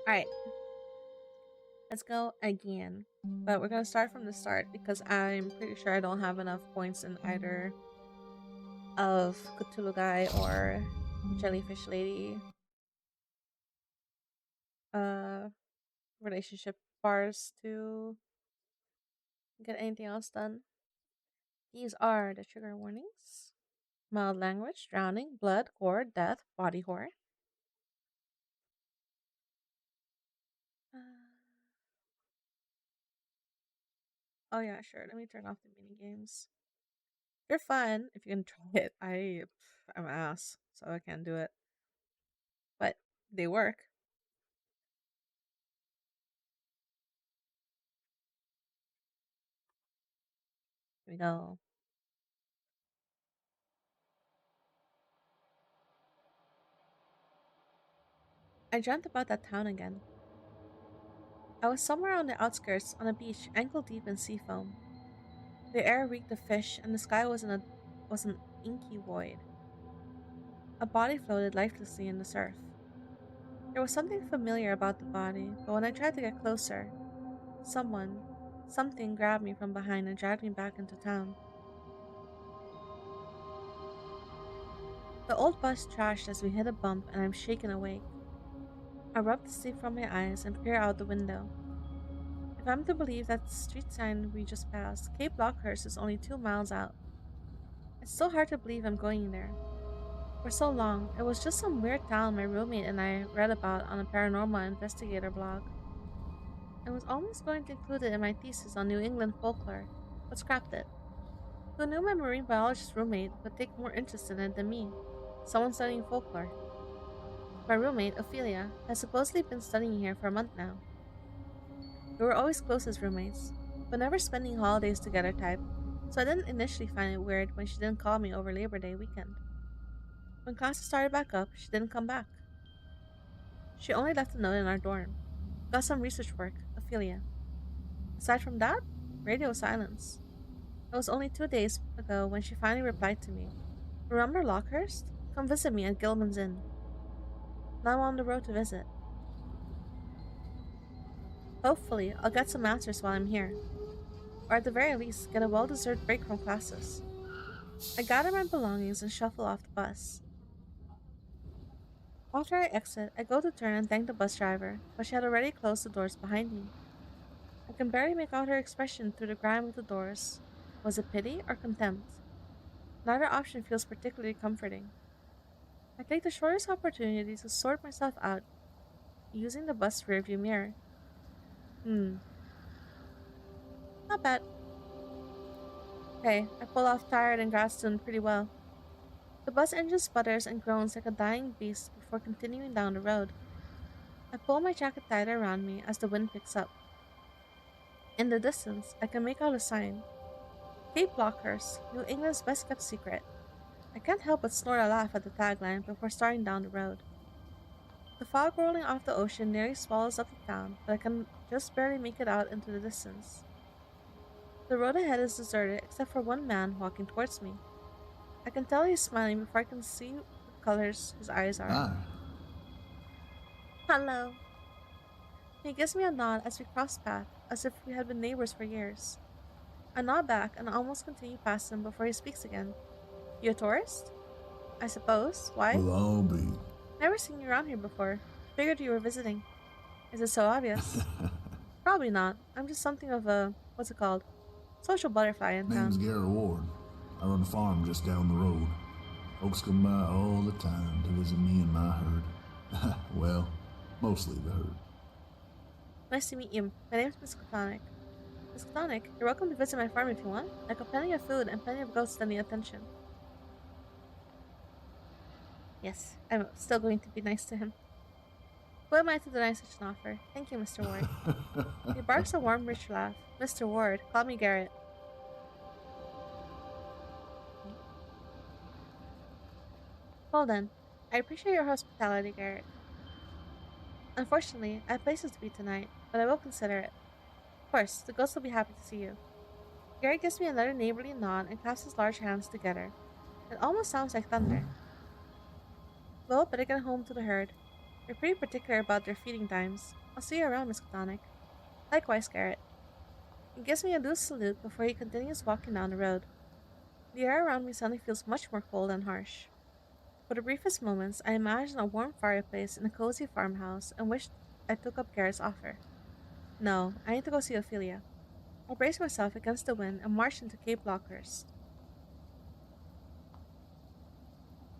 Alright, let's go again. But we're gonna start from the start because I'm pretty sure I don't have enough points in either of Cthulhu Guy or Jellyfish Lady uh relationship bars to get anything else done. These are the trigger warnings. Mild language, drowning, blood, gore, death, body horror. Uh, oh yeah, sure. Let me turn off the mini games. They're fun if you can try it. I'm ass, so I can't do it. But they work. Here we go. I dreamt about that town again. I was somewhere on the outskirts, on a beach, ankle deep in sea foam. The air reeked of fish, and the sky was an inky void. A body floated lifelessly in the surf. There was something familiar about the body, but when I tried to get closer, something grabbed me from behind and dragged me back into town. The old bus trashed as we hit a bump, and I'm shaken awake. I rub the sleep from my eyes and peer out the window. If I'm to believe that street sign we just passed, Cape Lockehurst is only 2 miles out. It's so hard to believe I'm going there. For so long, it was just some weird town my roommate and I read about on a paranormal investigator blog. I was almost going to include it in my thesis on New England folklore, but scrapped it. Who knew my marine biologist roommate would take more interest in it than me? Someone studying folklore. My roommate, Ophelia, has supposedly been studying here for a month now. We were always close as roommates, but never spending holidays together type, so I didn't initially find it weird when she didn't call me over Labor Day weekend. When classes started back up, she didn't come back. She only left a note in our dorm. Got some research work, Ophelia. Aside from that, radio silence. It was only 2 days ago when she finally replied to me. Remember Lockehurst? Come visit me at Gilman's Inn. Now I'm on the road to visit. Hopefully, I'll get some answers while I'm here, or at the very least, get a well deserved break from classes. I gather my belongings and shuffle off the bus. After I exit, I go to turn and thank the bus driver, but she had already closed the doors behind me. I can barely make out her expression through the grime of the doors. Was it pity or contempt? Neither option feels particularly comforting. I take the shortest opportunity to sort myself out, using the bus rearview mirror. Hmm, not bad. Hey, I pull off tired and grass doing pretty well. The bus engine sputters and groans like a dying beast before continuing down the road. I pull my jacket tighter around me as the wind picks up. In the distance, I can make out a sign. Cape Blockhurst, New England's best kept secret. I can't help but snort a laugh at the tagline before starting down the road. The fog rolling off the ocean nearly swallows up the town, but I can just barely make it out into the distance. The road ahead is deserted except for one man walking towards me. I can tell he's smiling before I can see what colors his eyes are. Ah, Hello. He gives me a nod as we cross paths, as if we had been neighbors for years. I nod back and almost continue past him before he speaks again. You a tourist? I suppose. Why? we'll all be. Never seen you around here before. Figured you were visiting. Is it so obvious? Probably not. I'm just something of a, what's it called? Social butterfly in Name's town. Garrett Ward. I run a farm just down the road. Folks come by all the time to visit me and my herd. Well, mostly the herd. Nice to meet you. My name's MissKatonik. MissKatonik, you're welcome to visit my farm if you want. I got plenty of food and plenty of goats that need attention. Yes, I'm still going to be nice to him. Who am I to deny such an offer? Thank you, Mr. Ward. He barks a warm, rich laugh. Mr. Ward, call me Garrett. Well then, I appreciate your hospitality, Garrett. Unfortunately, I have places to be tonight, but I will consider it. Of course, the ghosts will be happy to see you. Garrett gives me another neighborly nod and clasps his large hands together. It almost sounds like thunder. Well, better get home to the herd. They're pretty particular about their feeding times. I'll see you around, MissKatonik. Likewise, Garrett. He gives me a loose salute before he continues walking down the road. The air around me suddenly feels much more cold and harsh. For the briefest moments, I imagine a warm fireplace in a cozy farmhouse and wished I took up Garrett's offer. No, I need to go see Ophelia. I brace myself against the wind and march into Cape Lockehurst.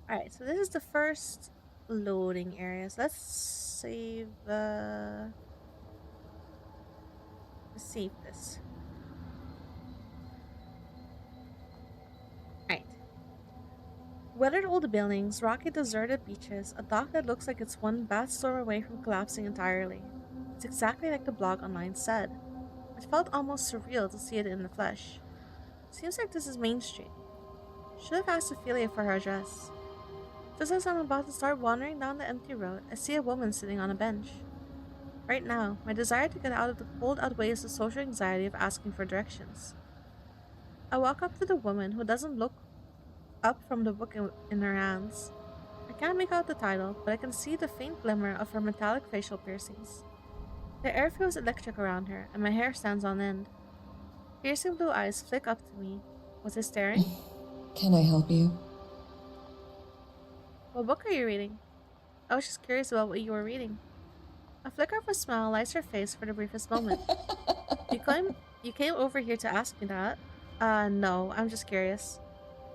Alright, so this is the first loading area. So let's save this. Alright. Weathered old buildings, rocky deserted beaches, a dock that looks like it's one bad storm away from collapsing entirely. It's exactly like the blog online said. It felt almost surreal to see it in the flesh. Seems like this is Main Street. Should have asked Ophelia for her address. Just as I'm about to start wandering down the empty road, I see a woman sitting on a bench. Right now, my desire to get out of the cold outweighs the social anxiety of asking for directions. I walk up to the woman, who doesn't look up from the book in her hands. I can't make out the title, but I can see the faint glimmer of her metallic facial piercings. The air feels electric around her, and my hair stands on end. Piercing blue eyes flick up to me. Was I staring? Can I help you? What book are you reading? I was just curious about what you were reading. A flicker of a smile lights her face for the briefest moment. You came over here to ask me that? No, I'm just curious.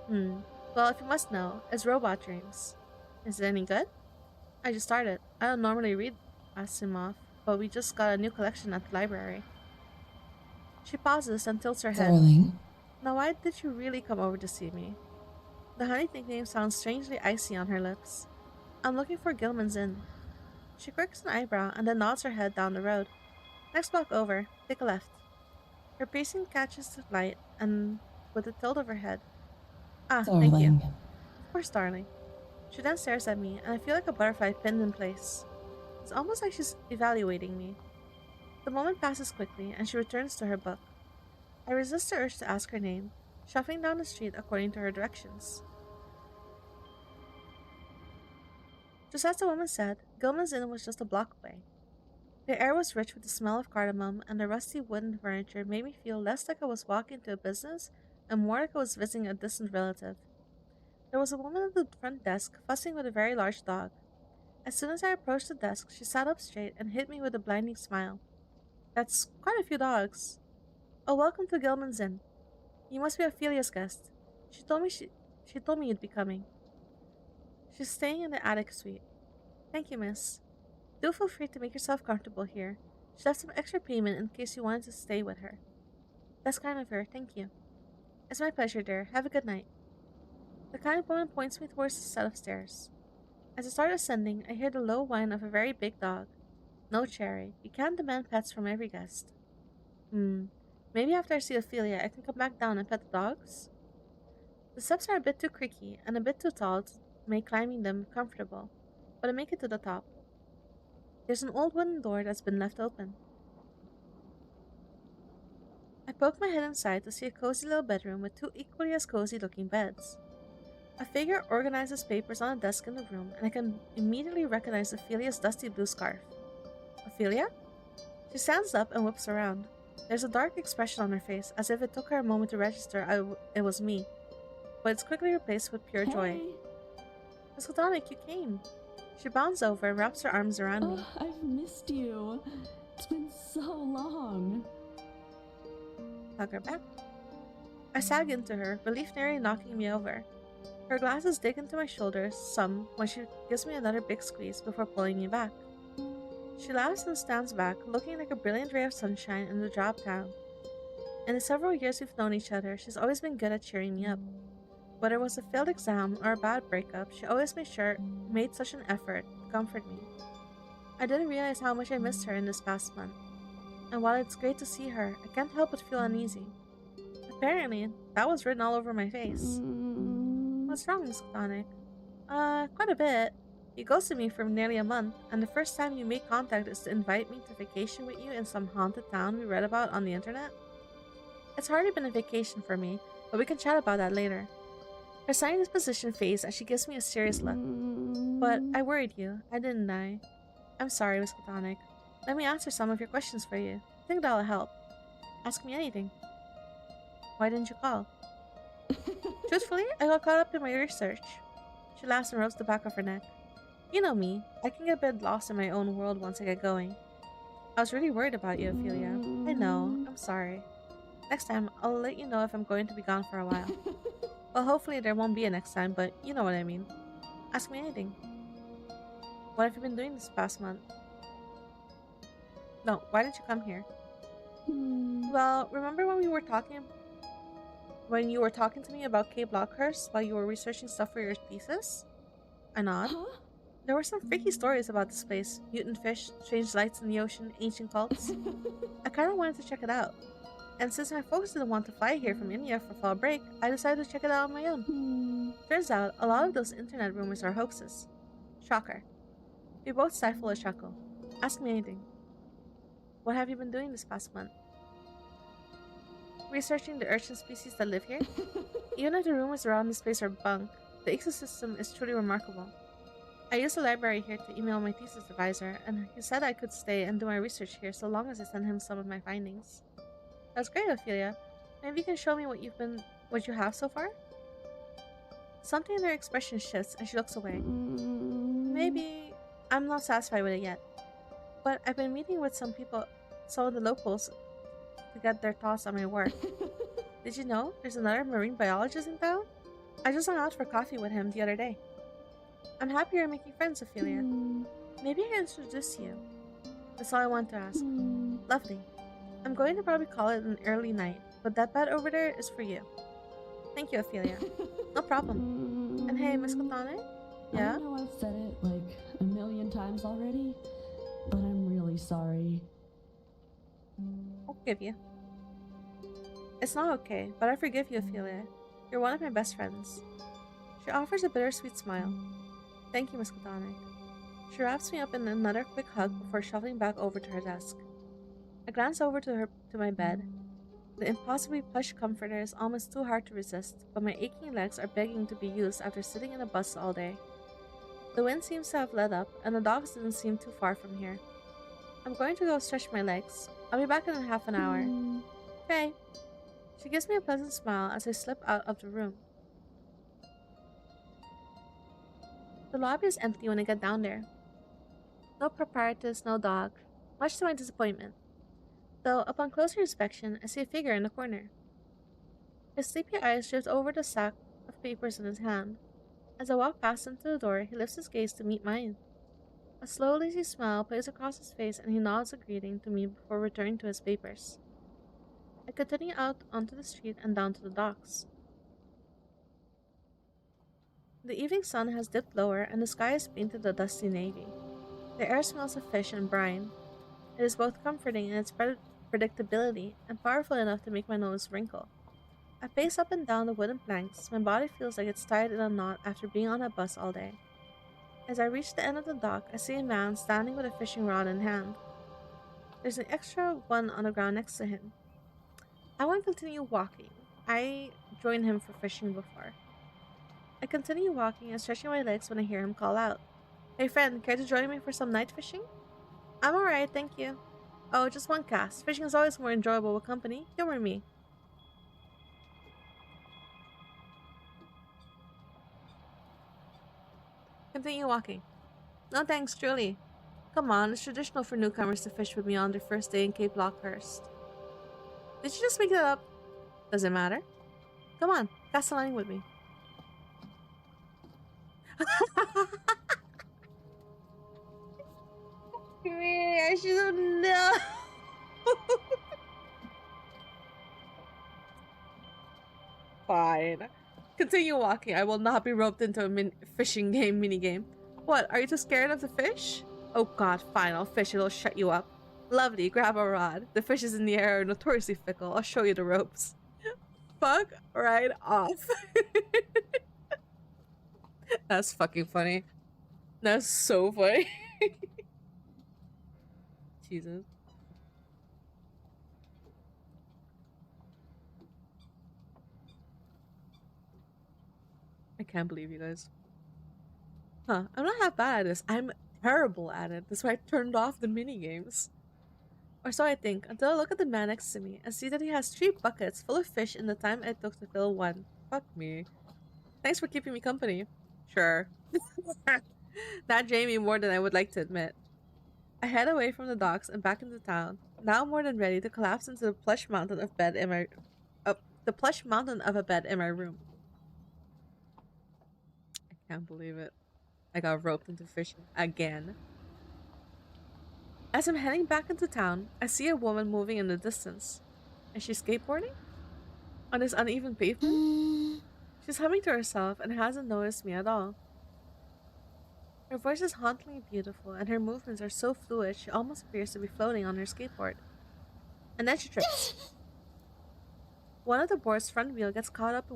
Well, if you must know, it's Robot Dreams. Is it any good? I just started. I don't normally read Asimov, but we just got a new collection at the library. She pauses and tilts her head. Darling. Now why did you really come over to see me? The honey nickname sounds strangely icy on her lips. I'm looking for Gilman's Inn. She quirks an eyebrow and then nods her head down the road. Next block over, take a left. Her pacing catches the light and with a tilt of her head. Ah, Darling. thank you. Of course, darling. She then stares at me and I feel like a butterfly pinned in place. It's almost like she's evaluating me. The moment passes quickly and she returns to her book. I resist the urge to ask her name, shuffling down the street according to her directions. Just as the woman said, Gilman's Inn was just a block away. The air was rich with the smell of cardamom, and the rusty wooden furniture made me feel less like I was walking to a business and more like I was visiting a distant relative. There was a woman at the front desk fussing with a very large dog. As soon as I approached the desk, she sat up straight and hit me with a blinding smile. That's quite a few dogs. Oh, welcome to Gilman's Inn. You must be Ophelia's guest. She told me you'd be coming. She's staying in the attic suite. Thank you, miss. Do feel free to make yourself comfortable here. She left some extra payment in case you wanted to stay with her. That's kind of her, thank you. It's my pleasure, dear. Have a good night. The kind woman points me towards the set of stairs. As I start ascending, I hear the low whine of a very big dog. No, Cherry, you can't demand pets from every guest. Maybe after I see Ophelia, I can come back down and pet the dogs? The steps are a bit too creaky and a bit too tall to make climbing them comfortable, but I make it to the top. There's an old wooden door that's been left open. I poke my head inside to see a cozy little bedroom with two equally as cozy looking beds. A figure organizes papers on a desk in the room, and I can immediately recognize Ophelia's dusty blue scarf. Ophelia? She stands up and whips around. There's a dark expression on her face, as if it took her a moment to register it was me, but it's quickly replaced with pure joy. MissKatonik, you came. She bounds over and wraps her arms around me. I've missed you. It's been so long. Hug her back. I sag into her, relief nearly knocking me over. Her glasses dig into my shoulders some when she gives me another big squeeze before pulling me back. She laughs and stands back, looking like a brilliant ray of sunshine in the drab town. In the several years we've known each other, she's always been good at cheering me up. Whether it was a failed exam or a bad breakup, she always made such an effort to comfort me. I didn't realize how much I missed her in this past month. And while it's great to see her, I can't help but feel uneasy. Apparently, that was written all over my face. What's wrong, MissKatonik? Quite a bit. You ghosted me for nearly a month, and the first time you make contact is to invite me to vacation with you in some haunted town we read about on the internet? It's hardly been a vacation for me, but we can chat about that later. Her sunny disposition fades as she gives me a serious look. But I worried you, I didn't I? I'm sorry, MissKatonik. Let me answer some of your questions for you. I think that'll help. Ask me anything. Why didn't you call? Truthfully, I got caught up in my research. She laughs and rubs the back of her neck. You know me. I can get a bit lost in my own world once I get going. I was really worried about you, Ophelia. I know. I'm sorry. Next time, I'll let you know if I'm going to be gone for a while. Well, hopefully there won't be a next time, but you know what I mean. Ask me anything. What have you been doing this past month? No, why did you come here? Well, remember when you were talking to me about Cape Lockehurst while you were researching stuff for your thesis? I nod. Huh? There were some freaky stories about this place. Mutant fish, strange lights in the ocean, ancient cults. I kinda wanted to check it out. And since my folks didn't want to fly here from India for fall break, I decided to check it out on my own. Turns out, a lot of those internet rumors are hoaxes. Shocker. We both stifle a chuckle. Ask me anything. What have you been doing this past month? Researching the urchin species that live here? Even if the rumors around this place are bunk, the ecosystem is truly remarkable. I used the library here to email my thesis advisor, and he said I could stay and do my research here so long as I sent him some of my findings. That's great, Ophelia. Maybe you can show me what you have so far? Something in her expression shifts and she looks away. Maybe I'm not satisfied with it yet. But I've been meeting with some of the locals, to get their thoughts on my work. Did you know there's another marine biologist in town? I just hung out for coffee with him the other day. I'm happy you're making friends, Ophelia. Maybe I can introduce you. That's all I want to ask. Lovely. I'm going to probably call it an early night, but that bed over there is for you. Thank you, Ophelia. No problem. And hey, MissKatonik? Yeah? I know I've said it like a million times already, but I'm really sorry. I'll forgive you. It's not okay, but I forgive you, Ophelia. You're one of my best friends. She offers a bittersweet smile. Thank you, MissKatonik. She wraps me up in another quick hug before shuffling back over to her desk. I glance over to my bed. The impossibly plush comforter is almost too hard to resist, but my aching legs are begging to be used after sitting in a bus all day. The wind seems to have let up, and the dogs didn't seem too far from here. I'm going to go stretch my legs. I'll be back in half an hour. Okay. She gives me a pleasant smile as I slip out of the room. The lobby is empty when I get down there. No proprietress, no dog, much to my disappointment. Though, upon closer inspection, I see a figure in the corner. His sleepy eyes drift over the sack of papers in his hand. As I walk past him to the door, he lifts his gaze to meet mine. A slow, lazy smile plays across his face and he nods a greeting to me before returning to his papers. I continue out onto the street and down to the docks. The evening sun has dipped lower and the sky is painted a dusty navy. The air smells of fish and brine. It is both comforting in its predictability and powerful enough to make my nose wrinkle. I pace up and down the wooden planks. My body feels like it's tied in a knot after being on a bus all day. As I reach the end of the dock, I see a man standing with a fishing rod in hand. There's an extra one on the ground next to him. I want to continue walking. I joined him for fishing before. I continue walking and stretching my legs when I hear him call out. Hey friend, care to join me for some night fishing? I'm alright, thank you. Oh, just one cast. Fishing is always more enjoyable with company. Humor me. Continue walking. No thanks, truly. Come on, it's traditional for newcomers to fish with me on their first day in Cape Lockehurst. Did you just make that up? Does it matter? Come on, cast a line with me. I should have known. Fine. Continue walking. I will not be roped into a fishing game minigame. What, are you too scared of the fish? Oh god, fine, I'll fish. It'll shut you up. Lovely, grab a rod. The fishes in the air are notoriously fickle. I'll show you the ropes. Fuck right off. That's fucking funny. That's so funny. Jesus. I can't believe you guys. Huh, I'm not half bad at this. I'm terrible at it. That's why I turned off the mini games. Or so I think, until I look at the man next to me and see that he has 3 buckets full of fish in the time it took to fill one. Fuck me. Thanks for keeping me company. Sure. That drained me more than I would like to admit. I head away from the docks and back into town, now more than ready to collapse into the plush mountain of bed in my the plush mountain of a bed in my room. I can't believe it. I got roped into fishing again. As I'm heading back into town, I see a woman moving in the distance. Is she skateboarding? On this uneven pavement? She's humming to herself and hasn't noticed me at all. Her voice is hauntingly beautiful, and her movements are so fluid she almost appears to be floating on her skateboard. And then she trips. One of the board's front wheel gets caught up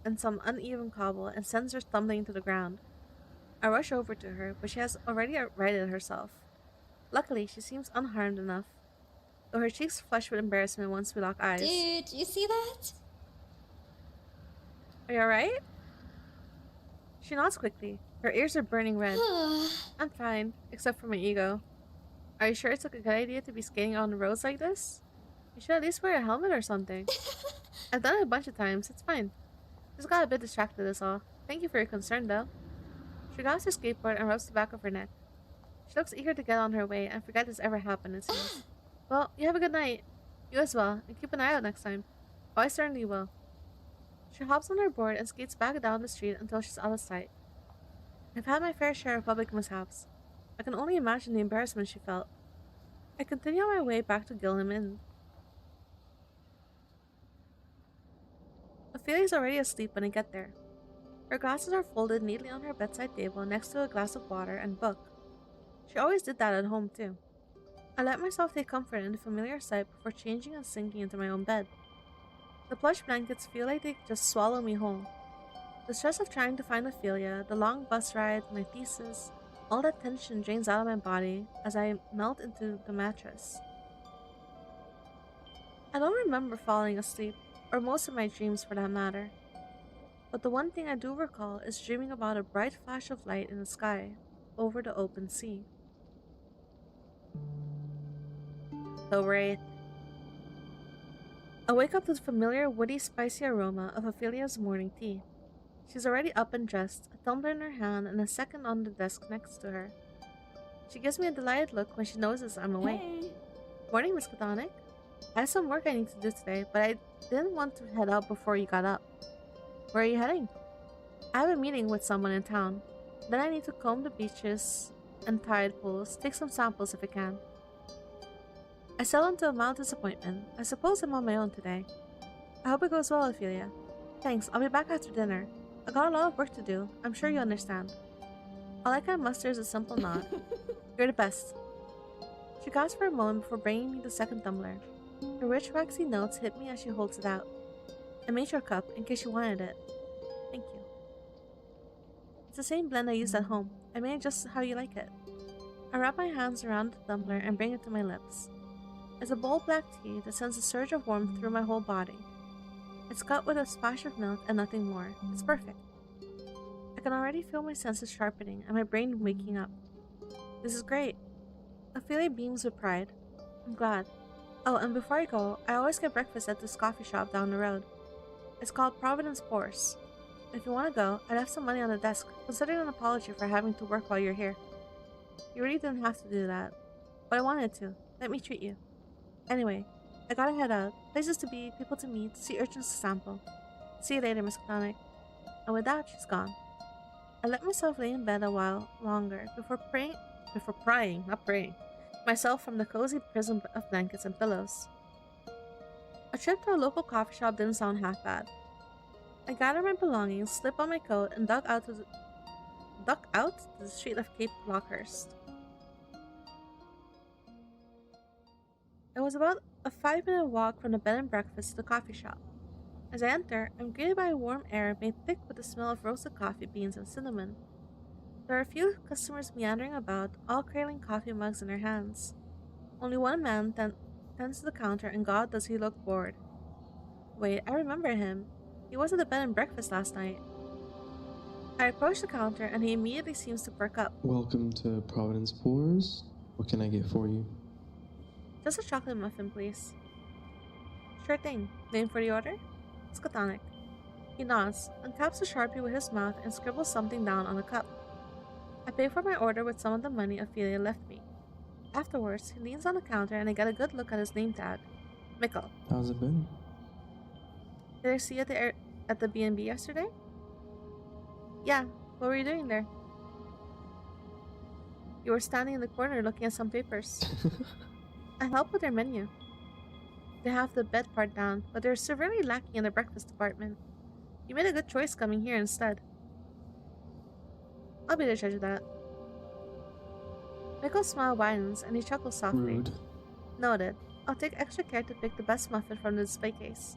in some uneven cobble and sends her tumbling to the ground. I rush over to her, but she has already righted herself. Luckily, she seems unharmed enough, though her cheeks flush with embarrassment once we lock eyes. Dude, you see that? Are you alright? She nods quickly. Her ears are burning red. I'm fine, except for my ego. Are you sure it's a good idea to be skating on the roads like this? You should at least wear a helmet or something. I've done it a bunch of times, it's fine. Just got a bit distracted is all. Thank you for your concern though. She grabs her skateboard and rubs the back of her neck. She looks eager to get on her way and forget this ever happened, it seems. Well, you have a good night. You as well, and keep an eye out next time. Oh, I certainly will. She hops on her board and skates back down the street until she's out of sight. I've had my fair share of public mishaps. I can only imagine the embarrassment she felt. I continue on my way back to Gilham Inn. Ophelia's already asleep when I get there. Her glasses are folded neatly on her bedside table next to a glass of water and book. She always did that at home too. I let myself take comfort in the familiar sight before changing and sinking into my own bed. The plush blankets feel like they just swallow me whole. The stress of trying to find Ophelia, the long bus ride, my thesis, all that tension drains out of my body as I melt into the mattress. I don't remember falling asleep, or most of my dreams for that matter. But the one thing I do recall is dreaming about a bright flash of light in the sky, over the open sea. The Wraith. I wake up to the familiar woody, spicy aroma of Ophelia's morning tea. She's already up and dressed, a tumbler in her hand and a second on the desk next to her. She gives me a delighted look when she notices I'm awake. Hey. Morning, MissKatonik. I have some work I need to do today, but I didn't want to head out before you got up. Where are you heading? I have a meeting with someone in town. Then I need to comb the beaches and tide pools, take some samples if I can. I settle into a mild disappointment. I suppose I'm on my own today. I hope it goes well, Ophelia. Thanks, I'll be back after dinner. I got a lot of work to do. I'm sure you understand. All I can muster is a simple nod. You're the best. She gasps for a moment before bringing me the second tumbler. Her rich waxy notes hit me as she holds it out. I made your cup in case you wanted it. Thank you. It's the same blend I used at home. I made it just how you like it. I wrap my hands around the tumbler and bring it to my lips. It's a bold black tea that sends a surge of warmth through my whole body. It's cut with a splash of milk and nothing more. It's perfect. I can already feel my senses sharpening and my brain waking up. This is great. Ophelia beams with pride. I'm glad. Oh, and before I go, I always get breakfast at this coffee shop down the road. It's called Providence Pours. If you want to go, I left some money on the desk. Consider it an apology for having to work while you're here. You really didn't have to do that, but I wanted to. Let me treat you. Anyway, I gotta head out. Places to be, people to meet, sea urchins to sample. See you later, MissKatonik. And with that, she's gone. I let myself lay in bed a while longer before prying myself from the cozy prison of blankets and pillows. A trip to a local coffee shop didn't sound half bad. I gathered my belongings, slipped on my coat, and ducked out to the street of Cape Lockehurst. It was about a 5-minute walk from the bed and breakfast to the coffee shop. As I enter, I'm greeted by a warm air made thick with the smell of roasted coffee beans and cinnamon. There are a few customers meandering about, all cradling coffee mugs in their hands. Only one man tends to the counter, and God does he look bored. Wait, I remember him. He was at the bed and breakfast last night. I approach the counter and he immediately seems to perk up. Welcome to Providence Pours. What can I get for you? Just a chocolate muffin, please. Sure thing. Name for the order? MissKatonik. He nods, uncaps the Sharpie with his mouth, and scribbles something down on a cup. I pay for my order with some of the money Ophelia left me. Afterwards, he leans on the counter and I get a good look at his name tag. Mikel. How's it been? Did I see you at the B&B yesterday? Yeah, what were you doing there? You were standing in the corner looking at some papers. I help with their menu. They have the bed part down, but they're severely lacking in the breakfast department. You made a good choice coming here instead. I'll be the judge of that. Mikel's smile widens and he chuckles softly. Rude. Noted. I'll take extra care to pick the best muffin from the display case.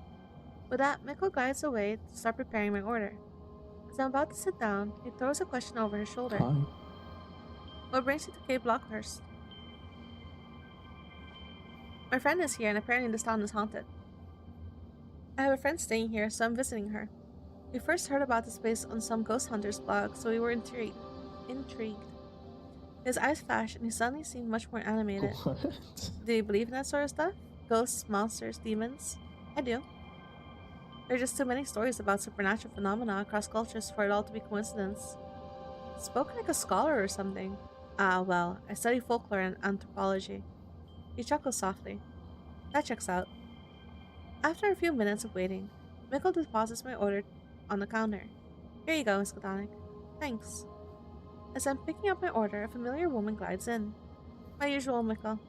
With that, Mikel glides away to start preparing my order. As I'm about to sit down, he throws a question over his shoulder. Hi. What brings you to Cape Lockehurst? My friend is here and apparently this town is haunted. I have a friend staying here, so I'm visiting her. We first heard about this place on some ghost hunters blog, so we were intrigued. His eyes flashed and he suddenly seemed much more animated. What? Do you believe in that sort of stuff? Ghosts, monsters, demons? I do. There are just too many stories about supernatural phenomena across cultures for it all to be coincidence. Spoken like a scholar or something. Ah, well, I study folklore and anthropology. He chuckles softly. That checks out. After a few minutes of waiting, Mikel deposits my order on the counter. Here you go, MissKatonik. Thanks. As I'm picking up my order, a familiar woman glides in. My usual Mikel.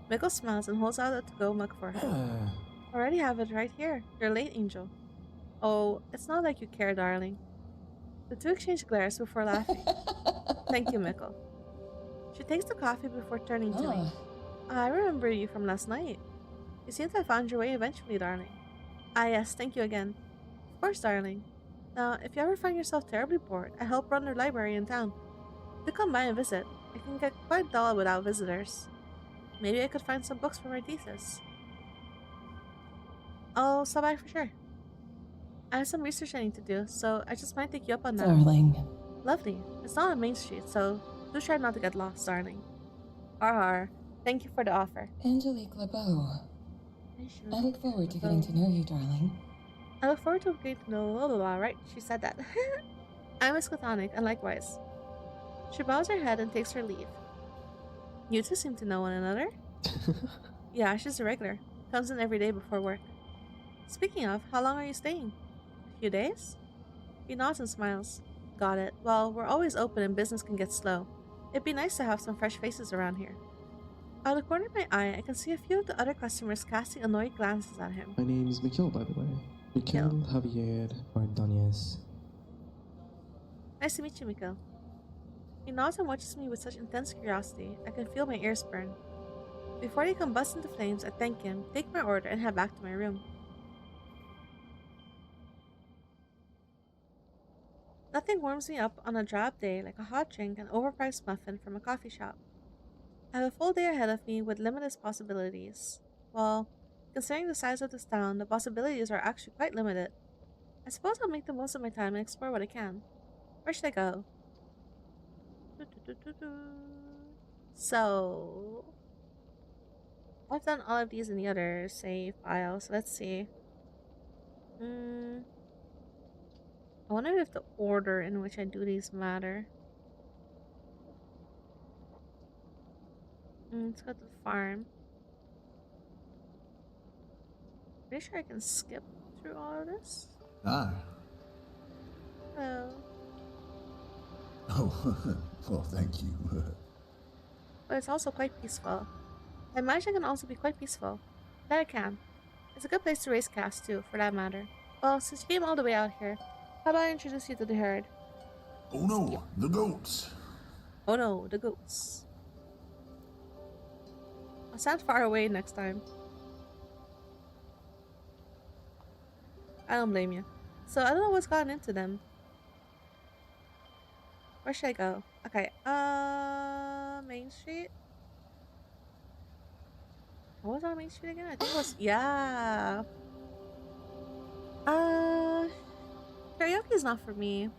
Mikel smiles and holds out a to-go mug for her. Already have it right here. You're late, Angel. Oh, it's not like you care, darling. The two exchange glares before laughing. Thank you, Mikel. She takes the coffee before turning to me. I remember you from last night. You seem to have found your way eventually, darling. Ah, yes, thank you again. Of course, darling. Now, if you ever find yourself terribly bored, I help run the library in town. Do come by and visit. It can get quite dull without visitors. Maybe I could find some books for my thesis. I'll stop by for sure. I have some research I need to do, so I just might take you up on that. Darling. Lovely. It's not on Main Street, so do try not to get lost, darling. Har. Thank you for the offer. Angelique LeBeau. I look forward to getting to know you, darling. I look forward to getting to know right? She said that. I'm MissKatonik, and likewise. She bows her head and takes her leave. You two seem to know one another? Yeah, she's a regular. Comes in every day before work. Speaking of, how long are you staying? A few days? He nods and smiles. Got it. Well, we're always open and business can get slow. It'd be nice to have some fresh faces around here. Out of the corner of my eye, I can see a few of the other customers casting annoyed glances at him. My name's Mikel, by the way. Mikel Javier Ordonez. Nice to meet you, Mikel. He nods and watches me with such intense curiosity, I can feel my ears burn. Before they combust into flames, I thank him, take my order, and head back to my room. Nothing warms me up on a drab day like a hot drink and overpriced muffin from a coffee shop. I have a full day ahead of me with limitless possibilities. Well, considering the size of this town, the possibilities are actually quite limited. I suppose I'll make the most of my time and explore what I can. Where should I go? So, I've done all of these in the other save file, so let's see. I wonder if the order in which I do these matter. Let's go to the farm. Pretty sure I can skip through all of this. Aye. Oh. Oh, well, thank you. But it's also quite peaceful. I imagine it can also be quite peaceful. That I can. It's a good place to raise cats too, for that matter. Well, since you came all the way out here, how about I introduce you to the herd? Oh no, the goats. Oh no, the goats. I'll stand far away next time. I don't blame you. So I don't know what's gotten into them. Where should I go? Okay, Main Street? What was on Main Street again? I think it was, yeah. Karaoke is not for me.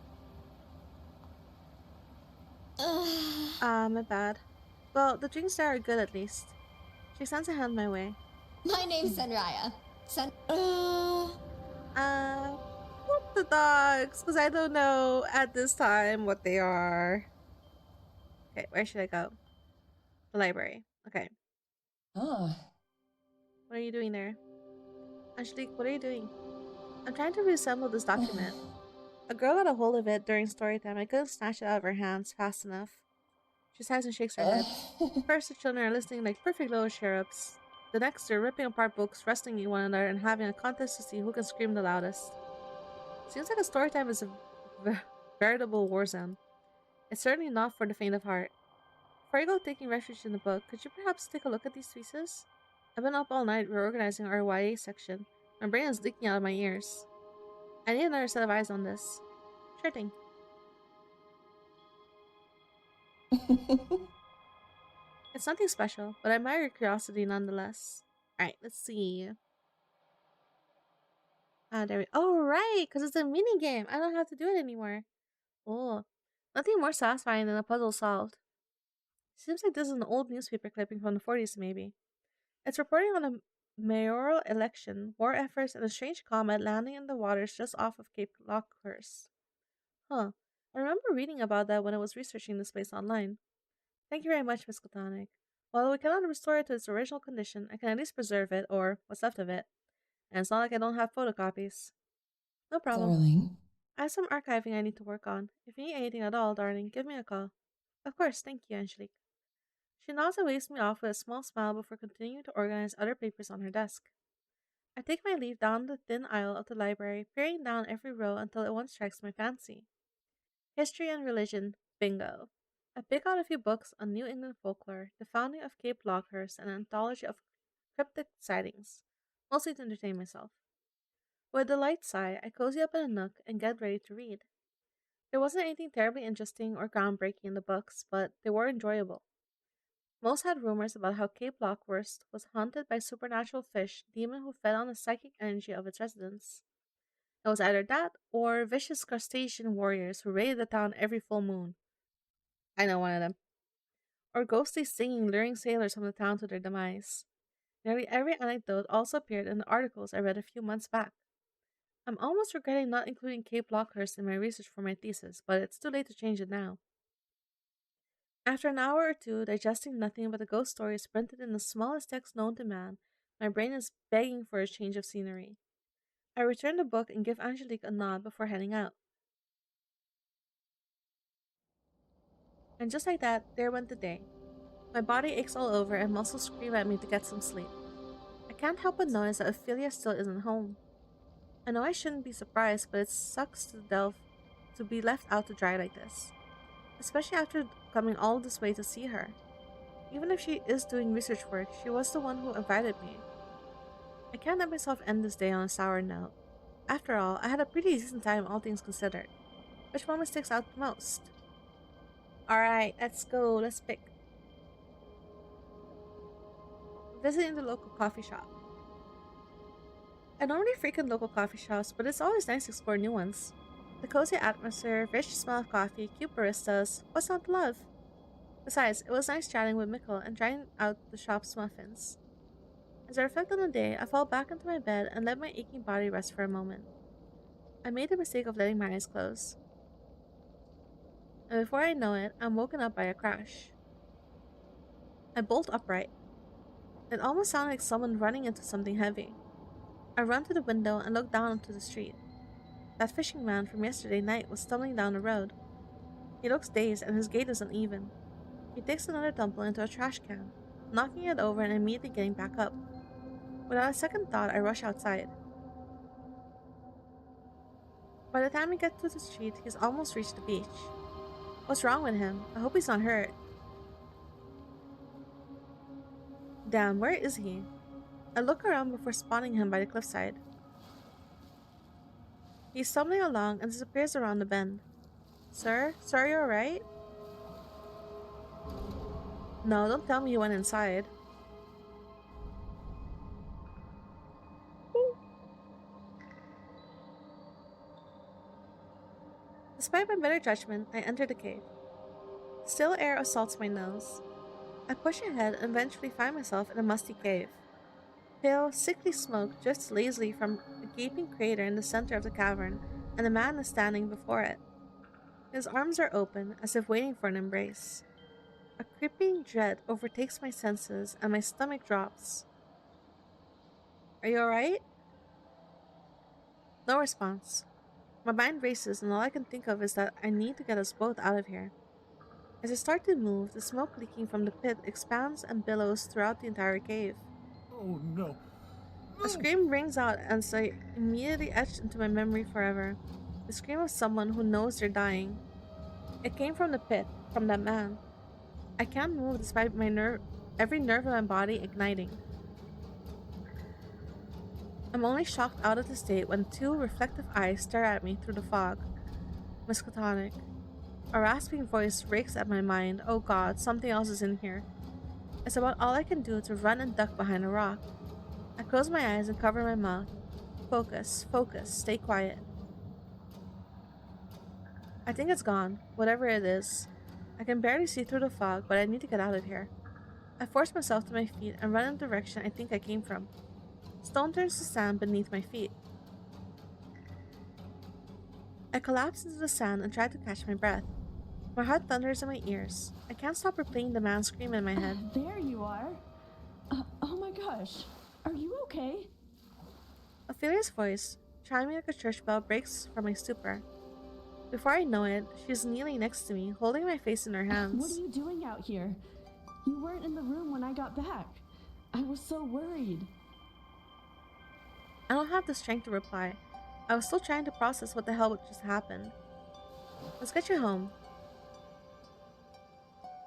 My bad. Well, the drinks there are good at least. She sends a hand my way. My name's Senraya. Whoop the dogs, because I don't know at this time what they are. Okay, where should I go? The library. Okay. Ah, What are you doing there? Angelique, what are you doing? I'm trying to reassemble this document. A girl got a hold of it during story time. I couldn't snatch it out of her hands fast enough. She sighs and shakes her head. First, the children are listening like perfect little cherubs. The next, they're ripping apart books, wrestling one another, and having a contest to see who can scream the loudest. Seems like a story time is a veritable war zone. It's certainly not for the faint of heart. Before I go taking refuge in the book, could you perhaps take a look at these pieces? I've been up all night reorganizing our YA section. My brain is leaking out of my ears. I need another set of eyes on this. Sure thing. It's nothing special, but I admire your curiosity nonetheless. Alright, let's see. There we Oh, right, because it's a mini game. I don't have to do it anymore. Oh, nothing more satisfying than a puzzle solved. Seems like this is an old newspaper clipping from the 40s, maybe. It's reporting on a mayoral election, war efforts, and a strange comet landing in the waters just off of Cape Lockehurst. Huh. I remember reading about that when I was researching this place online. Thank you very much, MissKatonik. While we cannot restore it to its original condition, I can at least preserve it, or what's left of it. And it's not like I don't have photocopies. No problem. darling. I have some archiving I need to work on. If you need anything at all, darling, give me a call. Of course, thank you, Angelique. She nods and waves me off with a small smile before continuing to organize other papers on her desk. I take my leave down the thin aisle of the library, peering down every row until one strikes my fancy. History and religion, bingo. I pick out a few books on New England folklore, the founding of Cape Lockehurst, and an anthology of cryptic sightings, mostly to entertain myself. With a light sigh, I cozy up in a nook and get ready to read. There wasn't anything terribly interesting or groundbreaking in the books, but they were enjoyable. Most had rumors about how Cape Lockehurst was haunted by supernatural fish demon who fed on the psychic energy of its residents. It was either that or vicious crustacean warriors who raided the town every full moon. I know one of them. Or ghostly singing luring sailors from the town to their demise. Nearly every anecdote also appeared in the articles I read a few months back. I'm almost regretting not including Cape Lockehurst in my research for my thesis, but it's too late to change it now. After an hour or two digesting nothing but the ghost stories printed in the smallest text known to man, my brain is begging for a change of scenery. I return the book and give Angelique a nod before heading out. And just like that, there went the day. My body aches all over and muscles scream at me to get some sleep. I can't help but notice that Ophelia still isn't home. I know I shouldn't be surprised, but it sucks to be left out to dry like this. Especially after coming all this way to see her. Even if she is doing research work, she was the one who invited me. I can't let myself end this day on a sour note. After all, I had a pretty decent time, all things considered. Which moment sticks out the most? Alright, let's go. Let's pick. Visiting the local coffee shop. I normally frequent local coffee shops, but it's always nice to explore new ones. The cozy atmosphere, rich smell of coffee, cute baristas, what's not to love? Besides, it was nice chatting with Mikel and trying out the shop's muffins. As I reflect on the day, I fall back into my bed and let my aching body rest for a moment. I made the mistake of letting my eyes close. And before I know it, I'm woken up by a crash. I bolt upright. It almost sounded like someone running into something heavy. I run to the window and look down onto the street. That fishing man from yesterday night was stumbling down the road. He looks dazed and his gait is uneven. He takes another tumble into a trash can, knocking it over and immediately getting back up. Without a second thought, I rush outside. By the time we get to the street, he's almost reached the beach. What's wrong with him? I hope he's not hurt. Damn, where is he? I look around before spotting him by the cliffside. He's stumbling along and disappears around the bend. Sir? Sir, are you alright? No, don't tell me he went inside. Despite my better judgment, I enter the cave. Still air assaults my nose. I push ahead and eventually find myself in a musty cave. Pale, sickly smoke drifts lazily from a gaping crater in the center of the cavern, and a man is standing before it. His arms are open, as if waiting for an embrace. A creeping dread overtakes my senses, and my stomach drops. Are you alright? No response. My mind races, and all I can think of is that I need to get us both out of here. As I start to move, the smoke leaking from the pit expands and billows throughout the entire cave. Oh no. A scream rings out as I immediately etched into my memory forever. The scream of someone who knows they're dying. It came from the pit, from that man. I can't move despite every nerve in my body igniting. I'm only shocked out of the state when two reflective eyes stare at me through the fog. MissKatonik. A rasping voice rakes at my mind. Oh god, something else is in here. It's about all I can do to run and duck behind a rock. I close my eyes and cover my mouth. Focus, focus, stay quiet. I think it's gone, whatever it is. I can barely see through the fog, but I need to get out of here. I force myself to my feet and run in the direction I think I came from. Stone turns to sand beneath my feet. I collapse into the sand and try to catch my breath. My heart thunders in my ears. I can't stop replaying the man's scream in my head. There you are. Oh my gosh. Are you okay? Ophelia's voice, chiming like a church bell, breaks from my stupor. Before I know it, she's kneeling next to me, holding my face in her hands. What are you doing out here? You weren't in the room when I got back. I was so worried. I don't have the strength to reply. I was still trying to process what the hell just happened. Let's get you home.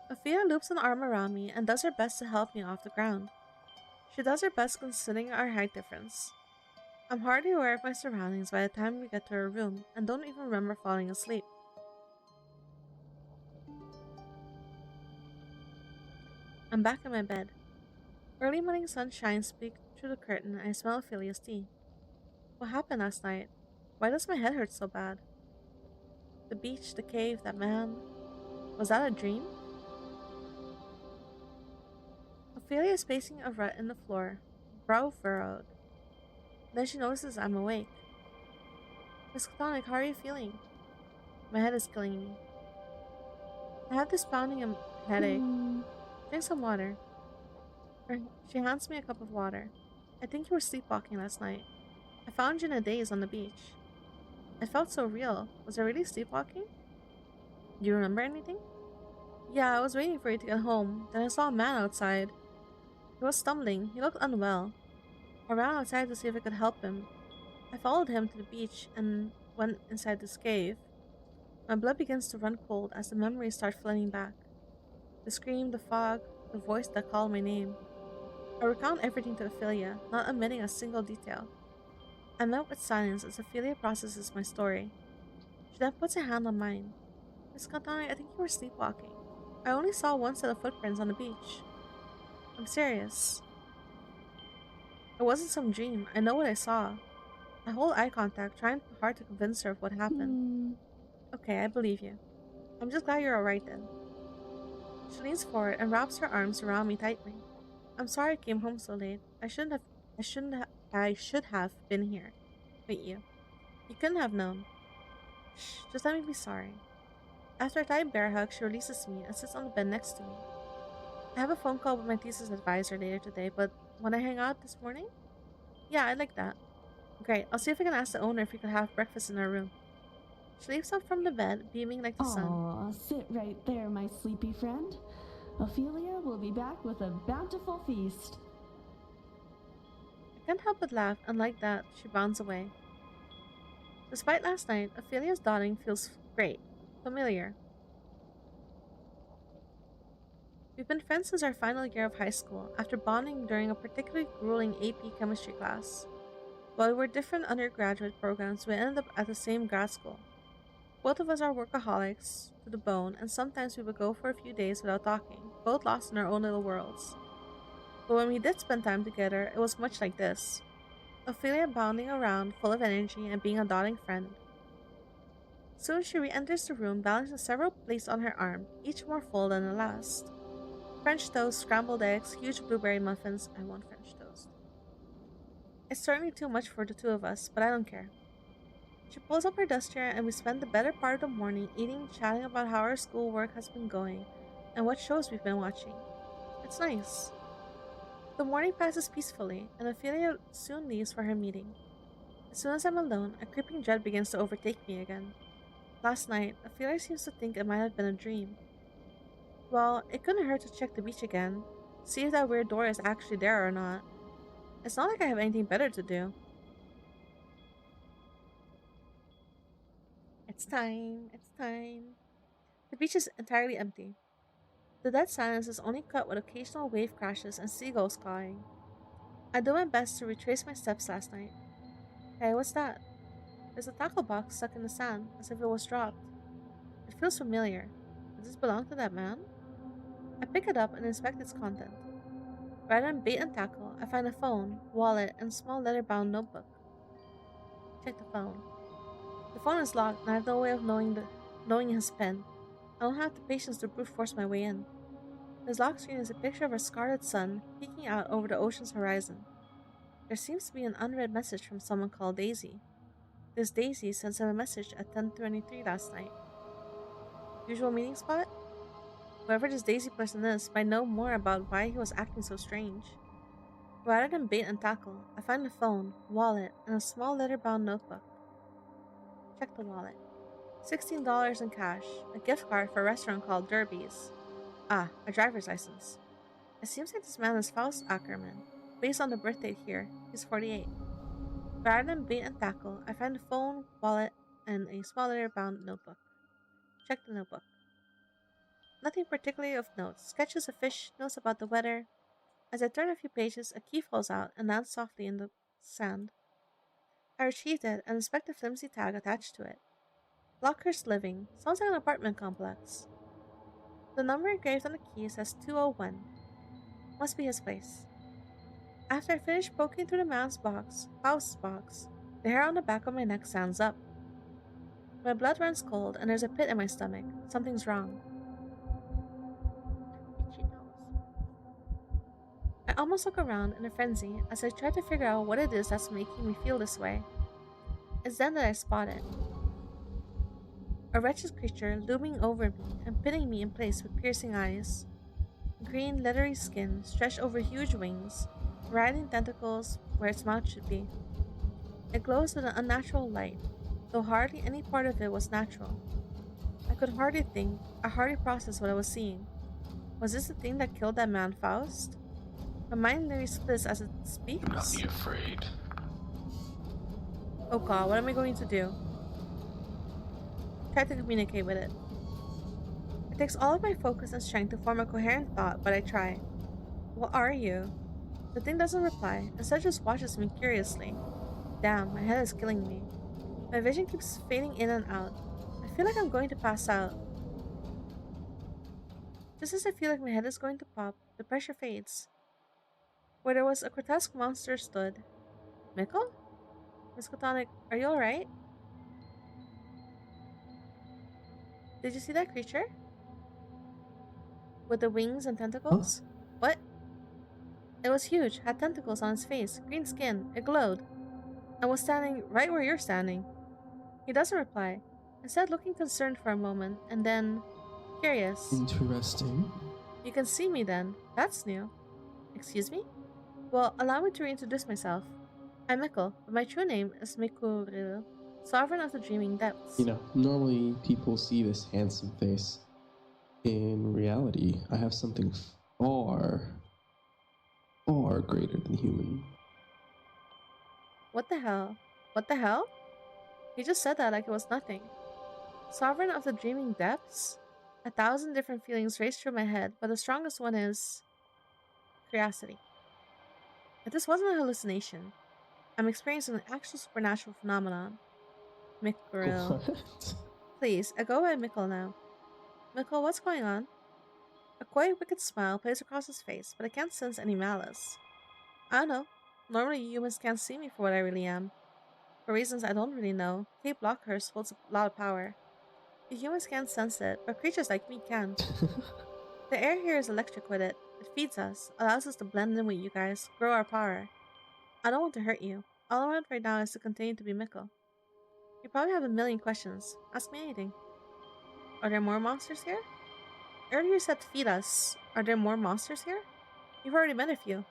Ophelia loops an arm around me and does her best to help me off the ground. She does her best considering our height difference. I'm hardly aware of my surroundings by the time we get to her room and don't even remember falling asleep. I'm back in my bed. Early morning sunshine speaks through the curtain and I smell Ophelia's tea. What happened last night? Why does my head hurt so bad? The beach, the cave, that man. Was that a dream? Ophelia is pacing a rut in the floor, brow furrowed. Then she notices I'm awake. MissKatonik, how are you feeling? My head is killing me. I have this pounding headache. Drink some water. She hands me a cup of water. I think you were sleepwalking last night. I found you in a daze on the beach. It felt so real. Was I really sleepwalking? Do you remember anything? Yeah, I was waiting for you to get home. Then I saw a man outside. He was stumbling. He looked unwell. I ran outside to see if I could help him. I followed him to the beach and went inside this cave. My blood begins to run cold as the memories start flooding back. The scream, the fog, the voice that called my name. I recount everything to Ophelia, not omitting a single detail. I melt with silence as Ophelia processes my story. She then puts a hand on mine. MissKatonik, I think you were sleepwalking. I only saw one set of footprints on the beach. I'm serious. It wasn't some dream. I know what I saw. I hold eye contact, trying hard to convince her of what happened. Okay, I believe you. I'm just glad you're alright then. She leans forward and wraps her arms around me tightly. I'm sorry I came home so late. I should have been here with you. You couldn't have known. Shh, just let me be sorry. After a tight bear hug, she releases me and sits on the bed next to me. I have a phone call with my thesis advisor later today, but when I hang out this morning? Yeah, I'd like that. Great, I'll see if I can ask the owner if we could have breakfast in our room. She leaps up from the bed, beaming like the sun. Aw, sit right there, my sleepy friend. Ophelia will be back with a bountiful feast. I can't help but laugh, and like that, she bounds away. Despite last night, Ophelia's dawdling feels great, familiar. We've been friends since our final year of high school, after bonding during a particularly grueling AP chemistry class. While we were different undergraduate programs, we ended up at the same grad school. Both of us are workaholics to the bone, and sometimes we would go for a few days without talking, both lost in our own little worlds. But when we did spend time together, it was much like this. Ophelia bounding around, full of energy, and being a dawdling friend. Soon she re-enters the room, balancing several plates on her arm, each more full than the last. French toast, scrambled eggs, huge blueberry muffins. I want French toast. It's certainly too much for the two of us, but I don't care. She pulls up her duster, and we spend the better part of the morning eating, chatting about how our schoolwork has been going, and what shows we've been watching. It's nice. The morning passes peacefully, and Ophelia soon leaves for her meeting. As soon as I'm alone, a creeping dread begins to overtake me again. Last night, Ophelia seems to think it might have been a dream. Well, it couldn't hurt to check the beach again, see if that weird door is actually there or not. It's not like I have anything better to do. It's time, it's time. The beach is entirely empty. The dead silence is only cut with occasional wave crashes and seagulls cawing. I do my best to retrace my steps last night. Hey, what's that? There's a tackle box stuck in the sand, as if it was dropped. It feels familiar. Does this belong to that man? I pick it up and inspect its content. Rather than bait and tackle, I find a phone, wallet, and small leather-bound notebook. Check the phone. The phone is locked, and I have no way of knowing his PIN. I don't have the patience to brute force my way in. His lock screen is a picture of a scarlet sun peeking out over the ocean's horizon. There seems to be an unread message from someone called Daisy. This Daisy sent him a message at 10:23 last night. Usual meeting spot? Whoever this Daisy person is might know more about why he was acting so strange. Rather than bait and tackle, I find the phone, wallet, and a small leather-bound notebook. Check the wallet. $16 in cash, a gift card for a restaurant called Derby's. Ah, a driver's license. It seems like this man is Faust Ackerman. Based on the birth date here, he's 48. Rather than bait and tackle, I find the phone, wallet, and a small leather-bound notebook. Check the notebook. Nothing particularly of note. Sketches of fish, notes about the weather. As I turn a few pages, a key falls out and lands softly in the sand. I retrieved it and inspect the flimsy tag attached to it. Lockehurst Living. Sounds like an apartment complex. The number engraved on the key says 201. Must be his place. After I finish poking through the man's box, Faust's box, the hair on the back of my neck stands up. My blood runs cold and there's a pit in my stomach. Something's wrong. Itchy nose. I almost look around in a frenzy as I try to figure out what it is that's making me feel this way. It's then that I spot it. A wretched creature looming over me and pinning me in place with piercing eyes. Green, leathery skin stretched over huge wings, writhing tentacles where its mouth should be. It glows with an unnatural light, though hardly any part of it was natural. I could hardly think, or hardly process what I was seeing. Was this the thing that killed that man Faust? My mind nearly splits as it speaks. Do not be afraid. Oh god, what am I going to do? Try to communicate with it. It takes all of my focus and strength to form a coherent thought, but I try. What are you? The thing doesn't reply, instead just watches me curiously. Damn, my head is killing me. My vision keeps fading in and out. I feel like I'm going to pass out. Just as I feel like my head is going to pop, the pressure fades. Where there was a grotesque monster stood. Mikel? MissKatonik, are you alright? Did you see that creature? With the wings and tentacles? Huh? What? It was huge, had tentacles on its face, green skin, it glowed, and was standing right where you're standing. He doesn't reply, instead looking concerned for a moment, and then curious. Interesting. You can see me then. That's new. Excuse me? Well, allow me to reintroduce myself. I'm Mikel, but my true name is Mikel, Sovereign of the Dreaming Depths. You know, normally people see this handsome face. In reality, I have something far, far greater than human. What the hell? What the hell? You just said that like it was nothing. Sovereign of the Dreaming Depths? 1,000 different feelings race through my head, but the strongest one is curiosity. If this wasn't a hallucination, I'm experiencing an actual supernatural phenomenon. Mikel. What? Please, I go by Mikel now. Mikel, what's going on? A quiet, wicked smile plays across his face, but I can't sense any malice. I don't know. Normally, humans can't see me for what I really am. For reasons I don't really know, Cape Lockehurst holds a lot of power. Humans can't sense it, but creatures like me can. The air here is electric with it. It feeds us, allows us to blend in with you guys, grow our power. I don't want to hurt you. All I want right now is to continue to be Mikel. You probably have a million questions. Ask me anything. Are there more monsters here? Earlier you said feed us. Are there more monsters here? You've already met a few.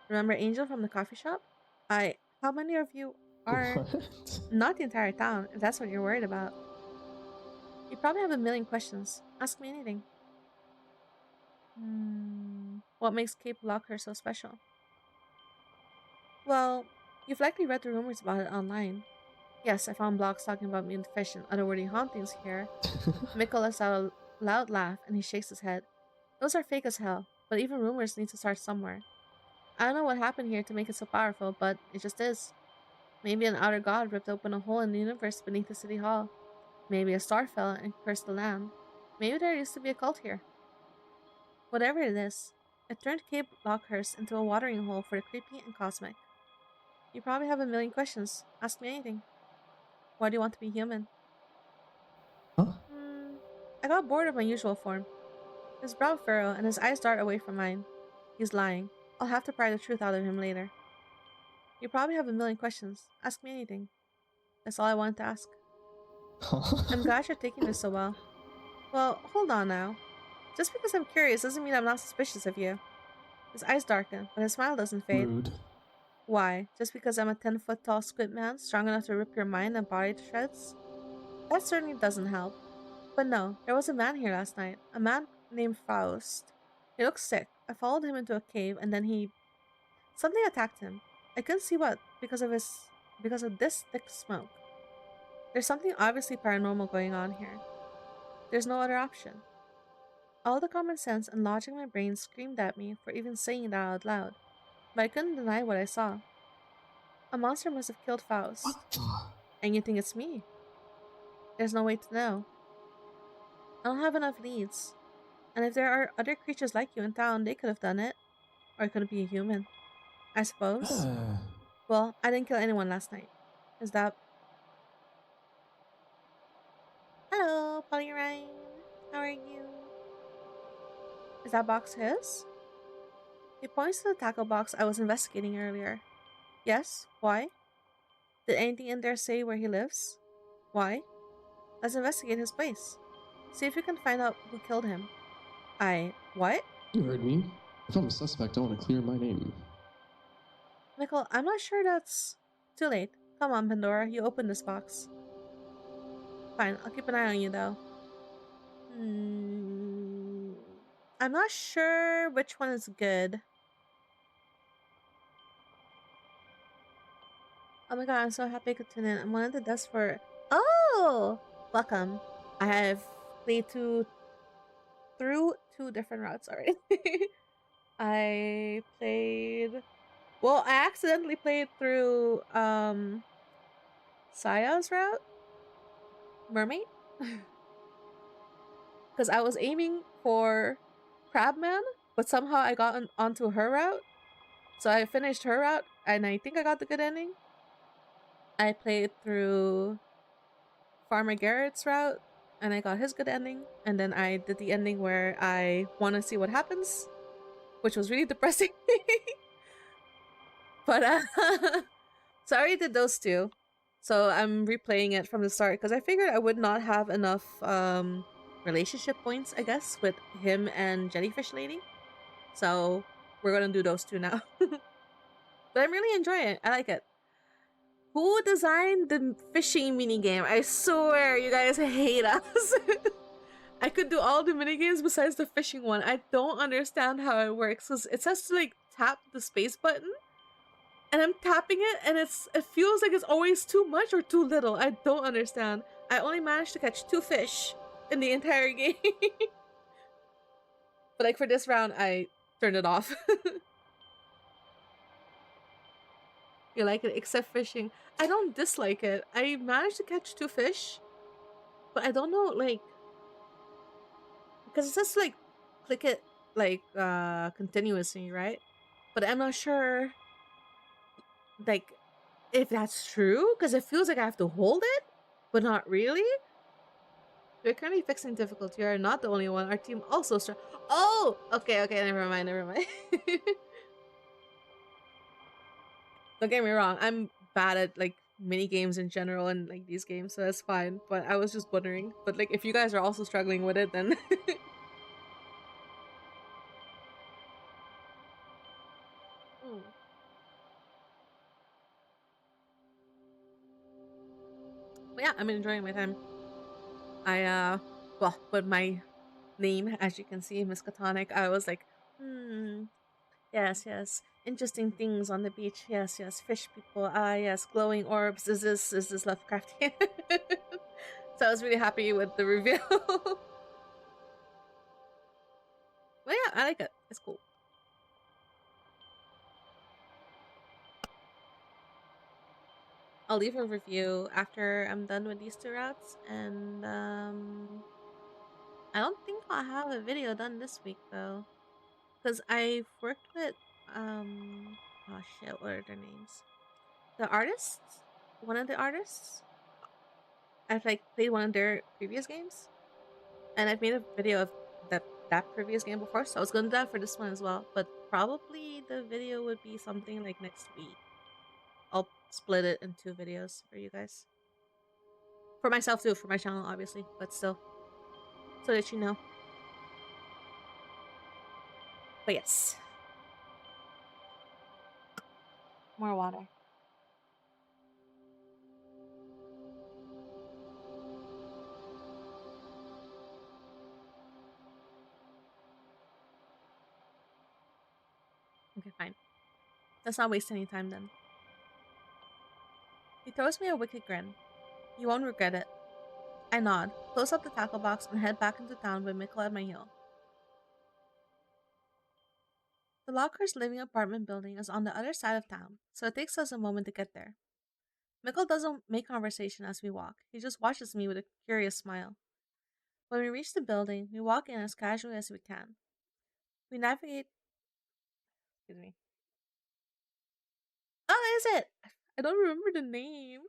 Remember Angel from the coffee shop? How many of you are... What? Not the entire town, if that's what you're worried about. You probably have a million questions. Ask me anything. What makes Cape Lockehurst so special? Well, you've likely read the rumors about it online. Yes, I found blogs talking about mutant fish and otherworldly hauntings here. Mikel lets out a loud laugh and he shakes his head. Those are fake as hell, but even rumors need to start somewhere. I don't know what happened here to make it so powerful, but it just is. Maybe an outer god ripped open a hole in the universe beneath the city hall. Maybe a star fell and cursed the land. Maybe there used to be a cult here. Whatever it is, it turned Cape Lockehurst into a watering hole for the creepy and cosmic. You probably have a million questions. Ask me anything. Why do you want to be human? Huh? I got bored of my usual form. His brow furrow and his eyes dart away from mine. He's lying. I'll have to pry the truth out of him later. You probably have a million questions. Ask me anything. That's all I wanted to ask. I'm glad you're taking this so well. Well, hold on now. Just because I'm curious doesn't mean I'm not suspicious of you. His eyes darken, but his smile doesn't fade. Rude. Why? Just because I'm a 10-foot tall squid man, strong enough to rip your mind and body to shreds? That certainly doesn't help. But no, there was a man here last night. A man named Faust. He looked sick. I followed him into a cave and then something attacked him. I couldn't see what because of this thick smoke. There's something obviously paranormal going on here. There's no other option. All the common sense and logic in my brain screamed at me for even saying that out loud, but I couldn't deny what I saw. A monster must have killed Faust. What the? And you think it's me? There's no way to know. I don't have enough leads. And if there are other creatures like you in town, they could have done it. Or it could be a human. I suppose. Well, I didn't kill anyone last night. Is that... Hello, Polyrine. How are you? Is that box his? He points to the tackle box I was investigating earlier. Yes? Why? Did anything in there say where he lives? Why? Let's investigate his place. See if we can find out who killed him. What? You heard me. If I'm a suspect, I want to clear my name. Mikel, I'm not sure that's... Too late. Come on, Pandora, you open this box. Fine, I'll keep an eye on you, though. I'm not sure which one is good. Oh my god, I'm so happy I could tune in. I'm one of the desks for... Oh! Welcome. I have played through two different routes already. I accidentally played through Saya's route, Mermaid, because I was aiming for Crabman, but somehow I got onto her route, so I finished her route and I think I got the good ending. I played through Farmer Garrett's route and I got his good ending, and then I did the ending where I want to see what happens, which was really depressing. But so I already did those two, so I'm replaying it from the start because I figured I would not have enough relationship points, I guess, with him and Jellyfish Lady, so we're gonna do those two now. But I'm really enjoying it. I like it. Who designed the fishing minigame? I swear you guys hate us. I could do all the minigames besides the fishing one. I don't understand how it works because it says to like tap the space button, and I'm tapping it and it feels like it's always too much or too little. I don't understand. I only managed to catch 2 fish in the entire game. But like for this round, I turned it off. You like it except fishing. I don't dislike it. I managed to catch 2 fish, but I don't know, like, because it says like click it like continuously, right? But I'm not sure like if that's true because it feels like I have to hold it, but not really. We're currently fixing difficulty. You are not the only one. Our team also Oh! Okay, never mind. Don't get me wrong. I'm bad at, like, mini games in general and, like, these games, so that's fine. But I was just wondering. But, like, if you guys are also struggling with it, then... Hmm. But yeah, I'm enjoying my time. Well, with my name, as you can see, MissKatonik, I was like, yes. Interesting things on the beach. Yes. Fish people. Ah, yes. Glowing orbs. Is this Lovecraftian? So I was really happy with the reveal. But yeah, I like it. It's cool. I'll leave a review after I'm done with these 2 routes, and I don't think I'll have a video done this week though, because I've worked with oh shit, what are their names? The artists, one of the artists. I've like played one of their previous games, and I've made a video of that previous game before, so I was gonna do that for this one as well. But probably the video would be something like next week. I'll split it in 2 videos for you guys. For myself too, for my channel obviously, but still. So that you know. But yes. More water. Okay, fine. Let's not waste any time then. He throws me a wicked grin. You won't regret it. I nod, close up the tackle box, and head back into town with Mikel at my heel. The Lockehurst living apartment building is on the other side of town, so it takes us a moment to get there. Mikel doesn't make conversation as we walk. He just watches me with a curious smile. When we reach the building, we walk in as casually as we can. We navigate. Excuse me. Oh, that is it! I don't remember the name.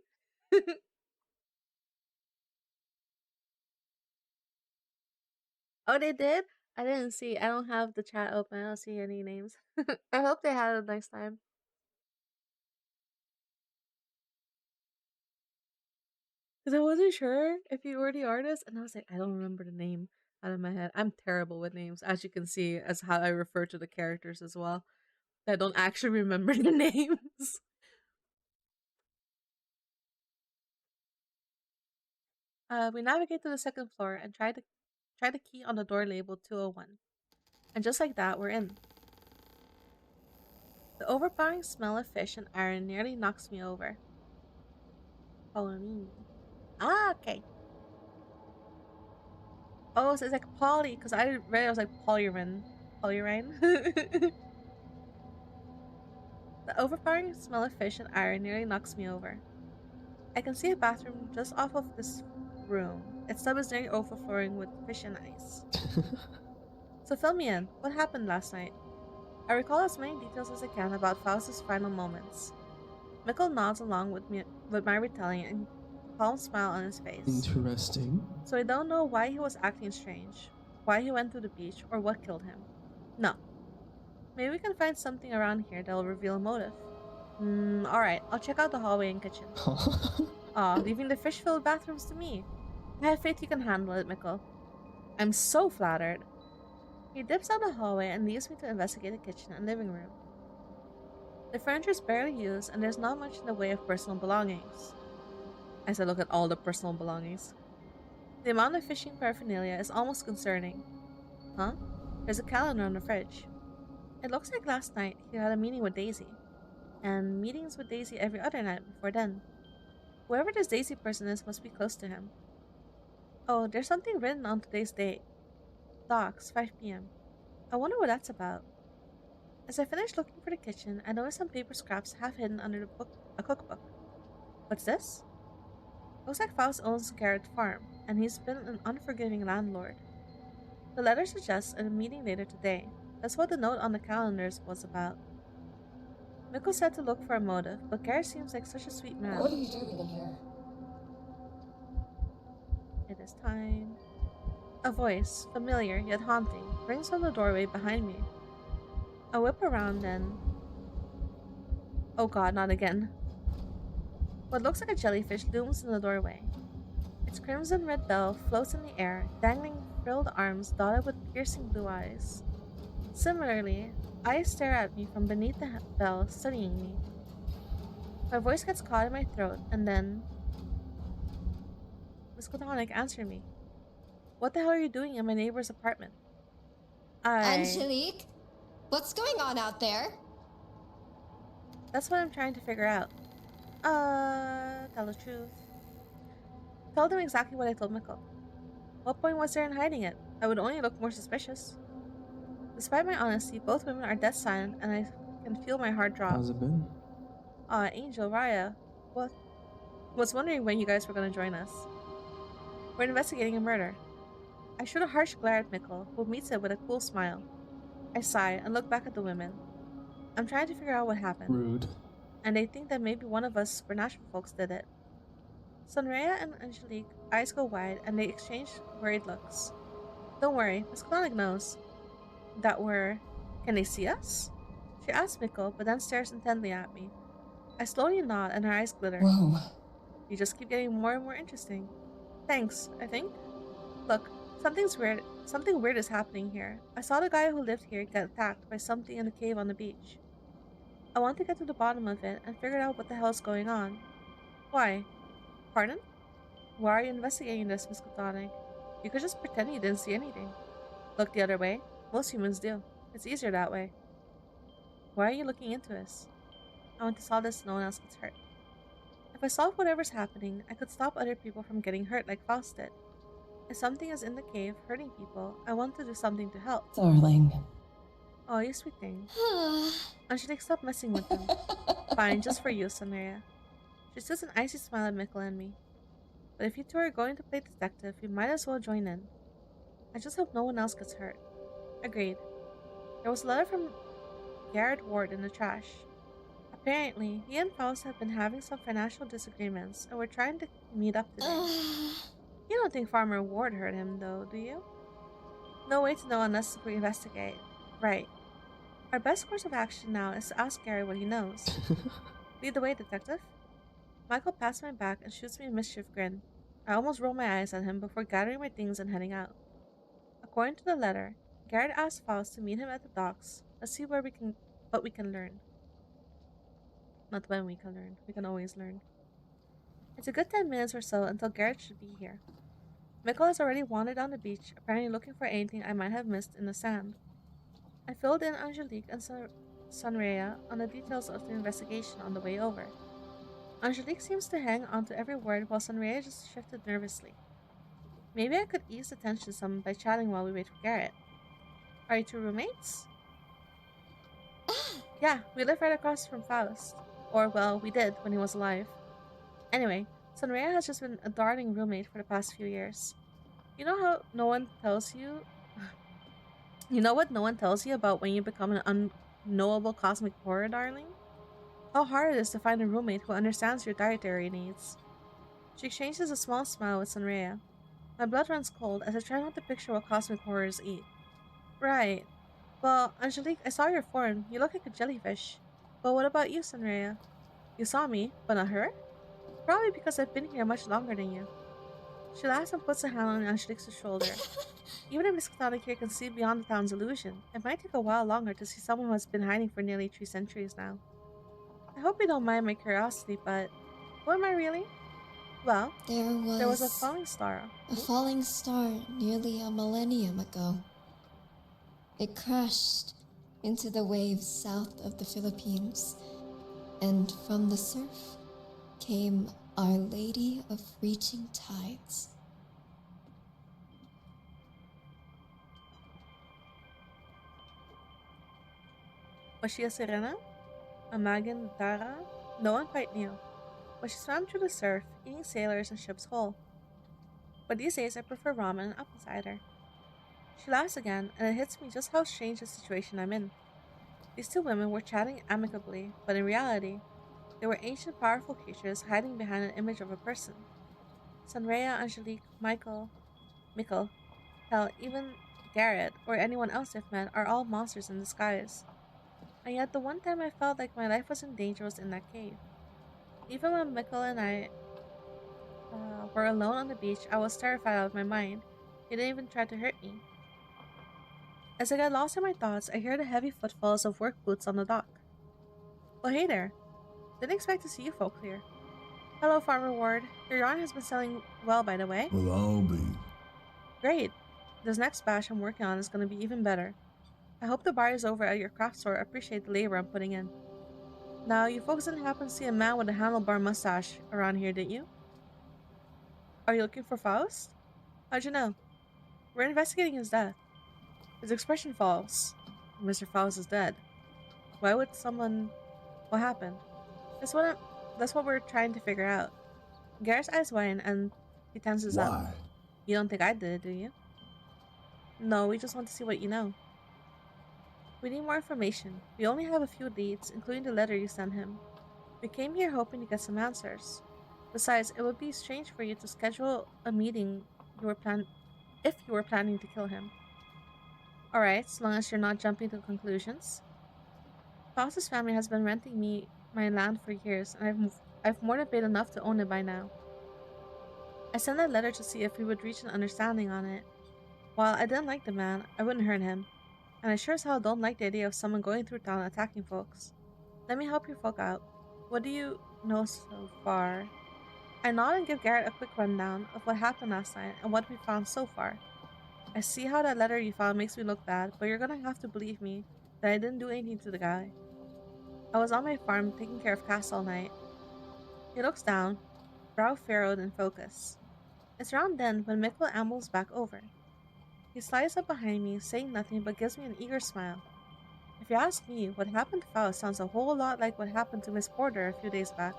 Oh, they did? I didn't see. I don't have the chat open. I don't see any names. I hope they had a nice time. Because I wasn't sure if you were the artist, and I was like, I don't remember the name out of my head. I'm terrible with names, as you can see, as how I refer to the characters as well. I don't actually remember the names. We navigate to the 2nd floor and try the key on the door labeled 201. And just like that, we're in. The overpowering smell of fish and iron nearly knocks me over. Follow me. Ah, okay. Oh, so it's like poly, because I read it was like polyrine. Polyrine? The overpowering smell of fish and iron nearly knocks me over. I can see a bathroom just off of this room. Its tub is nearly overflowing with fish and ice. So fill me in. What happened last night? I recall as many details as I can about Faust's final moments. Mikel nods along with my retelling and a calm smile on his face. Interesting. So I don't know why he was acting strange, why he went to the beach, or what killed him. No. Maybe we can find something around here that will reveal a motive. Alright, I'll check out the hallway and kitchen. Aw, leaving the fish-filled bathrooms to me. I have faith you can handle it, Mikel. I'm so flattered. He dips down the hallway and leaves me to investigate the kitchen and living room. The furniture is barely used, and there's not much in the way of personal belongings. As I look at all the personal belongings. The amount of fishing paraphernalia is almost concerning. Huh? There's a calendar on the fridge. It looks like last night he had a meeting with Daisy. And meetings with Daisy every other night before then. Whoever this Daisy person is must be close to him. Oh, there's something written on today's date. Docks, 5 p.m. I wonder what that's about. As I finish looking for the kitchen, I notice some paper scraps half hidden under a cookbook. What's this? Looks like Faust owns Garrett Farm, and he's been an unforgiving landlord. The letter suggests a meeting later today. That's what the note on the calendars was about. Mikel said to look for a motive, but Garrett seems like such a sweet man. What are you doing in here? It is time A voice, familiar yet haunting, rings from the doorway behind me. I whip around and... oh god, not again. What looks like a jellyfish looms in the doorway. Its crimson red bell floats in the air, dangling frilled arms dotted with piercing blue eyes. Similarly, eyes stare at me from beneath the bell, studying me. My voice gets caught in my throat, and then... MissKatonik, answer me. What the hell are you doing in my neighbor's apartment? Angelique? What's going on out there? That's what I'm trying to figure out. Tell the truth. Told him exactly what I told Mikel. What point was there in hiding it? I would only look more suspicious. Despite my honesty, both women are dead silent, and I can feel my heart drop. How's it been? Angel, Raya, what? Was wondering when you guys were gonna join us. We're investigating a murder. I shoot a harsh glare at Mikel, who meets it with a cool smile. I sigh and look back at the women. I'm trying to figure out what happened. Rude. And I think that maybe one of us supernatural folks did it. Sonraya and Angelique eyes go wide and they exchange worried looks. Don't worry, MissKatonik knows that we're... Can they see us? She asks Mikel, but then stares intently at me. I slowly nod and her eyes glitter. Whoa. You just keep getting more and more interesting. Thanks, I think. Look, something weird is happening here. I saw the guy who lived here get attacked by something in the cave on the beach. I want to get to the bottom of it and figure out what the hell is going on. Why? Pardon? Why are you investigating this, MissKatonik? You could just pretend you didn't see anything. Look the other way. Most humans do. It's easier that way. Why are you looking into this? I want to solve this so no one else gets hurt. If I solve whatever's happening, I could stop other people from getting hurt like Faust did. If something is in the cave hurting people, I want to do something to help. Darling. Oh, you sweet thing. Angelique, stop messing with him. Fine, just for you, Sonraya. She shoots an icy smile at Mikel and me. But if you two are going to play detective, you might as well join in. I just hope no one else gets hurt. Agreed. There was a letter from Garrett Ward in the trash. Apparently, he and Faust have been having some financial disagreements and were trying to meet up today. You don't think Farmer Ward hurt him, though, do you? No way to know unless we investigate. Right. Our best course of action now is to ask Gary what he knows. Lead the way, detective. Mikel pats my back and shoots me a mischief grin. I almost roll my eyes at him before gathering my things and heading out. According to the letter, Garrett asked Faust to meet him at the docks. Let's see what we can learn. Not when we can learn. We can always learn. It's a good 10 minutes or so until Garrett should be here. Mikel has already wandered down the beach, apparently looking for anything I might have missed in the sand. I filled in Angelique and Sonraya on the details of the investigation on the way over. Angelique seems to hang on to every word while Sonraya just shifted nervously. Maybe I could ease the tension some by chatting while we wait for Garrett. Are you two roommates? Yeah, we live right across from Faust. Or, well, we did when he was alive. Anyway, Sonraya has just been a darling roommate for the past few years. You know how no one tells you... You know what no one tells you about when you become an unknowable cosmic horror darling? How hard it is to find a roommate who understands your dietary needs. She exchanges a small smile with Sonraya. My blood runs cold as I try not to picture what cosmic horrors eat. Right. Well, Angelique, I saw your form. You look like a jellyfish. But what about you, Sonraya? You saw me, but not her? Probably because I've been here much longer than you. She laughs and puts a hand on Angelique's shoulder. Even if MissKatonik here can see beyond the town's illusion, it might take a while longer to see someone who has been hiding for nearly 3 centuries now. I hope you don't mind my curiosity, but who am I really? Well, there was a falling star. A falling star nearly a millennium ago. It crashed into the waves south of the Philippines, and from the surf came Our Lady of Reaching Tides. Was she a sirena? A Magan Dara? No one quite knew. But she swam through the surf, eating sailors and ships whole. But these days I prefer ramen and apple cider. She laughs again, and it hits me just how strange the situation I'm in. These two women were chatting amicably, but in reality, they were ancient powerful creatures hiding behind an image of a person. Sonraya, Angelique, Mikel. Hell, even Garrett or anyone else I've met are all monsters in disguise. And yet the one time I felt like my life was in danger was in that cave. Even when Mikel and I were alone on the beach, I was terrified out of my mind. He didn't even try to hurt me. As I got lost in my thoughts, I heard the heavy footfalls of work boots on the dock. Oh, hey there. Didn't expect to see you folks here. Hello, Farmer Ward. Your yarn has been selling well, by the way. Well, I'll be. Great. This next batch I'm working on is going to be even better. I hope the buyers over at your craft store appreciate the labor I'm putting in. Now, you folks didn't happen to see a man with a handlebar mustache around here, did you? Are you looking for Faust? How'd you know? We're investigating his death. His expression falls. Mr. Faust is dead. Why would someone... What happened? That's what we're trying to figure out. Garrett's eyes widen and he tenses up. Why? You don't think I did it, do you? No, we just want to see what you know. We need more information. We only have a few leads, including the letter you sent him. We came here hoping to get some answers. Besides, it would be strange for you to schedule a meeting if you were planning to kill him. Alright, as long as you're not jumping to conclusions. Faust's family has been renting me my land for years, and I've more than paid enough to own it by now. I sent that letter to see if we would reach an understanding on it. While I didn't like the man, I wouldn't hurt him. And I sure as hell don't like the idea of someone going through town attacking folks. Let me help your folk out. What do you know so far? I nod and give Garrett a quick rundown of what happened last night and what we found so far. I see how that letter you found makes me look bad, but you're gonna have to believe me that I didn't do anything to the guy. I was on my farm taking care of Cass all night. He looks down, brow furrowed in focus. It's around then when Mikel ambles back over. He slides up behind me, saying nothing but gives me an eager smile. If you ask me, what happened to Faust sounds a whole lot like what happened to Miss Porter a few days back.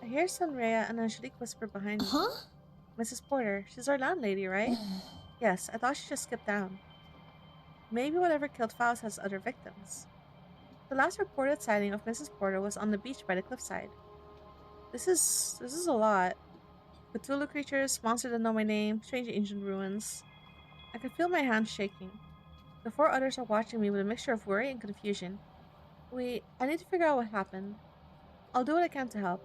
I hear Sunrea and Angelique whisper behind me. Huh? Mrs. Porter, she's our landlady, right? Yes, I thought she just skipped down. Maybe whatever killed Faust has other victims. The last reported sighting of Mrs. Porter was on the beach by the cliffside. This is a lot. Cthulhu creatures, monsters that know my name, strange ancient ruins. I can feel my hands shaking. The four others are watching me with a mixture of worry and confusion. Wait, I need to figure out what happened. I'll do what I can to help.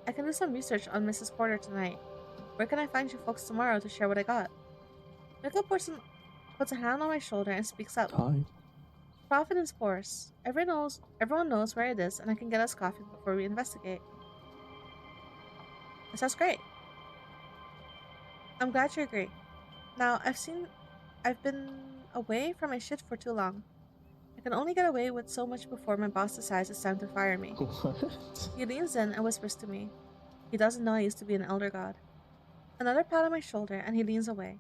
I can do some research on Mrs. Porter tonight. Where can I find you folks tomorrow to share what I got? Mikel puts a hand on my shoulder and speaks up. Hi. Providence Force. Everyone knows where it is, and I can get us coffee before we investigate. That sounds great. I'm glad you agree. Now, I've been away from my shit for too long. I can only get away with so much before my boss decides it's time to fire me. What? He leans in and whispers to me. He doesn't know I used to be an elder god. Another pat on my shoulder, and he leans away.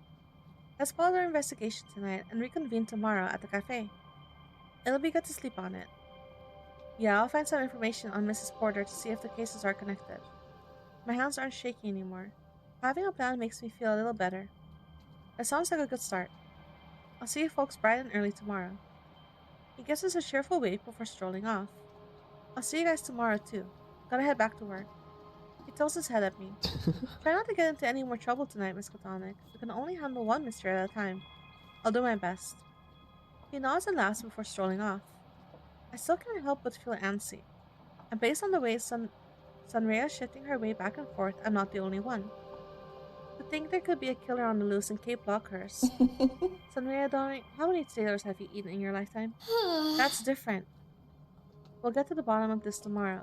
Let's pause our investigation tonight and reconvene tomorrow at the cafe. It'll be good to sleep on it. Yeah, I'll find some information on Mrs. Porter to see if the cases are connected. My hands aren't shaky anymore. Having a plan makes me feel a little better. That sounds like a good start. I'll see you folks bright and early tomorrow. He gives us a cheerful wave before strolling off. I'll see you guys tomorrow too. Gotta head back to work. He tilts his head at me. Try not to get into any more trouble tonight, MissKatonik. We can only handle one mystery at a time. I'll do my best. He nods and laughs before strolling off. I still can't help but feel antsy. And based on the way Sunrea is shifting her way back and forth, I'm not the only one. To think there could be a killer on the loose in Cape Lockehurst. Sunrea, darling, how many sailors have you eaten in your lifetime? That's different. We'll get to the bottom of this tomorrow.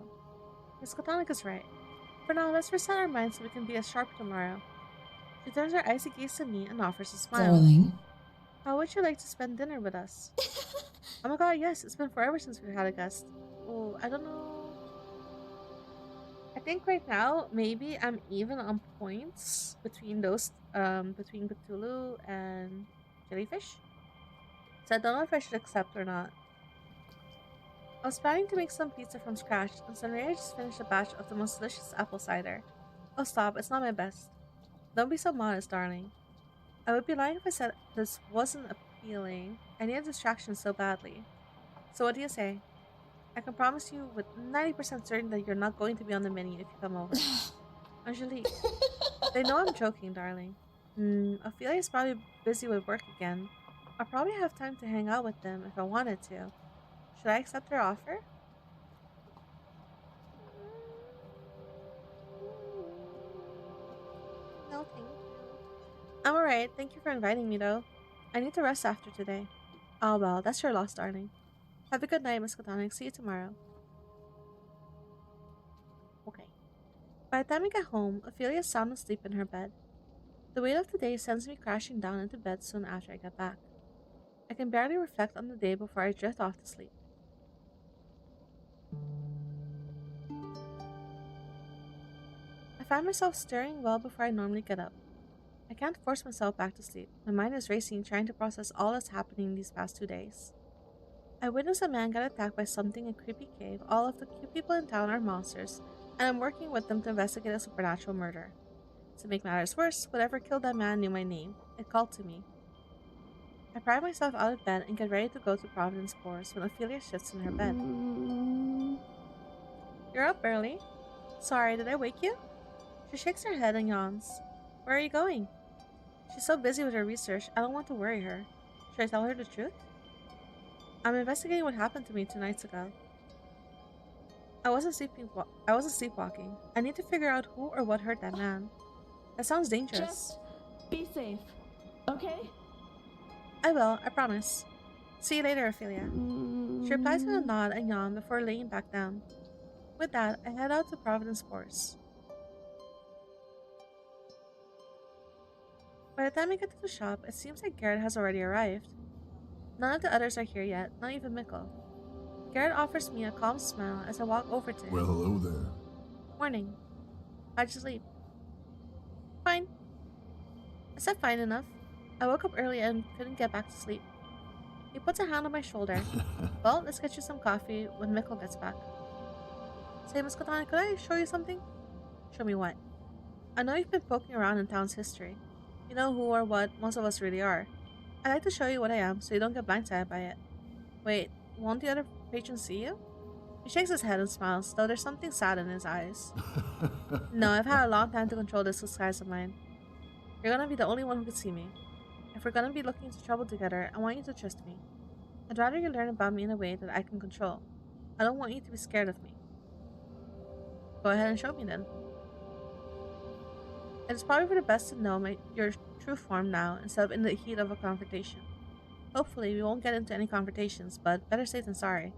MissKatonik is right. For now, let's reset our minds so we can be as sharp tomorrow. She turns her icy gaze to me and offers a smile. Darling. How would you like to spend dinner with us? Oh my god, yes, it's been forever since we've had a guest. Oh, I don't know. I think right now, maybe I'm even on points between between Cthulhu and Jellyfish. So I don't know if I should accept or not. I was planning to make some pizza from scratch, and Sunray just finished a batch of the most delicious apple cider. Oh stop, it's not my best. Don't be so modest, darling. I would be lying if I said this wasn't appealing. I need a distraction so badly. So what do you say? I can promise you with 90% certain that you're not going to be on the menu if you come over. Angelique, they know I'm joking, darling. Ophelia's probably busy with work again. I'll probably have time to hang out with them if I wanted to. Should I accept her offer? No, thank you. I'm alright. Thank you for inviting me, though. I need to rest after today. Oh, well, that's your loss, darling. Have a good night, MissKatonik. See you tomorrow. Okay. By the time I get home, Ophelia's sound asleep in her bed. The weight of the day sends me crashing down into bed soon after I get back. I can barely reflect on the day before I drift off to sleep. I find myself stirring well before I normally get up. I can't force myself back to sleep. My mind is racing trying to process all that's happening these past 2 days. I witnessed a man get attacked by something in a creepy cave. All of the cute people in town are monsters, and I'm working with them to investigate a supernatural murder. To make matters worse, whatever killed that man knew my name. It called to me. I pry myself out of bed and get ready to go to Providence Course when Ophelia shifts in her bed. You're up early? Sorry, did I wake you? She shakes her head and yawns. Where are you going? She's so busy with her research, I don't want to worry her. Should I tell her the truth? I'm investigating what happened to me 2 nights ago. I wasn't sleepwalking. I need to figure out who or what hurt that man. That sounds dangerous. Just be safe, okay? I will, I promise. See you later, Ophelia. She replies with a nod and yawn before laying back down. With that, I head out to Providence Course. By the time I get to the shop, it seems like Garrett has already arrived. None of the others are here yet, not even Mikel. Garrett offers me a calm smile as I walk over to him. Well, hello there. Morning. How'd you sleep? Fine. I said fine enough. I woke up early and couldn't get back to sleep. He puts a hand on my shoulder. Well, let's get you some coffee when Mikel gets back. Say, MissKatonik, could I show you something? Show me what? I know you've been poking around in town's history. You know who or what most of us really are. I'd like to show you what I am so you don't get blindsided by it. Wait, won't the other patrons see you? He shakes his head and smiles, though there's something sad in his eyes. No, I've had a long time to control this disguise of mine. You're gonna be the only one who can see me. If we're gonna be looking into trouble together, I want you to trust me. I'd rather you learn about me in a way that I can control. I don't want you to be scared of me. Go ahead and show me then. It is probably for the best to know your true form now instead of in the heat of a confrontation. Hopefully, we won't get into any confrontations, but better safe than sorry.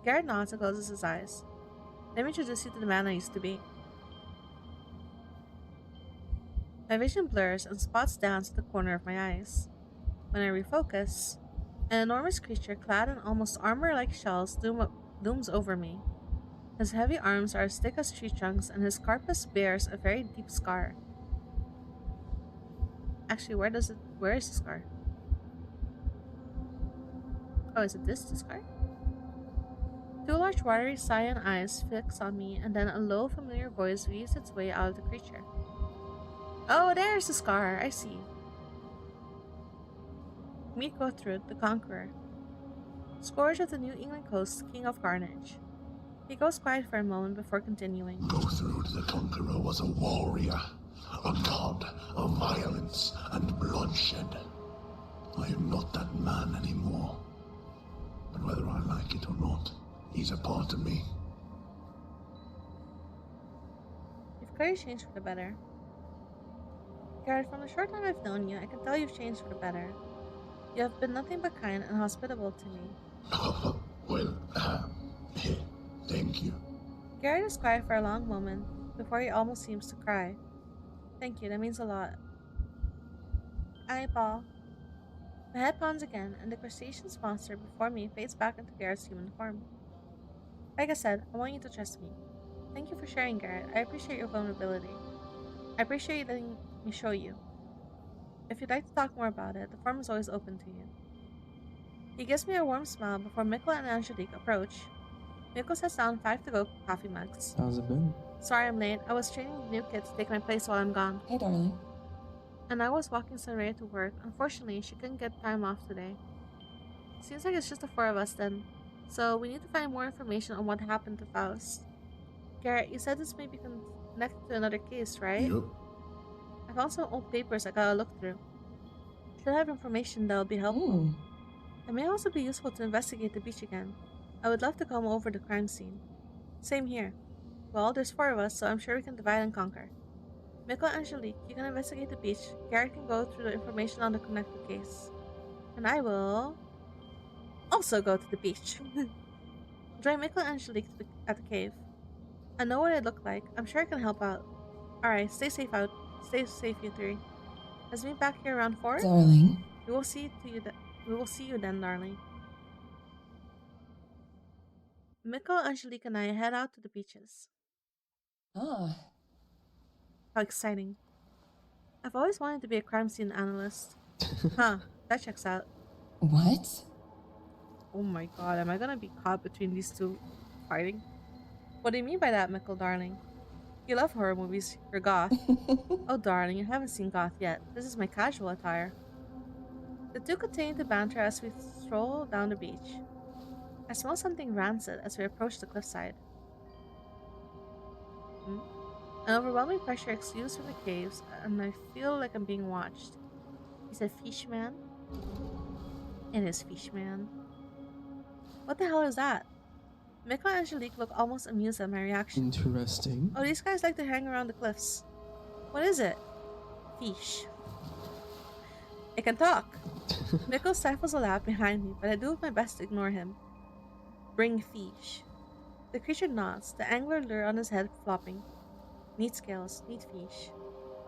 Garrett nods and closes his eyes. Let me introduce you to the man I used to be. My vision blurs and spots dance at the corner of my eyes. When I refocus, an enormous creature clad in almost armor-like shells looms over me. His heavy arms are as thick as tree trunks, and his carapace bears a very deep scar. Actually, where is the scar? Oh, is it the scar? Two large watery cyan eyes fix on me, and then a low, familiar voice weaves its way out of the creature. Oh, there's the scar, I see. Meet Gothrud, the Conqueror. Scourge of the New England coast, King of Carnage. He goes quiet for a moment before continuing. Gothrud the Conqueror was a warrior, a god of violence and bloodshed. I am not that man anymore. But whether I like it or not, he's a part of me. You've clearly changed for the better. Garrett, from the short time I've known you, I can tell you've changed for the better. You have been nothing but kind and hospitable to me. Well, thank you. Garrett is quiet for a long moment before he almost seems to cry. Thank you, that means a lot. Eyeball. My head pounds again, and the crustacean's monster before me fades back into Garrett's human form. Like I said, I want you to trust me. Thank you for sharing, Garrett. I appreciate your vulnerability. I appreciate you letting me show you. If you'd like to talk more about it, the forum is always open to you. He gives me a warm smile before Mikel and Angelique approach. Mikel sets down 5 to-go coffee mugs. How's it been? Sorry I'm late. I was training the new kid to take my place while I'm gone. Hey, darling. And I was walking Saraya to work. Unfortunately, she couldn't get time off today. Seems like it's just the 4 of us then. So we need to find more information on what happened to Faust. Garrett, you said this may be connected to another case, right? Yep. I found some old papers I gotta look through. Should have information that will be helpful. It may also be useful to investigate the beach again. I would love to come over the crime scene. Same here. Well, there's 4 of us, so I'm sure we can divide and conquer. Mikel and Angelique, you can investigate the beach. Garrett can go through the information on the connected case. And I will also go to the beach. Join Mikel and Angelique at the cave. I know what it looked like. I'm sure I can help out. Alright, stay safe, you 3. Let's meet back here around 4. Darling. We will see you then, darling. Mikel, Angelique, and I head out to the beaches. Ah. How exciting. I've always wanted to be a crime scene analyst. Huh, that checks out. What? Oh my god, am I gonna be caught between these two fighting? What do you mean by that, Mikel, darling? You love horror movies, you're goth. Oh darling, you haven't seen goth yet. This is my casual attire. The two continue to banter as we stroll down the beach. I smell something rancid as we approach the cliffside. An overwhelming pressure exudes from the caves, and I feel like I'm being watched. He's a fish man? It is fish man. What the hell is that? Mikel and Angelique look almost amused at my reaction. Interesting. Oh, these guys like to hang around the cliffs. What is it? Fish. It can talk. Mikel stifles a laugh behind me, but I do my best to ignore him. Bring fish. The creature nods, the angler lure on his head flopping. Neat scales, neat fish.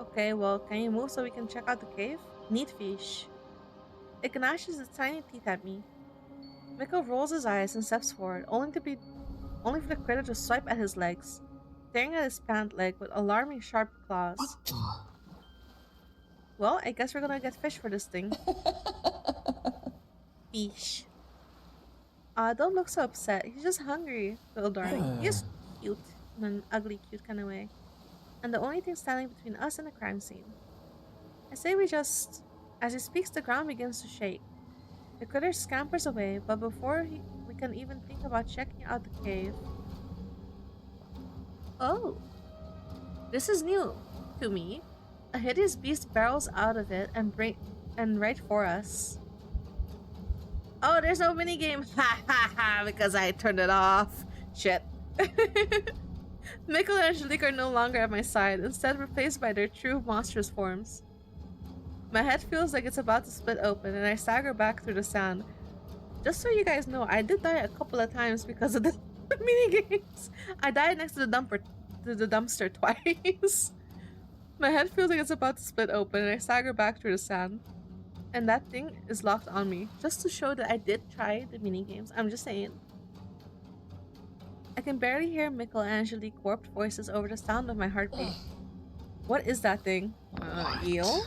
Okay, well, can you move so we can check out the cave? Neat fish. It gnashes its tiny teeth at me. Mikel rolls his eyes and steps forward, only for the critter to swipe at his legs, staring at his pant leg with alarming sharp claws. What the? Well, I guess we're gonna get fish for this thing. Fish. Don't look so upset. He's just hungry, little darling. He's cute in an ugly, cute kind of way. And the only thing standing between us and the crime scene. I say we just... As he speaks, the ground begins to shake. The critter scampers away, but before we can even think about checking out the cave... Oh! This is new to me. A hideous beast barrels out of it and right for us. Oh, there's no minigame! Ha ha ha! Because I turned it off. Shit. Mikel and Angelique are no longer at my side, instead replaced by their true monstrous forms. My head feels like it's about to split open, and I stagger back through the sand. Just so you guys know, I did die a couple of times because of the minigames. I died next to the dumpster twice. My head feels like it's about to split open, and I stagger back through the sand. And that thing is locked on me, just to show that I did try the minigames. I'm just saying. I can barely hear Mikel and Angelique warped voices over the sound of my heartbeat. What is that thing? Eel?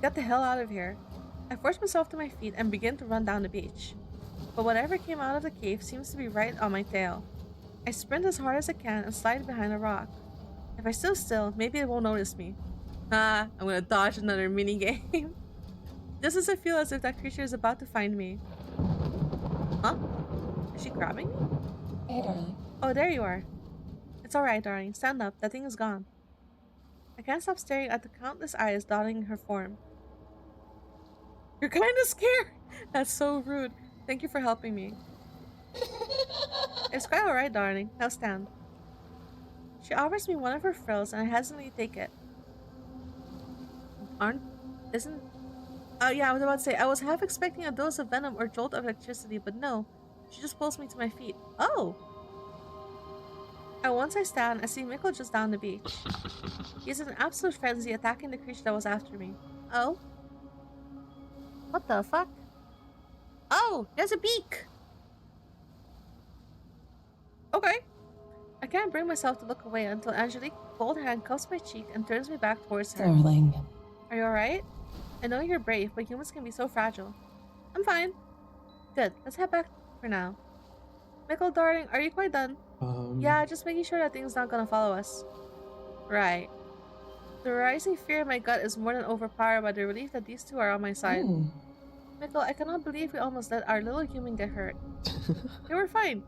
Get the hell out of here. I force myself to my feet and begin to run down the beach. But whatever came out of the cave seems to be right on my tail. I sprint as hard as I can and slide behind a rock. If I stay still, maybe it won't notice me. I'm gonna dodge another minigame. Just as I feel as if that creature is about to find me. Huh? Is she grabbing me? Hey, darling. Oh, there you are. It's alright, darling. Stand up. That thing is gone. I can't stop staring at the countless eyes dotting her form. You're kinda scared! That's so rude. Thank you for helping me. It's quite alright, darling. Now stand. She offers me one of her frills and I hesitantly take it. Oh yeah, I was about to say, I was half expecting a dose of venom or jolt of electricity, but no. She just pulls me to my feet. Oh! And once I stand, I see Mikel just down the beach. He's in an absolute frenzy, attacking the creature that was after me. Oh? What the fuck? Oh! There's a beak! Okay. I can't bring myself to look away until Angelique cold hand cuffs my cheek and turns me back towards her. Darling. Are you alright? I know you're brave, but humans can be so fragile. I'm fine. Good. Let's head back for now. Mikel, darling, are you quite done? Yeah, just making sure that thing's not gonna follow us. Right. The rising fear in my gut is more than overpowered by the relief that these two are on my side. Mikel, I cannot believe we almost let our little human get hurt. They were fine.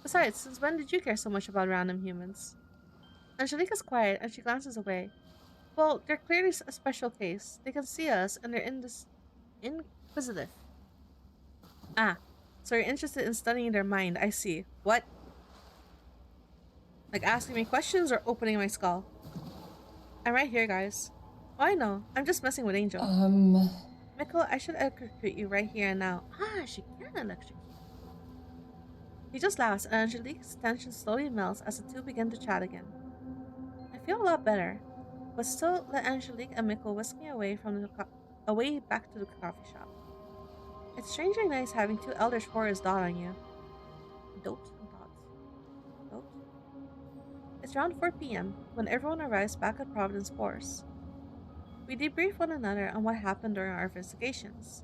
Besides, since when did you care so much about random humans? Angelique is quiet and she glances away. Well, they're clearly a special case. They can see us, and they're inquisitive. Ah, so you're interested in studying their mind. I see. What? Like asking me questions or opening my skull? I'm right here, guys. Oh, I know. I'm just messing with Angel. Mikel, I should electrocute you right here and now. Ah, she can electrocute. He just laughs, and Angelique's tension slowly melts as the two begin to chat again. I feel a lot better, but still let Angelique and Mikel whisk me away from away back to the coffee shop. It's strangely nice having two eldritch horrors dot on you. Dopes and dots. Dopes? It's around 4 p.m. when everyone arrives back at Providence Force. We debrief one another on what happened during our investigations.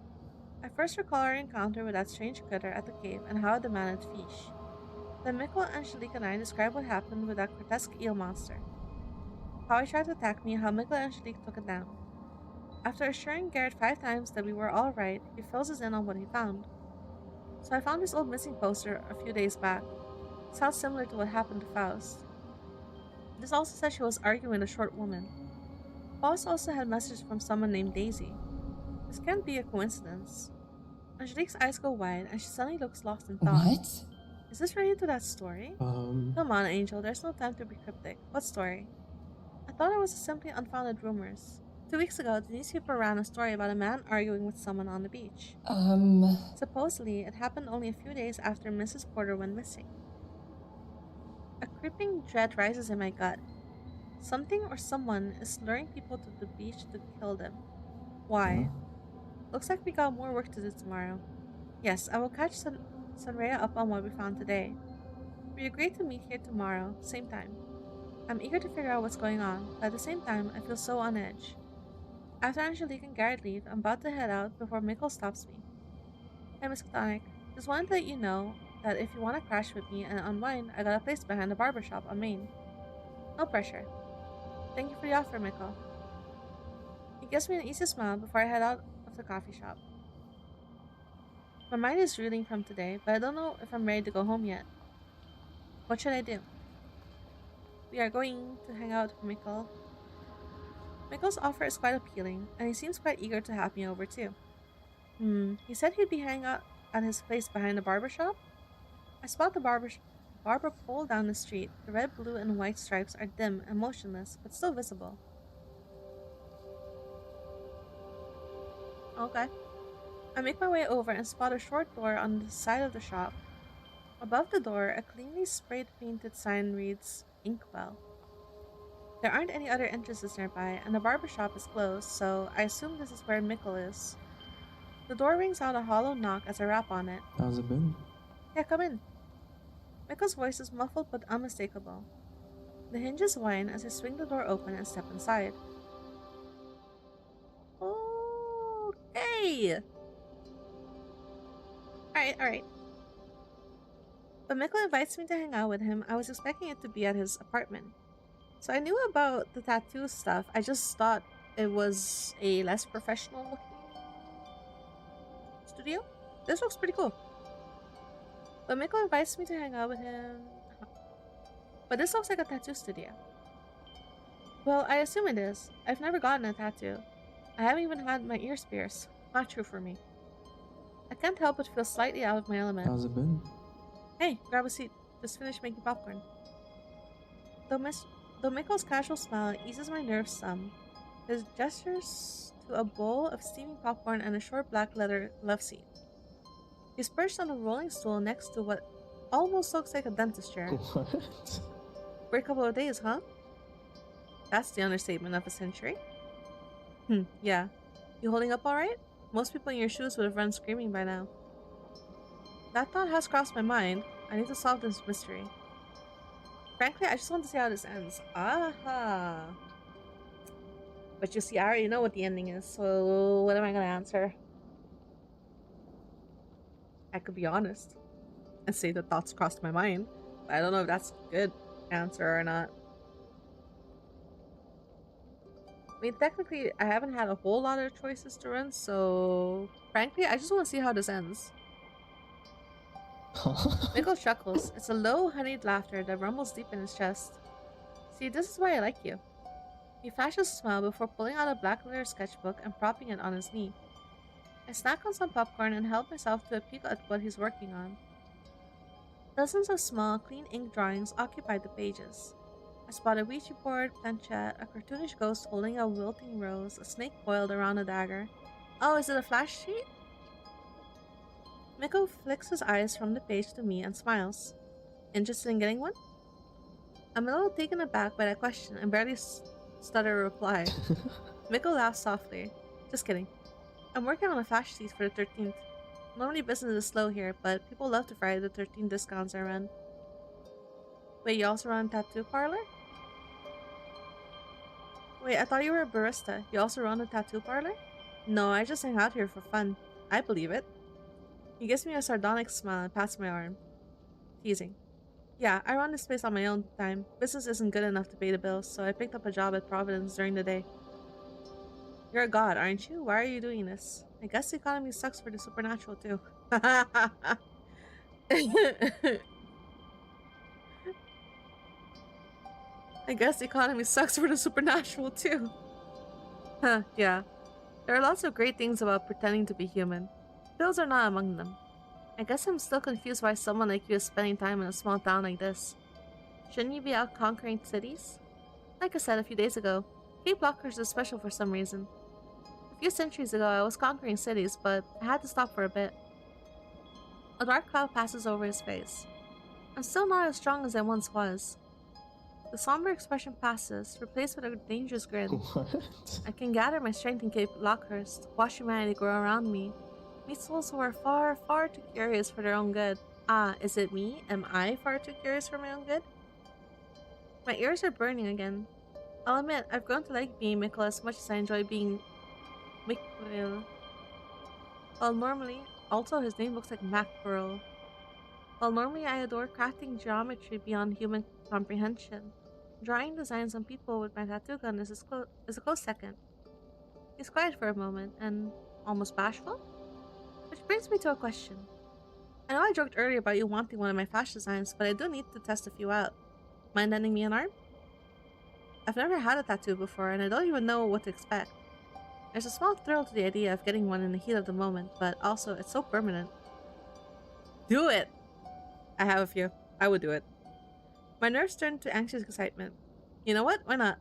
I first recall our encounter with that strange critter at the cave and how it demanded fish. Then Mikel, Angelique, and I describe what happened with that grotesque eel monster. How it tried to attack me and how Mikel and Angelique took it down. After assuring Garrett 5 times that we were all right, he fills us in on what he found. So I found this old missing poster a few days back. It sounds similar to what happened to Faust. This also said she was arguing with a short woman. Faust also had messages from someone named Daisy. This can't be a coincidence. Angelique's eyes go wide and she suddenly looks lost in thought. What? Is this related to that story? Come on, Angel, there's no time to be cryptic. What story? I thought it was simply unfounded rumors. 2 weeks ago, the newspaper ran a story about a man arguing with someone on the beach. Supposedly, it happened only a few days after Mrs. Porter went missing. A creeping dread rises in my gut. Something or someone is luring people to the beach to kill them. Why? Looks like we got more work to do tomorrow. Yes, I will catch Sunraya up on what we found today. We agreed to meet here tomorrow, same time. I'm eager to figure out what's going on, but at the same time, I feel so on edge. After Angelique and Garrett leave, I'm about to head out before Mikel stops me. Hey, MissKatonik, just wanted to let you know that if you want to crash with me and unwind, I got a place behind the barber shop on Main. No pressure. Thank you for the offer, Mikel. He gives me an easy smile before I head out of the coffee shop. My mind is reeling from today, but I don't know if I'm ready to go home yet. What should I do? We are going to hang out with Mikel. Mikel's offer is quite appealing, and he seems quite eager to have me over too. He said he'd be hanging out at his place behind the barber shop? I spot the barber pole down the street. The red, blue, and white stripes are dim and motionless, but still visible. Okay. I make my way over and spot a short door on the side of the shop. Above the door, a cleanly spray-painted sign reads, Inkwell. There aren't any other entrances nearby, and the barber shop is closed, so I assume this is where Mikel is. The door rings out a hollow knock as I rap on it. How's it been? Yeah, come in. Mikel's voice is muffled but unmistakable. The hinges whine as I swing the door open and step inside. Okay! Alright. When Mikel invites me to hang out with him, I was expecting it to be at his apartment. So I knew about the tattoo stuff, I just thought it was a less professional looking studio. This looks pretty cool. But Mikel invites me to hang out with him. But this looks like a tattoo studio. Well, I assume it is. I've never gotten a tattoo. I haven't even had my ears pierced. Not true for me. I can't help but feel slightly out of my element. How's it been? Hey, grab a seat. Just finished making popcorn. Though Mikel's casual smile eases my nerves some, his gestures to a bowl of steaming popcorn and a short black leather love seat. He's perched on a rolling stool next to what almost looks like a dentist chair. What? For a couple of days, huh? That's the understatement of a century. Yeah. You holding up alright? Most people in your shoes would have run screaming by now. That thought has crossed my mind. I need to solve this mystery. Frankly, I just want to see how this ends. Aha! But you see, I already know what the ending is, so what am I gonna answer? I could be honest and say the thoughts crossed my mind, but I don't know if that's a good answer or not. I mean, technically, I haven't had a whole lot of choices to run, so frankly, I just want to see how this ends. Mikel chuckles. It's a low, honeyed laughter that rumbles deep in his chest. See, this is why I like you. He flashes a smile before pulling out a black leather sketchbook and propping it on his knee. I snack on some popcorn and help myself to a peek at what he's working on. Dozens of small, clean ink drawings occupy the pages. I spot a Ouija board, planchette, a cartoonish ghost holding a wilting rose, a snake coiled around a dagger. Oh, is it a flash sheet? Mikel flicks his eyes from the page to me and smiles. Interested in getting one? I'm a little taken aback by that question and barely stutter a reply. Mikel laughs softly. Just kidding. I'm working on a flash sheet for the 13th. Normally business is slow here, but people love to Friday the 13th discounts I run. Wait, you also run a tattoo parlor? Wait, I thought you were a barista. You also run a tattoo parlor? No, I just hang out here for fun. I believe it. He gives me a sardonic smile and pats my arm. Teasing. Yeah, I run this place on my own time. Business isn't good enough to pay the bills, so I picked up a job at Providence during the day. You're a god, aren't you? Why are you doing this? I guess the economy sucks for the supernatural too. I guess the economy sucks for the supernatural too. Huh, yeah. There are lots of great things about pretending to be human. Bills are not among them. I guess I'm still confused why someone like you is spending time in a small town like this. Shouldn't you be out conquering cities? Like I said a few days ago, Cape Lockehurst is special for some reason. A few centuries ago I was conquering cities, but I had to stop for a bit. A dark cloud passes over his face. I'm still not as strong as I once was. The somber expression passes, replaced with a dangerous grin. What? I can gather my strength in Cape Lockehurst, watch humanity grow around me. Meet souls who are far, far too curious for their own good. Ah, is it me? Am I far too curious for my own good? My ears are burning again. I'll admit, I've grown to like being Mikel as much as I enjoy being Mikel. While normally, also his name looks like mackerel. While normally I adore crafting geometry beyond human comprehension, drawing designs on people with my tattoo gun is a close second. He's quiet for a moment and almost bashful? Which brings me to a question. I know I joked earlier about you wanting one of my flash designs, but I do need to test a few out. Mind lending me an arm? I've never had a tattoo before and I don't even know what to expect. There's a small thrill to the idea of getting one in the heat of the moment, but also it's so permanent. Do it! I have a few. I would do it. My nerves turn to anxious excitement. You know what? Why not?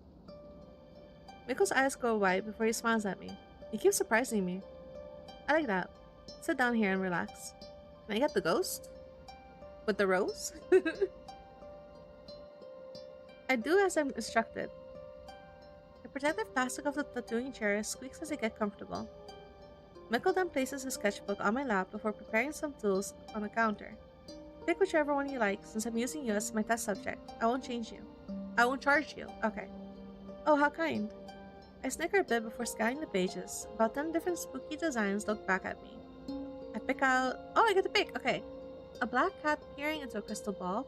Mikel's eyes go wide before he smiles at me. He keeps surprising me. I like that. Sit down here and relax. Can I get the ghost? With the rose? I do as I'm instructed. The protective plastic of the tattooing chair squeaks as I get comfortable. Mikel then places his sketchbook on my lap before preparing some tools on the counter. Pick whichever one you like, since I'm using you as my test subject. I won't change you. I won't charge you. Okay. Oh, how kind. I snicker a bit before scanning the pages. About 10 different spooky designs look back at me. I pick out... Oh, I get to pick! Okay. A black cat peering into a crystal ball.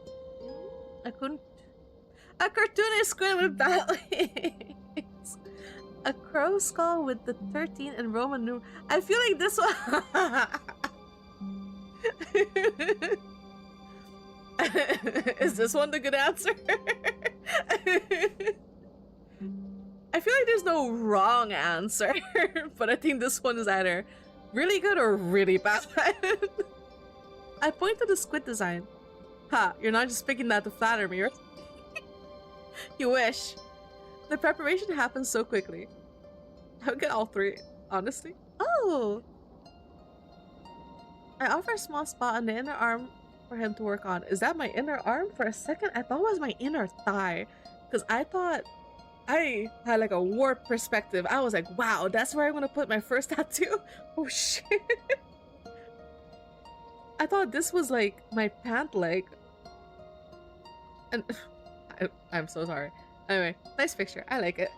A cartoonish squid with bat legs. A crow skull with the 13 in Roman numeral. I feel like this one... Is this one the good answer? I feel like there's no wrong answer, but I think this one is either really good or really bad. I point to the squid design. Ha, you're not just picking that to flatter me, right? You wish. The preparation happens so quickly. I would get all three, honestly. Oh! I offer a small spot on the inner arm for him to work on. Is that my inner arm? For a second, I thought it was my inner thigh. Because I thought I had like a warped perspective. I was like, wow, that's where I'm going to put my first tattoo? Oh shit. I thought this was like my pant leg. And I'm so sorry. Anyway, nice picture. I like it.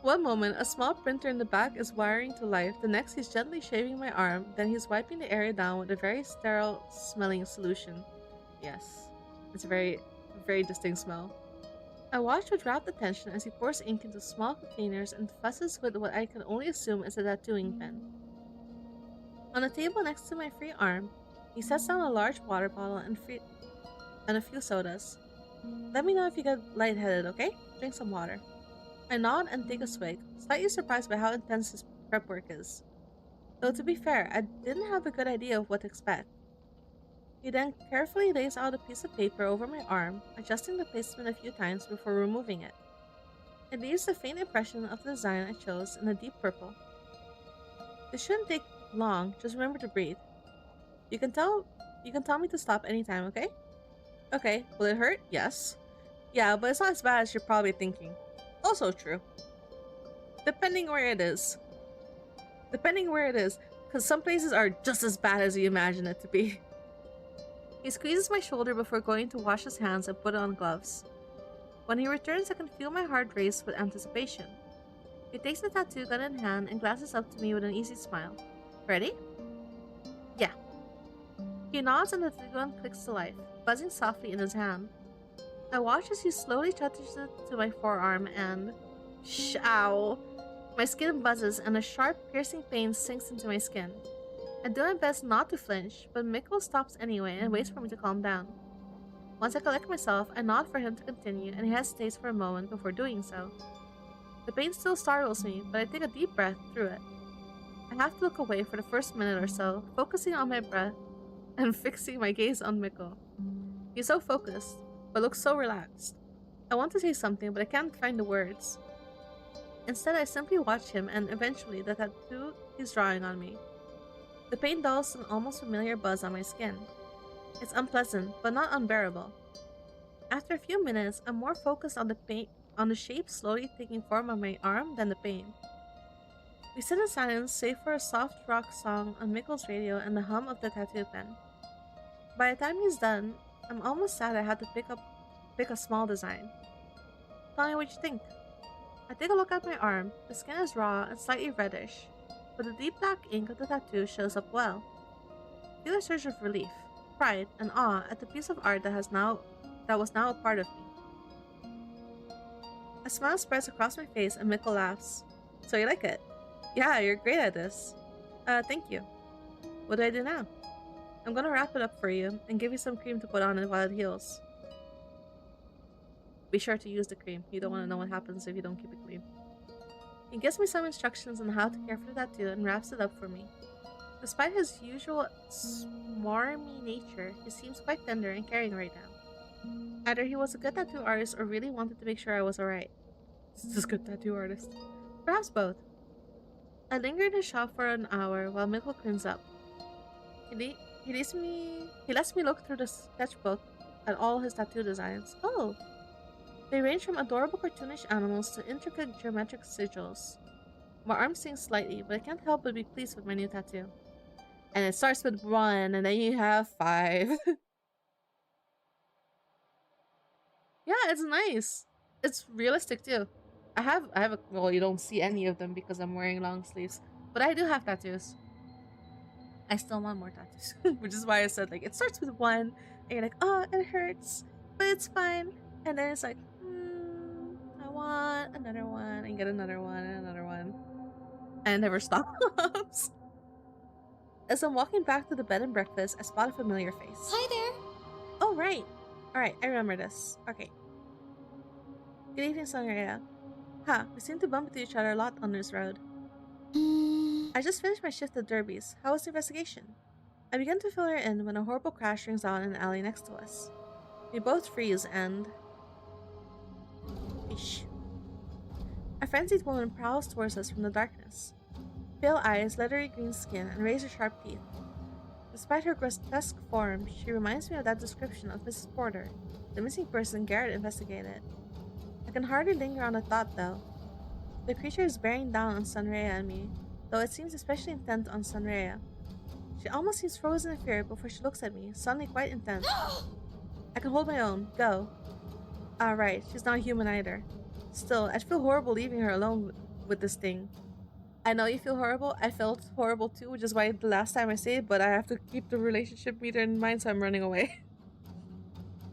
One moment, a small printer in the back is wiring to life. The next, he's gently shaving my arm. Then he's wiping the area down with a very sterile smelling solution. Yes, it's a very, very distinct smell. I watch with rapt attention as he pours ink into small containers and fusses with what I can only assume is a tattooing pen. On a table next to my free arm, he sets down a large water bottle and a few sodas. Let me know if you get lightheaded, okay? Drink some water. I nod and take a swig, slightly surprised by how intense his prep work is. Though to be fair, I didn't have a good idea of what to expect. He then carefully lays out a piece of paper over my arm, adjusting the placement a few times before removing it. It leaves a faint impression of the design I chose in a deep purple. This shouldn't take long, just remember to breathe. You can tell me to stop anytime, okay? Okay, will it hurt? Yes. Yeah, but it's not as bad as you're probably thinking. Also true. Depending where it is. Because some places are just as bad as you imagine it to be. He squeezes my shoulder before going to wash his hands and put on gloves. When he returns, I can feel my heart race with anticipation. He takes the tattoo gun in hand and glances up to me with an easy smile. Ready? Yeah. He nods and the tattoo gun clicks to life, buzzing softly in his hand. I watch as he slowly touches it to my forearm and... Ow! My skin buzzes and a sharp, piercing pain sinks into my skin. I do my best not to flinch, but Mikel stops anyway and waits for me to calm down. Once I collect myself, I nod for him to continue and he hesitates for a moment before doing so. The pain still startles me, but I take a deep breath through it. I have to look away for the first minute or so, focusing on my breath and fixing my gaze on Mikel. He's so focused, but looks so relaxed. I want to say something, but I can't find the words. Instead, I simply watch him and eventually the tattoo he's drawing on me. The pain dulls an almost familiar buzz on my skin. It's unpleasant, but not unbearable. After a few minutes, I'm more focused on the shape slowly taking form on my arm than the pain. We sit in silence, save for a soft rock song on Mikel's radio and the hum of the tattoo pen. By the time he's done, I'm almost sad I had to pick a small design. Tell me what you think. I take a look at my arm. The skin is raw and slightly reddish, but the deep black ink of the tattoo shows up well. I feel a surge of relief, pride, and awe at the piece of art that was now a part of me. A smile spreads across my face and Mikel laughs. So you like it? Yeah, you're great at this. Thank you. What do I do now? I'm gonna wrap it up for you and give you some cream to put on it while it heals. Be sure to use the cream. You don't want to know what happens if you don't keep it clean. He gives me some instructions on how to care for the tattoo and wraps it up for me. Despite his usual smarmy nature, he seems quite tender and caring right now. Either he was a good tattoo artist or really wanted to make sure I was alright. This is a good tattoo artist. Perhaps both. I linger in his shop for an hour while Mikel cleans up. He lets me look through the sketchbook at all his tattoo designs. Oh! They range from adorable cartoonish animals to intricate geometric sigils. My arm stings slightly, but I can't help but be pleased with my new tattoo. And it starts with 1, and then you have 5. Yeah, it's nice. It's realistic too. Well, you don't see any of them because I'm wearing long sleeves, but I do have tattoos. I still want more tattoos, which is why I said, like, it starts with 1, and you're like, oh, it hurts, but it's fine. And then it's like, I want another one, and get another one, and another one. And it never stops. As I'm walking back to the bed and breakfast, I spot a familiar face. Hi there. Oh, right. Alright, I remember this. Okay. Good evening, Sonria. We seem to bump into each other a lot on this road. I just finished my shift at Derby's. How was the investigation? I began to fill her in when a horrible crash rings out in the alley next to us. We both freeze and... Ish. A frenzied woman prowls towards us from the darkness. Pale eyes, leathery green skin, and razor-sharp teeth. Despite her grotesque form, she reminds me of that description of Mrs. Porter, the missing person Garrett investigated. I can hardly linger on the thought, though. The creature is bearing down on Sunrea and me, though it seems especially intent on Sunrea. She almost seems frozen in fear before she looks at me, suddenly quite intense. I can hold my own. Go. Right, she's not human either. Still, I'd feel horrible leaving her alone with this thing. I know you feel horrible. I felt horrible too, which is why the last time I say it, but I have to keep the relationship meter in mind, so I'm running away.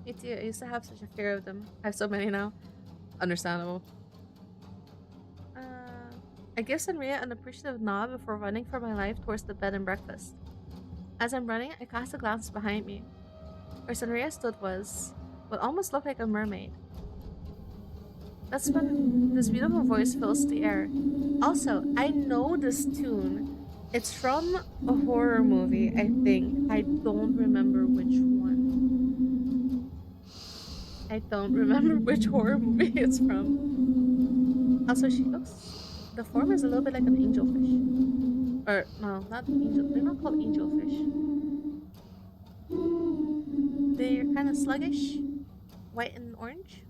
Me too. I used to have such a fear of them. I have so many now. Understandable. I give Sanria an appreciative nod before running for my life towards the bed and breakfast. As I'm running, I cast a glance behind me. Where Sanria stood was what almost looked like a mermaid. That's when this beautiful voice fills the air. Also, I know this tune. It's from a horror movie, I think. I don't remember which one. I don't remember which horror movie it's from. Also, she looks. The form is a little bit like an angelfish. Or, no, not angel. They're not called angelfish. They're kind of sluggish, white and orange.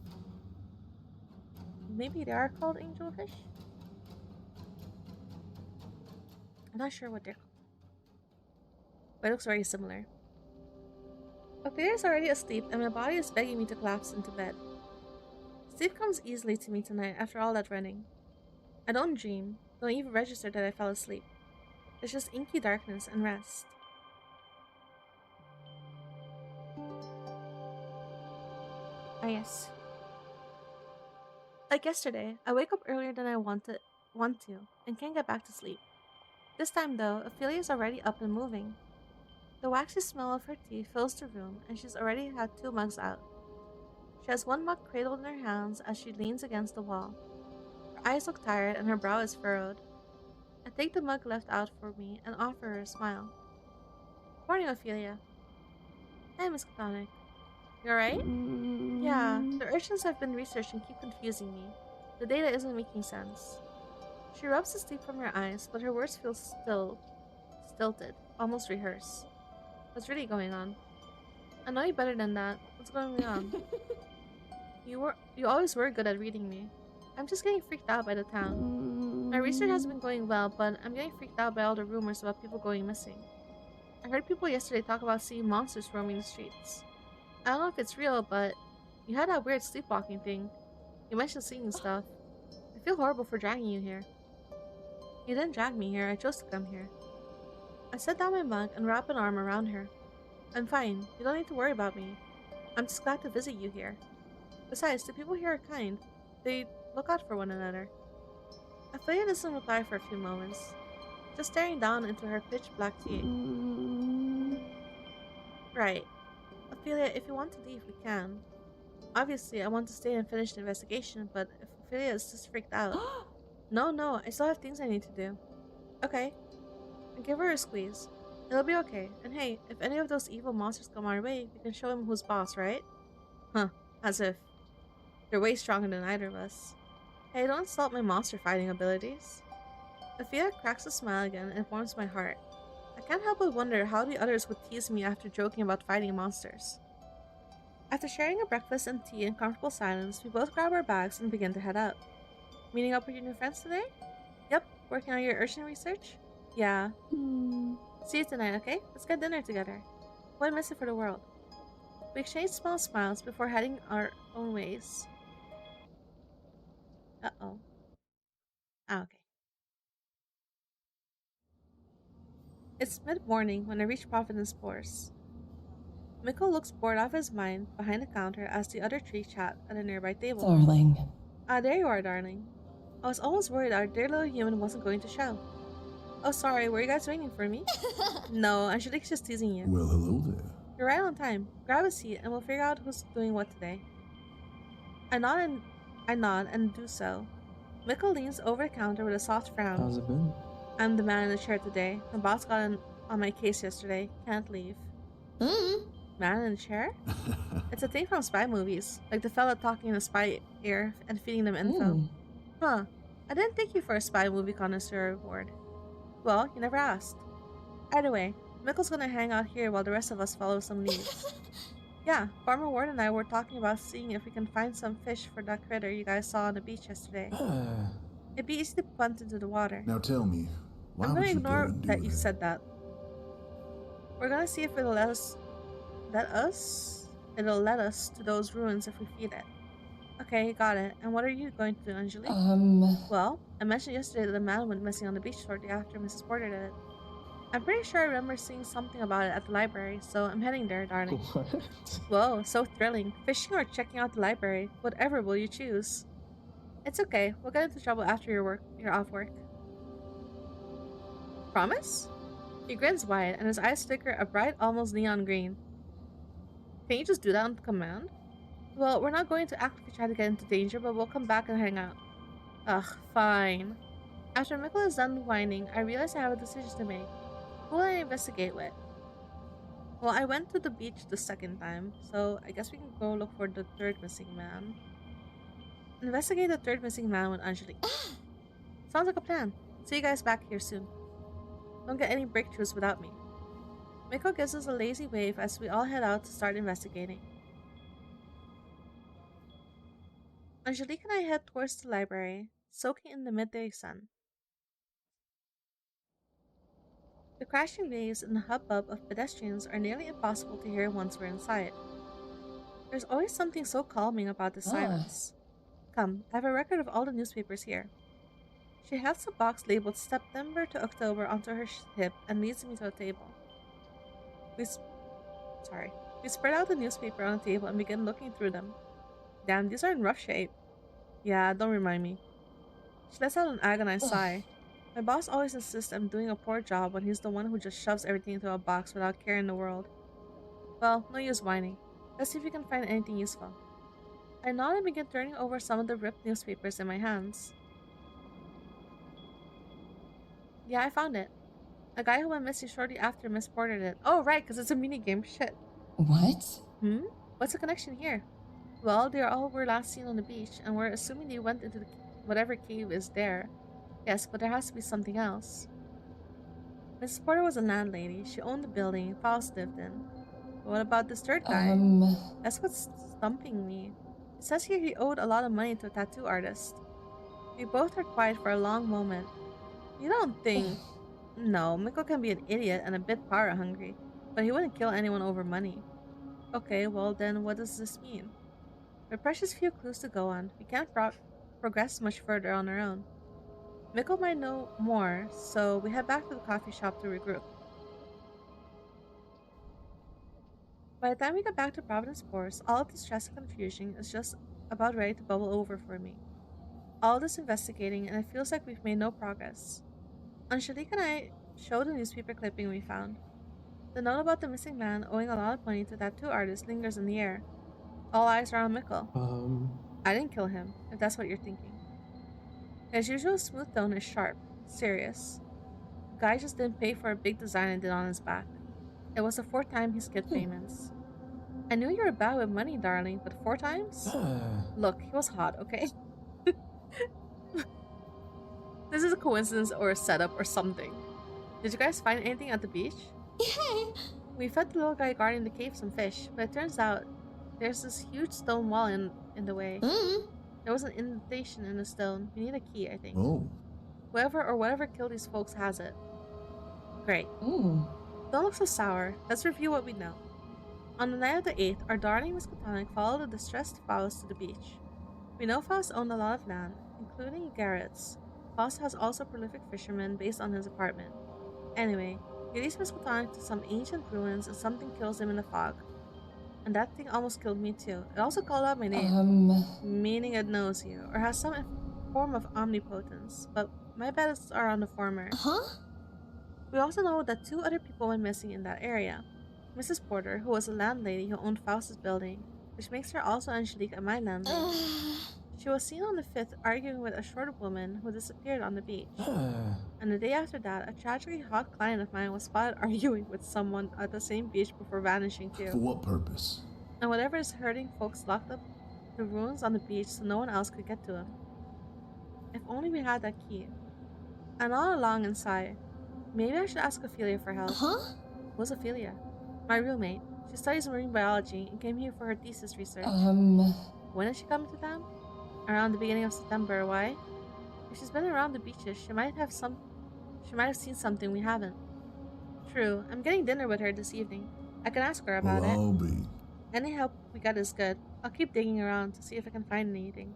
Maybe they are called angelfish. I'm not sure what they're called, but it looks very similar. Ophelia is already asleep, and my body is begging me to collapse into bed. Sleep comes easily to me tonight after all that running. I don't dream, don't even register that I fell asleep. It's just inky darkness and rest. Ah, yes. Like yesterday, I wake up earlier than I want to, and can't get back to sleep. This time, though, Ophelia is already up and moving. The waxy smell of her tea fills the room, and she's already had 2 mugs out. She has 1 mug cradled in her hands as she leans against the wall. Her eyes look tired, and her brow is furrowed. I take the mug left out for me and offer her a smile. Morning, Ophelia. Hey, MissKatonik. You alright? Yeah, the urchins I've been researching keep confusing me. The data isn't making sense. She rubs the sleep from her eyes, but her words feel stilted, almost rehearsed. What's really going on? I know you better than that. What's going on? You always were good at reading me. I'm just getting freaked out by the town. My research has been going well, but I'm getting freaked out by all the rumors about people going missing. I heard people yesterday talk about seeing monsters roaming the streets. I don't know if it's real, but you had that weird sleepwalking thing. You mentioned seeing stuff. I feel horrible for dragging you here. You didn't drag me here, I chose to come here. I set down my mug and wrap an arm around her. I'm fine, you don't need to worry about me. I'm just glad to visit you here. Besides, the people here are kind. They look out for one another. Ophelia doesn't reply for a few moments, just staring down into her pitch-black tea. Right. Ophelia, if you want to leave, we can. Obviously, I want to stay and finish the investigation, but if Ophelia is just freaked out... No, I still have things I need to do. Okay. And give her a squeeze. It'll be okay. And hey, if any of those evil monsters come our way, we can show him who's boss, right? Huh. As if. They're way stronger than either of us. Hey, don't insult my monster fighting abilities. Ophelia cracks a smile again and warms my heart. I can't help but wonder how the others would tease me after joking about fighting monsters. After sharing a breakfast and tea in comfortable silence, we both grab our bags and begin to head out. Meeting up with your new friends today? Yep, working on your urchin research? Yeah. See you tonight, okay? Let's get dinner together. Wouldn't miss it for the world. We exchange small smiles before heading our own ways. Uh-oh. Ah, okay. It's mid-morning when I reach Providence Bourse. Mikel looks bored out of his mind behind the counter as the other three chat at a nearby table. Darling. Ah, there you are, darling. I was almost worried our dear little human wasn't going to show. Oh, sorry, were you guys waiting for me? No, Angelique's just teasing you. Well, hello there. You're right on time. Grab a seat and we'll figure out who's doing what today. I nod and do so. Mikel leans over the counter with a soft frown. How's it been? I'm the man in the chair today. My boss got on my case yesterday. Can't leave. Man in the chair? It's a thing from spy movies, like the fella talking in a spy ear and feeding them info. Huh. I didn't think you for a spy movie connoisseur award. Well, you never asked. Either way, Mikel's gonna hang out here while the rest of us follow some leads. Yeah, Farmer Ward and I were talking about seeing if we can find some fish for that critter you guys saw on the beach yesterday. It'd be easy to punt into the water. Now tell me, why I'm would gonna you go ignore and do that you said that. We're gonna see if it'll let us to those ruins if we feed it. Okay, got it. And what are you going to do, Angelique? Well, I mentioned yesterday that the man went missing on the beach shortly after Mrs. Porter did it. I'm pretty sure I remember seeing something about it at the library, so I'm heading there, darling. What? Whoa, so thrilling. Fishing or checking out the library, whatever will you choose? It's okay, we'll get into trouble after you're off work. Promise? He grins wide, and his eyes flicker a bright, almost neon green. Can you just do that on command? Well, we're not going to actively try to get into danger, but we'll come back and hang out. Ugh, fine. After Mikel is done whining, I realize I have a decision to make. Who will I investigate with? Well, I went to the beach the second time, so I guess we can go look for the third missing man. Investigate the third missing man with Angelique. Sounds like a plan. See you guys back here soon. Don't get any breakthroughs without me. Mikel gives us a lazy wave as we all head out to start investigating. Angelique and I head towards the library, soaking in the midday sun. The crashing waves and the hubbub of pedestrians are nearly impossible to hear once we're inside. There's always something so calming about the silence. Come, I have a record of all the newspapers here. She hands a box labeled September to October onto her hip and leads me to a table. We spread out the newspaper on the table and begin looking through them. Damn, these are in rough shape. Yeah, don't remind me. She lets out an agonized sigh. My boss always insists I'm doing a poor job when he's the one who just shoves everything into a box without caring the world. Well, no use whining. Let's see if we can find anything useful. I nod and begin turning over some of the ripped newspapers in my hands. Yeah, I found it. A guy who went missing shortly after Miss Porter did. Oh, right, because it's a minigame. Shit. What? What's the connection here? Well, they all were last seen on the beach, and we're assuming they went into whatever cave is there. Yes, but there has to be something else. Mrs. Porter was a landlady. She owned the building Faust lived in. But what about this third guy? That's what's stumping me. It says here he owed a lot of money to a tattoo artist. We both are quiet for a long moment. You don't think... No, Mikel can be an idiot and a bit power-hungry, but he wouldn't kill anyone over money. Okay, well then what does this mean? With precious few clues to go on, we can't progress much further on our own. Mikel might know more, so we head back to the coffee shop to regroup. By the time we get back to Providence Force, all of the stress and confusion is just about ready to bubble over for me. All this investigating, and it feels like we've made no progress. Angelique and I show the newspaper clipping we found. The note about the missing man owing a lot of money to that tattoo artist lingers in the air. All eyes are on Mikel. I didn't kill him, if that's what you're thinking. His usual smooth tone is sharp, serious. The guy just didn't pay for a big design I did on his back. It was the fourth time he skipped payments. I knew you were bad with money, darling, but 4 times? Look, he was hot, okay? This is a coincidence or a setup or something. Did you guys find anything at the beach? Yay! We fed the little guy guarding the cave some fish, but it turns out there's this huge stone wall in the way. There was an indentation in the stone. We need a key, I think. Oh. Whoever or whatever killed these folks has it. Great. Ooh. Don't look so sour. Let's review what we know. On the night of the 8th, our darling MissKatonik followed the distressed Faust to the beach. We know Faust owned a lot of land, including garrets. Faust has also prolific fishermen based on his apartment. Anyway, he leads MissKatonik to some ancient ruins and something kills him in the fog. And that thing almost killed me too. It also called out my name, meaning it knows you, or has some form of omnipotence, but my bets are on the former. We also know that 2 other people went missing in that area. Mrs. Porter, who was a landlady who owned Faust's building, which makes her also Angelique and my landlady. She was seen on the 5th arguing with a shorter woman who disappeared on the beach. And the day after that, a tragically hot client of mine was spotted arguing with someone at the same beach before vanishing too. For what purpose? And whatever is hurting folks locked up the ruins on the beach so no one else could get to him. If only we had that key. And all along inside, maybe I should ask Ophelia for help. Who's Ophelia? My roommate. She studies marine biology and came here for her thesis research. When is she coming to town? Around the beginning of September. Why? If she's been around the beaches, she might have seen something we haven't. True. I'm getting dinner with her this evening. I can ask her about it. I'll be. Any help we got is good. I'll keep digging around to see if I can find anything.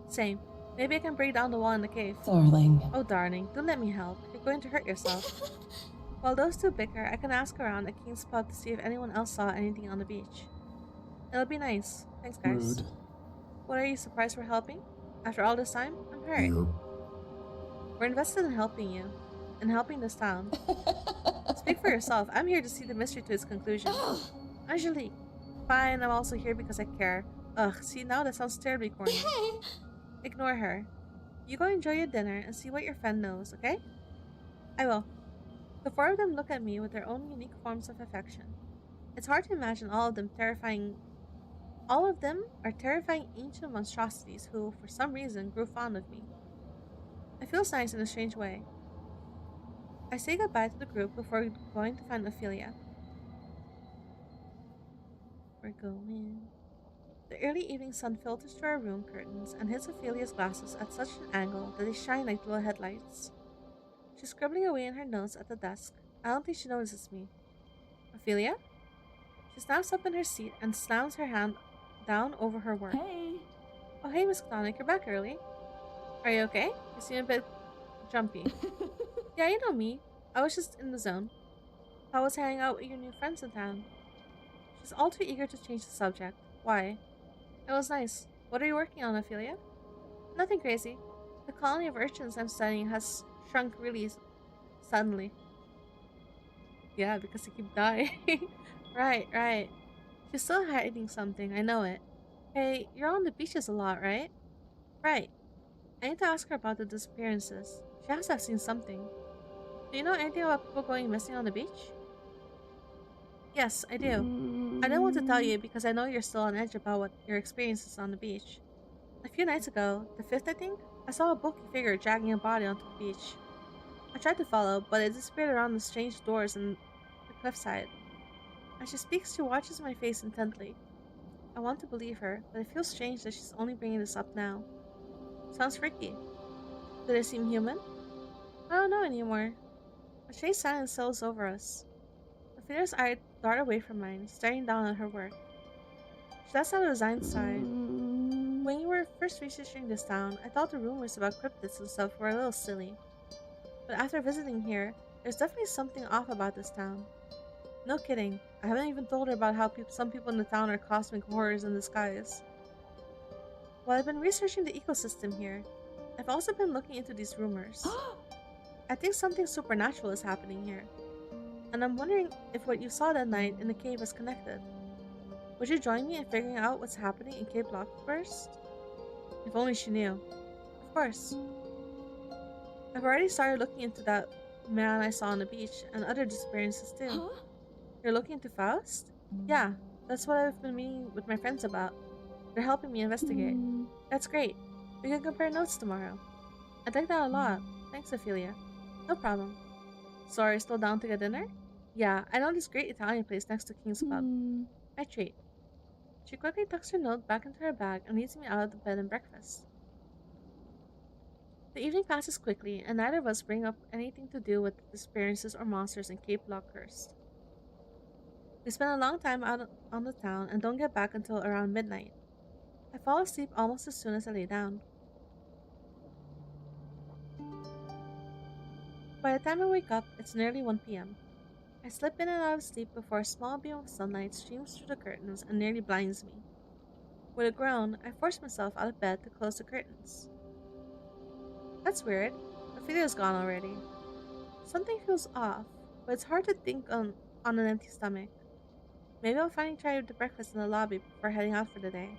Same. Maybe I can break down the wall in the cave. Darling. Oh, darling, don't let me help. You're going to hurt yourself. While those two bicker, I can ask around a keen spot to see if anyone else saw anything on the beach. It'll be nice. Thanks, guys. Rude. What, are you surprised we're helping? After all this time? I'm hurt. Yep. We're invested in helping you. And helping this town. Speak for yourself. I'm here to see the mystery to its conclusion. Angelique, Fine, I'm also here because I care. Ugh, see now that sounds terribly corny. Hey! Ignore her. You go enjoy your dinner and see what your friend knows, okay? I will. The four of them look at me with their own unique forms of affection. It's hard to imagine all of them are terrifying ancient monstrosities who, for some reason, grew fond of me. It feels nice in a strange way. I say goodbye to the group before going to find Ophelia. We're going. The early evening sun filters through our room curtains and hits Ophelia's glasses at such an angle that they shine like little headlights. She's scribbling away in her notes at the desk. I don't think she notices me. Ophelia? She snaps up in her seat and slams her hand down over her work. Hey! Oh, hey, MissKatonik, you're back early. Are you okay? You seem a bit jumpy. Yeah, you know me. I was just in the zone. I was hanging out with your new friends in town. She's all too eager to change the subject. Why? It was nice. What are you working on, Ophelia? Nothing crazy. The colony of urchins I'm studying has shrunk really suddenly. Yeah, because they keep dying. Right. She's still hiding something, I know it. Hey, you're on the beaches a lot, right? Right. I need to ask her about the disappearances. She has to have seen something. Do you know anything about people going missing on the beach? Yes, I do. I don't want to tell you because I know you're still on edge about what your experiences on the beach. A few nights ago, the 5th I think, I saw a bulky figure dragging a body onto the beach. I tried to follow, but it disappeared around the strange doors in the cliffside. As she speaks, she watches my face intently. I want to believe her, but it feels strange that she's only bringing this up now. Sounds freaky. Did it seem human? I don't know anymore. A strange silence settles over us. Ophelia's eyes dart away from mine, staring down at her work. She lets out a resigned sigh. When you were first researching this town, I thought the rumors about cryptids and stuff were a little silly. But after visiting here, there's definitely something off about this town. No kidding. I haven't even told her about how some people in the town are cosmic horrors in disguise. While I've been researching the ecosystem here, I've also been looking into these rumors. I think something supernatural is happening here. And I'm wondering if what you saw that night in the cave is connected. Would you join me in figuring out what's happening in Cape Lockehurst? If only she knew. Of course. I've already started looking into that man I saw on the beach and other disappearances too. Huh? You're looking into Faust? Yeah, that's what I've been meeting with my friends about. They're helping me investigate. That's great. We can compare notes tomorrow. I'd like that a lot. Thanks, Ophelia. No problem. So are you still down to get dinner? Yeah, I know this great Italian place next to King's Club. My treat. She quickly tucks her note back into her bag and leads me out of the bed and breakfast. The evening passes quickly, and neither of us bring up anything to do with the disappearances or monsters in Cape Lockehurst. We spend a long time out on the town and don't get back until around midnight. I fall asleep almost as soon as I lay down. By the time I wake up, it's nearly 1 p.m. I slip in and out of sleep before a small beam of sunlight streams through the curtains and nearly blinds me. With a groan, I force myself out of bed to close the curtains. That's weird. Ophelia's gone already. Something feels off, but it's hard to think on an empty stomach. Maybe I'll finally try the breakfast in the lobby before heading out for the day.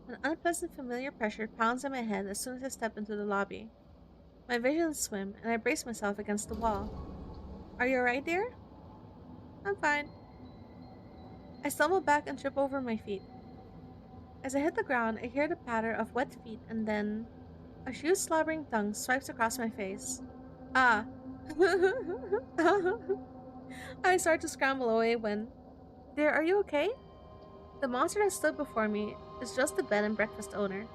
An unpleasant familiar pressure pounds at my head as soon as I step into the lobby. My visions swim, and I brace myself against the wall. Are you alright, dear? I'm fine. I stumble back and trip over my feet. As I hit the ground, I hear the patter of wet feet, and then a shoe's slobbering tongue swipes across my face. Ah. I start to scramble away when... Dear, are you okay? The monster that stood before me is just the bed and breakfast owner.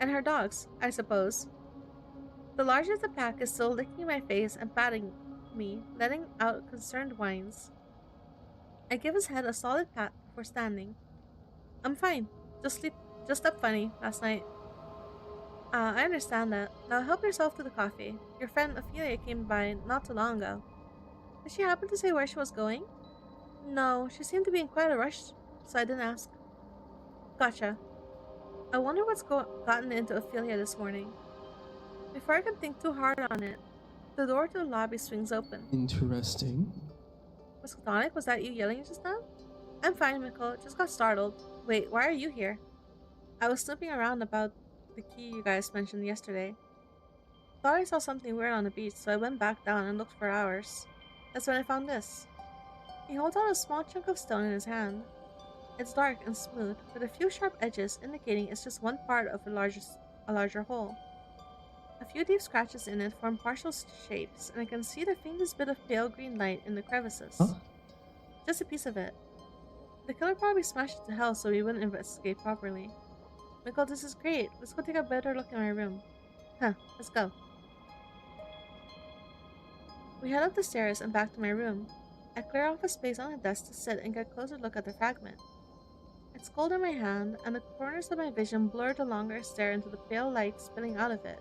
And her dogs, I suppose. The largest of the pack is still licking my face and patting me, letting out concerned whines. I give his head a solid pat before standing. I'm fine. Just slept funny last night. I understand that. Now help yourself to the coffee. Your friend Ophelia came by not too long ago. Did she happen to say where she was going? No, she seemed to be in quite a rush, so I didn't ask. Gotcha. I wonder what's gotten into Ophelia this morning. Before I can think too hard on it, The door to the lobby swings open. Interesting. MissKatonik, was that you yelling just now? I'm fine, Mikel. Just got startled. Wait, why are you here? I was snooping around about the key you guys mentioned yesterday. Thought I saw something weird on the beach, so I went back down and looked for hours. That's when I found this. He holds out a small chunk of stone in his hand. It's dark and smooth, with a few sharp edges indicating it's just one part of a larger whole. A few deep scratches in it form partial shapes, and I can see the faintest bit of pale green light in the crevices. Huh? Just a piece of it. The killer probably smashed it to hell so we wouldn't investigate properly. Mikel, this is great. Let's go take a better look in my room. Let's go. We head up the stairs and back to my room. I clear off a space on the desk to sit and get a closer look at the fragment. It's cold in my hand, and the corners of my vision blur the longer I stare into the pale light spilling out of it.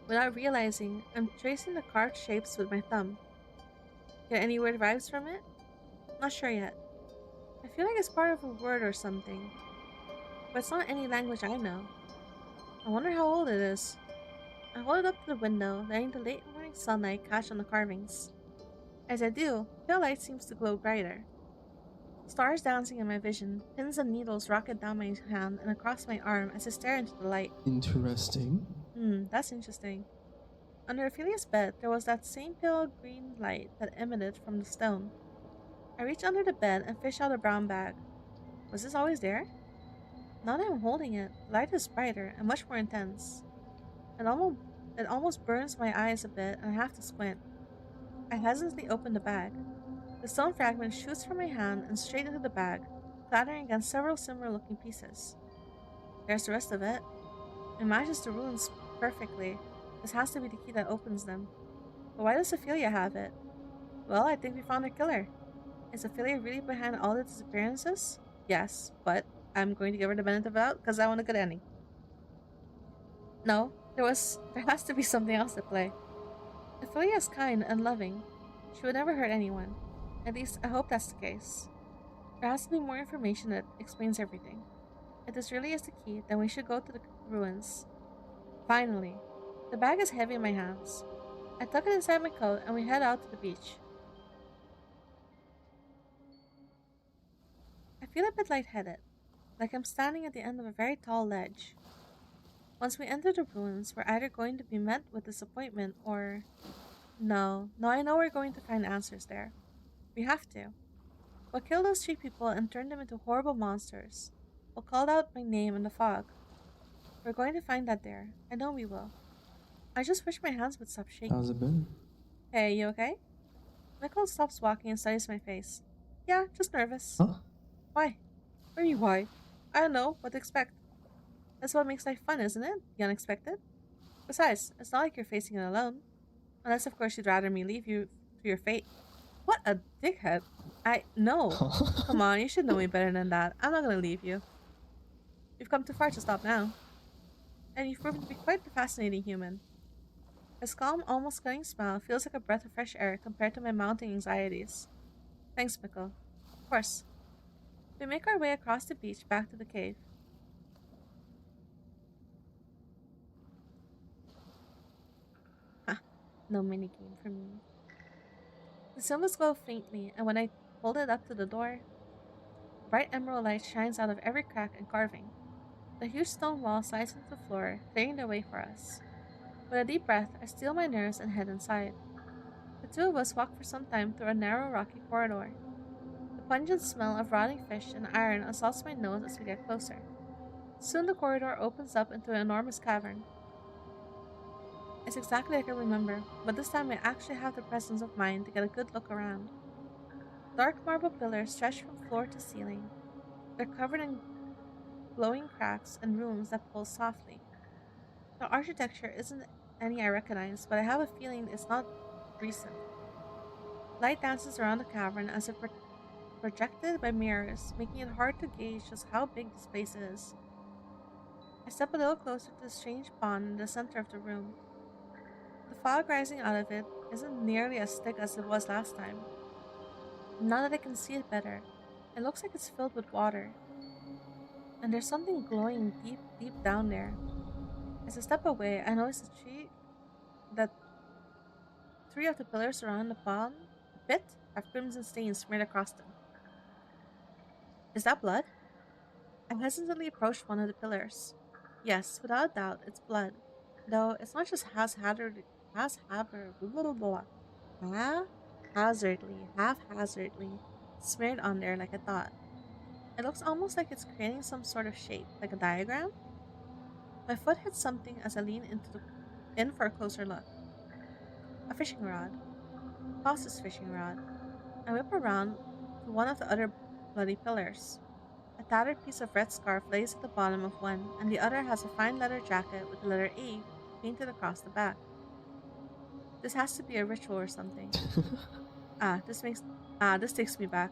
Without realizing, I'm tracing the carved shapes with my thumb. Get any weird vibes from it? Not sure yet. I feel like it's part of a word or something, but it's not any language I know. I wonder how old it is. I hold it up to the window, letting the late morning sunlight catch on the carvings. As I do, pale light seems to glow brighter. Stars dancing in my vision, pins and needles rocket down my hand and across my arm as I stare into the light. Interesting. That's interesting. Under Ophelia's bed, there was that same pale green light that emanated from the stone. I reach under the bed and fish out a brown bag. Was this always there? Now that I'm holding it, the light is brighter and much more intense. It almost burns my eyes a bit, and I have to squint. I hesitantly open the bag. The stone fragment shoots from my hand and straight into the bag, clattering against several similar-looking pieces. There's the rest of it. It matches the runes perfectly. This has to be the key that opens them. But why does Ophelia have it? Well, I think we found our killer. Is Ophelia really behind all the disappearances? Yes, but I'm going to give her the benefit of the doubt because I want a good ending. No, there has to be something else at play. Ophelia is kind and loving. She would never hurt anyone. At least, I hope that's the case. There has to be more information that explains everything. If this really is the key, then we should go to the ruins. Finally, the bag is heavy in my hands. I tuck it inside my coat and we head out to the beach. I feel a bit lightheaded, like I'm standing at the end of a very tall ledge. Once we enter the ruins, we're either going to be met with disappointment or... No, I know we're going to find answers there. We have to. We'll kill those 3 people and turn them into horrible monsters. We'll call out my name in the fog. We're going to find that there. I know we will. I just wish my hands would stop shaking. How's it been? Hey, you okay? Mikel stops walking and studies my face. Yeah, just nervous. Huh? Why? What do you mean why? I don't know what to expect. That's what makes life fun, isn't it? The unexpected. Besides, it's not like you're facing it alone. Unless, of course, you'd rather me leave you to your fate. What a dickhead. No. Come on, you should know me better than that. I'm not gonna leave you. You've come too far to stop now. And you've proven to be quite a fascinating human. His calm, almost cunning smile feels like a breath of fresh air compared to my mounting anxieties. Thanks, Mikel. Of course. We make our way across the beach back to the cave. No minigame for me. The symbols glow faintly, and when I hold it up to the door, bright emerald light shines out of every crack and carving. The huge stone wall slides into the floor, clearing the way for us. With a deep breath, I steel my nerves and head inside. The 2 of us walk for some time through a narrow, rocky corridor. The pungent smell of rotting fish and iron assaults my nose as we get closer. Soon the corridor opens up into an enormous cavern. It's exactly like I remember, but this time I actually have the presence of mind to get a good look around. Dark marble pillars stretch from floor to ceiling. They're covered in glowing cracks and rooms that pulse softly. The architecture isn't any I recognize, but I have a feeling it's not recent. Light dances around the cavern as if projected by mirrors, making it hard to gauge just how big this place is. I step a little closer to the strange pond in the center of the room. The fog rising out of it isn't nearly as thick as it was last time. Now that I can see it better, it looks like it's filled with water. And there's something glowing deep down there. As I step away, I notice a tree that 3 of the pillars around the pit have crimson stains smeared across them. Is that blood? I hesitantly approached one of the pillars. Yes, without a doubt, it's blood. Though it's not just haphazardly smeared on there like I thought. It looks almost like it's creating some sort of shape, like a diagram. My foot hits something as I lean in for a closer look. A fishing rod. Foss's fishing rod. I whip around to one of the other bloody pillars. A tattered piece of red scarf lays at the bottom of one, and the other has a fine leather jacket with the letter A painted across the back. This has to be a ritual or something. This takes me back.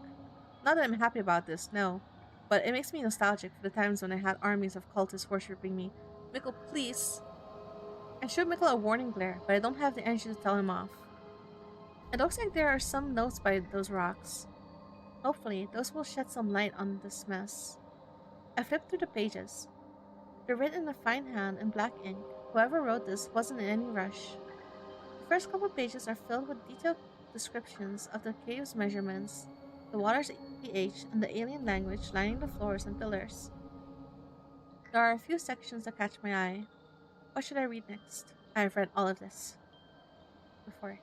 Not that I'm happy about this, no. But it makes me nostalgic for the times when I had armies of cultists worshipping me. Mikel, please. I show Mikel a warning glare, but I don't have the energy to tell him off. It looks like there are some notes by those rocks. Hopefully, those will shed some light on this mess. I flip through the pages. They're written in a fine hand in black ink. Whoever wrote this wasn't in any rush. The first couple pages are filled with detailed descriptions of the cave's measurements, the water's pH, and the alien language lining the floors and pillars. There are a few sections that catch my eye. What should I read next? I have read all of this before.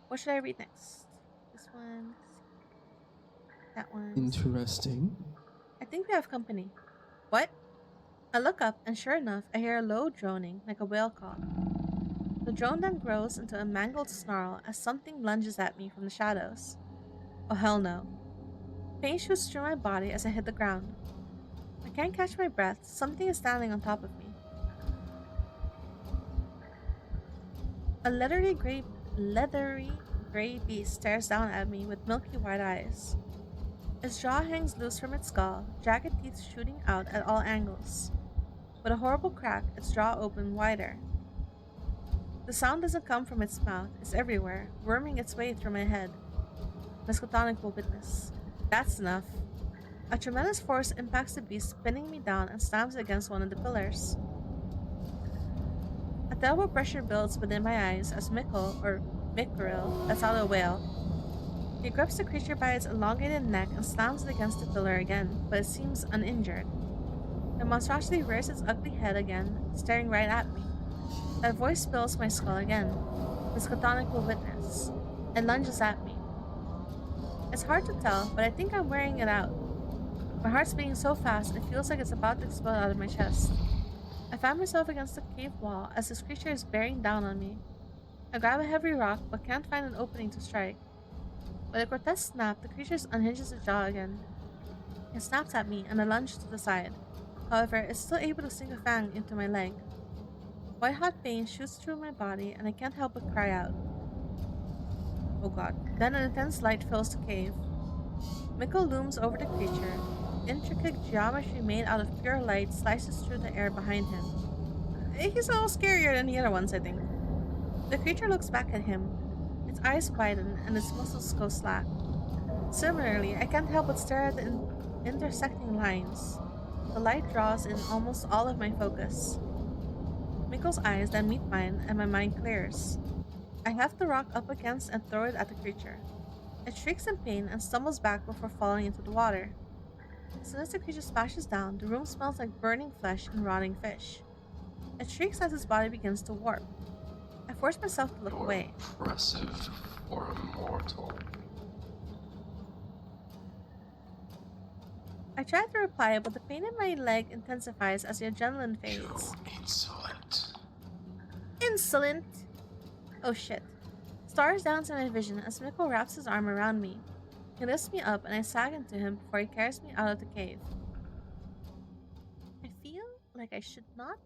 What should I read next? This one. That one. Interesting. I think we have company. What? I look up, and sure enough, I hear a low droning, like a whale call. The drone then grows into a mangled snarl as something lunges at me from the shadows. Oh hell no. Pain shoots through my body as I hit the ground. I can't catch my breath. Something is standing on top of me. A leathery gray beast stares down at me with milky white eyes. Its jaw hangs loose from its skull, jagged teeth shooting out at all angles. With a horrible crack, its jaw opened wider. The sound doesn't come from its mouth, it's everywhere, worming its way through my head. MissKatonik will witness. That's enough. A tremendous force impacts the beast, spinning me down and slams against one of the pillars. A terrible pressure builds within my eyes as Mikel lets out a wail. He grips the creature by its elongated neck and slams it against the pillar again, but it seems uninjured. The monstrosity rears its ugly head again, staring right at me. That voice spills my skull again. MissKatonik will witness. It lunges at me. It's hard to tell, but I think I'm wearing it out. My heart's beating so fast it feels like it's about to explode out of my chest. I find myself against the cave wall as this creature is bearing down on me. I grab a heavy rock but can't find an opening to strike. With a grotesque snap, the creature unhinges its jaw again. It snaps at me and I lunge to the side. However, it's still able to sink a fang into my leg. White-hot pain shoots through my body and I can't help but cry out. Oh god. Then an intense light fills the cave. Mikel looms over the creature. Intricate geometry made out of pure light slices through the air behind him. He's a little scarier than the other ones, I think. The creature looks back at him. Its eyes widen and its muscles go slack. Similarly, I can't help but stare at the intersecting lines. The light draws in almost all of my focus. Mikel's eyes then meet mine and my mind clears. I heft the rock up against and throw it at the creature. It shrieks in pain and stumbles back before falling into the water. As soon as the creature splashes down, the room smells like burning flesh and rotting fish. It shrieks as its body begins to warp. I force myself to look away. Impressive for a mortal. I try to reply, but the pain in my leg intensifies as the adrenaline fades. You insolent. Insolent! Oh shit. Stars dance in my vision as Mikel wraps his arm around me. He lifts me up and I sag into him before he carries me out of the cave. I feel like I should not.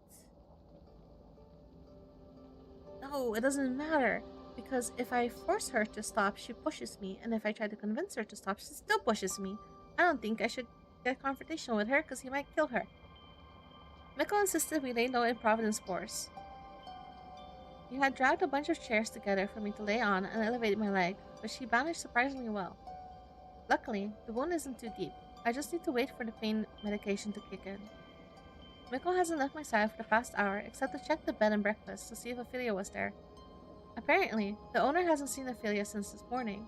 No, it doesn't matter. Because if I force her to stop, she pushes me. And if I try to convince her to stop, she still pushes me. I don't think I should get confrontational with her because he might kill her. Mikel insisted we lay low in Providence Force. He had dragged a bunch of chairs together for me to lay on and elevated my leg, but she bandaged surprisingly well. Luckily, the wound isn't too deep. I just need to wait for the pain medication to kick in. Mikel hasn't left my side for the past hour except to check the bed and breakfast to see if Ophelia was there. Apparently, the owner hasn't seen Ophelia since this morning.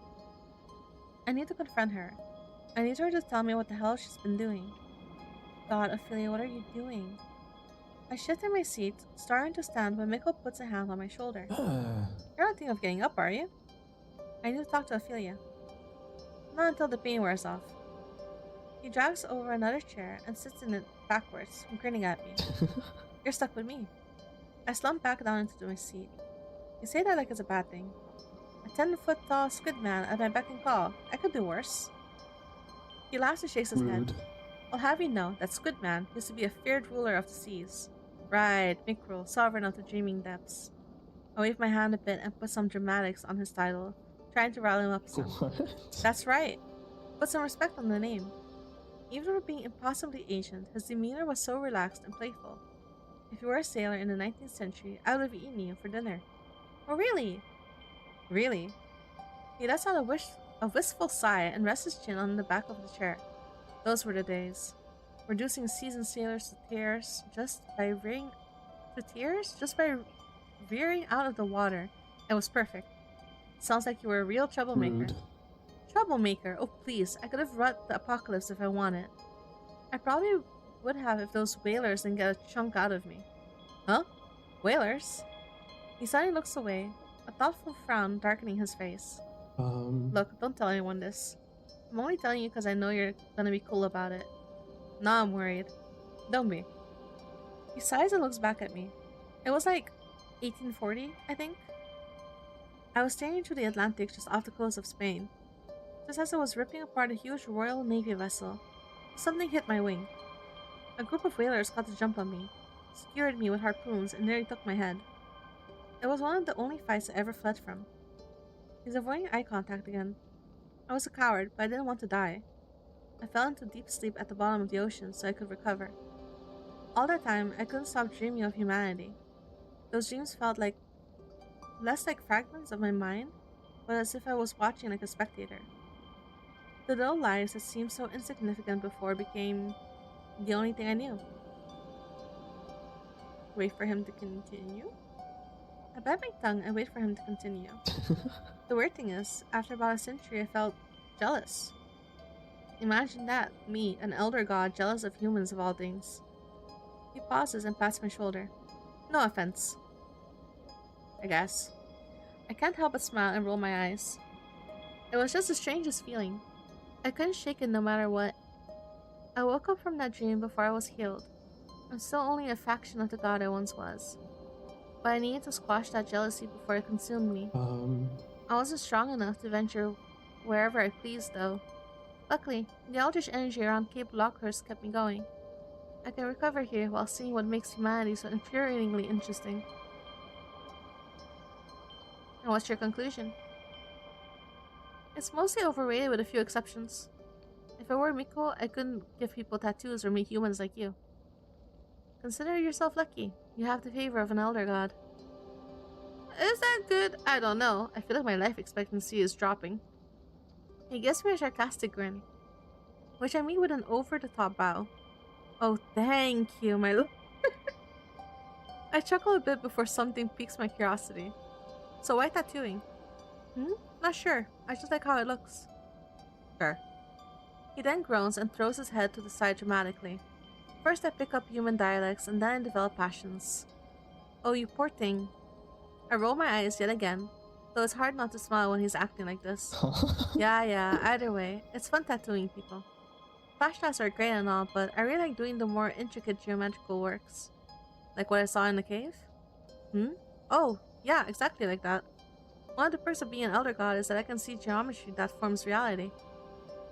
I need to confront her. I need her to tell me what the hell she's been doing. God, Ophelia, what are you doing? I shift in my seat, starting to stand when Mikel puts a hand on my shoulder. You're not thinking of getting up, are you? I need to talk to Ophelia. Not until the pain wears off. He drags over another chair and sits in it backwards, grinning at me. You're stuck with me. I slump back down into my seat. You say that like it's a bad thing. A 10-foot-tall squid man at my beck and call. I could do worse. He laughs and shakes his head. I'll have you know that Squid Man used to be a feared ruler of the seas. Right, Mikro, sovereign of the dreaming depths. I wave my hand a bit and put some dramatics on his title, trying to rile him up some. What? That's right. Put some respect on the name. Even for being impossibly ancient, his demeanor was so relaxed and playful. If you were a sailor in the 19th century, I would have eaten you for dinner. Oh, really? Really? He lets out a wistful sigh and rests his chin on the back of the chair. Those were the days. Reducing seasoned sailors to tears just by rearing out of the water. It was perfect. Sounds like you were a real troublemaker. Rude. Troublemaker? Oh please, I could have wrought the apocalypse if I wanted. I probably would have if those whalers didn't get a chunk out of me. Huh? Whalers? He suddenly looks away, a thoughtful frown darkening his face. Look, don't tell anyone this. I'm only telling you because I know you're gonna be cool about it. Now I'm worried. Don't be. He sighs and looks back at me. It was like 1840, I think. I was staring into the Atlantic just off the coast of Spain. Just as I was ripping apart a huge Royal Navy vessel, something hit my wing. A group of whalers caught the jump on me, skewered me with harpoons, and nearly took my head. It was one of the only fights I ever fled from. He's avoiding eye contact again. I was a coward, but I didn't want to die. I fell into deep sleep at the bottom of the ocean so I could recover. All that time, I couldn't stop dreaming of humanity. Those dreams felt like less like fragments of my mind, but as if I was watching like a spectator. The little lives that seemed so insignificant before became the only thing I knew. Wait for him to continue? I bite my tongue and wait for him to continue. The weird thing is, after about a century I felt jealous. Imagine that, me, an elder god jealous of humans of all things. He pauses and pats my shoulder. No offense. I guess. I can't help but smile and roll my eyes. It was just the strangest feeling. I couldn't shake it no matter what. I woke up from that dream before I was healed. I'm still only a fraction of the god I once was. But I needed to squash that jealousy before it consumed me. I wasn't strong enough to venture wherever I pleased, though. Luckily, the eldritch energy around Cape Lockehurst kept me going. I can recover here while seeing what makes humanity so infuriatingly interesting. And what's your conclusion? It's mostly overrated with a few exceptions. If I were Mikel, I couldn't give people tattoos or meet humans like you. Consider yourself lucky. You have the favor of an elder god. Is that good? I don't know. I feel like my life expectancy is dropping. He gives me a sarcastic grin, which I meet with an over-the-top bow. Oh, thank you, my lord. I chuckle a bit before something piques my curiosity. So why tattooing? Not sure. I just like how it looks. Sure. He then groans and throws his head to the side dramatically. First I pick up human dialects and then I develop passions. Oh, you poor thing. I roll my eyes yet again, though it's hard not to smile when he's acting like this. Yeah, either way, it's fun tattooing people. Flashbacks are great and all, but I really like doing the more intricate geometrical works. Like what I saw in the cave? Oh, yeah, exactly like that. One of the perks of being an elder god is that I can see geometry that forms reality.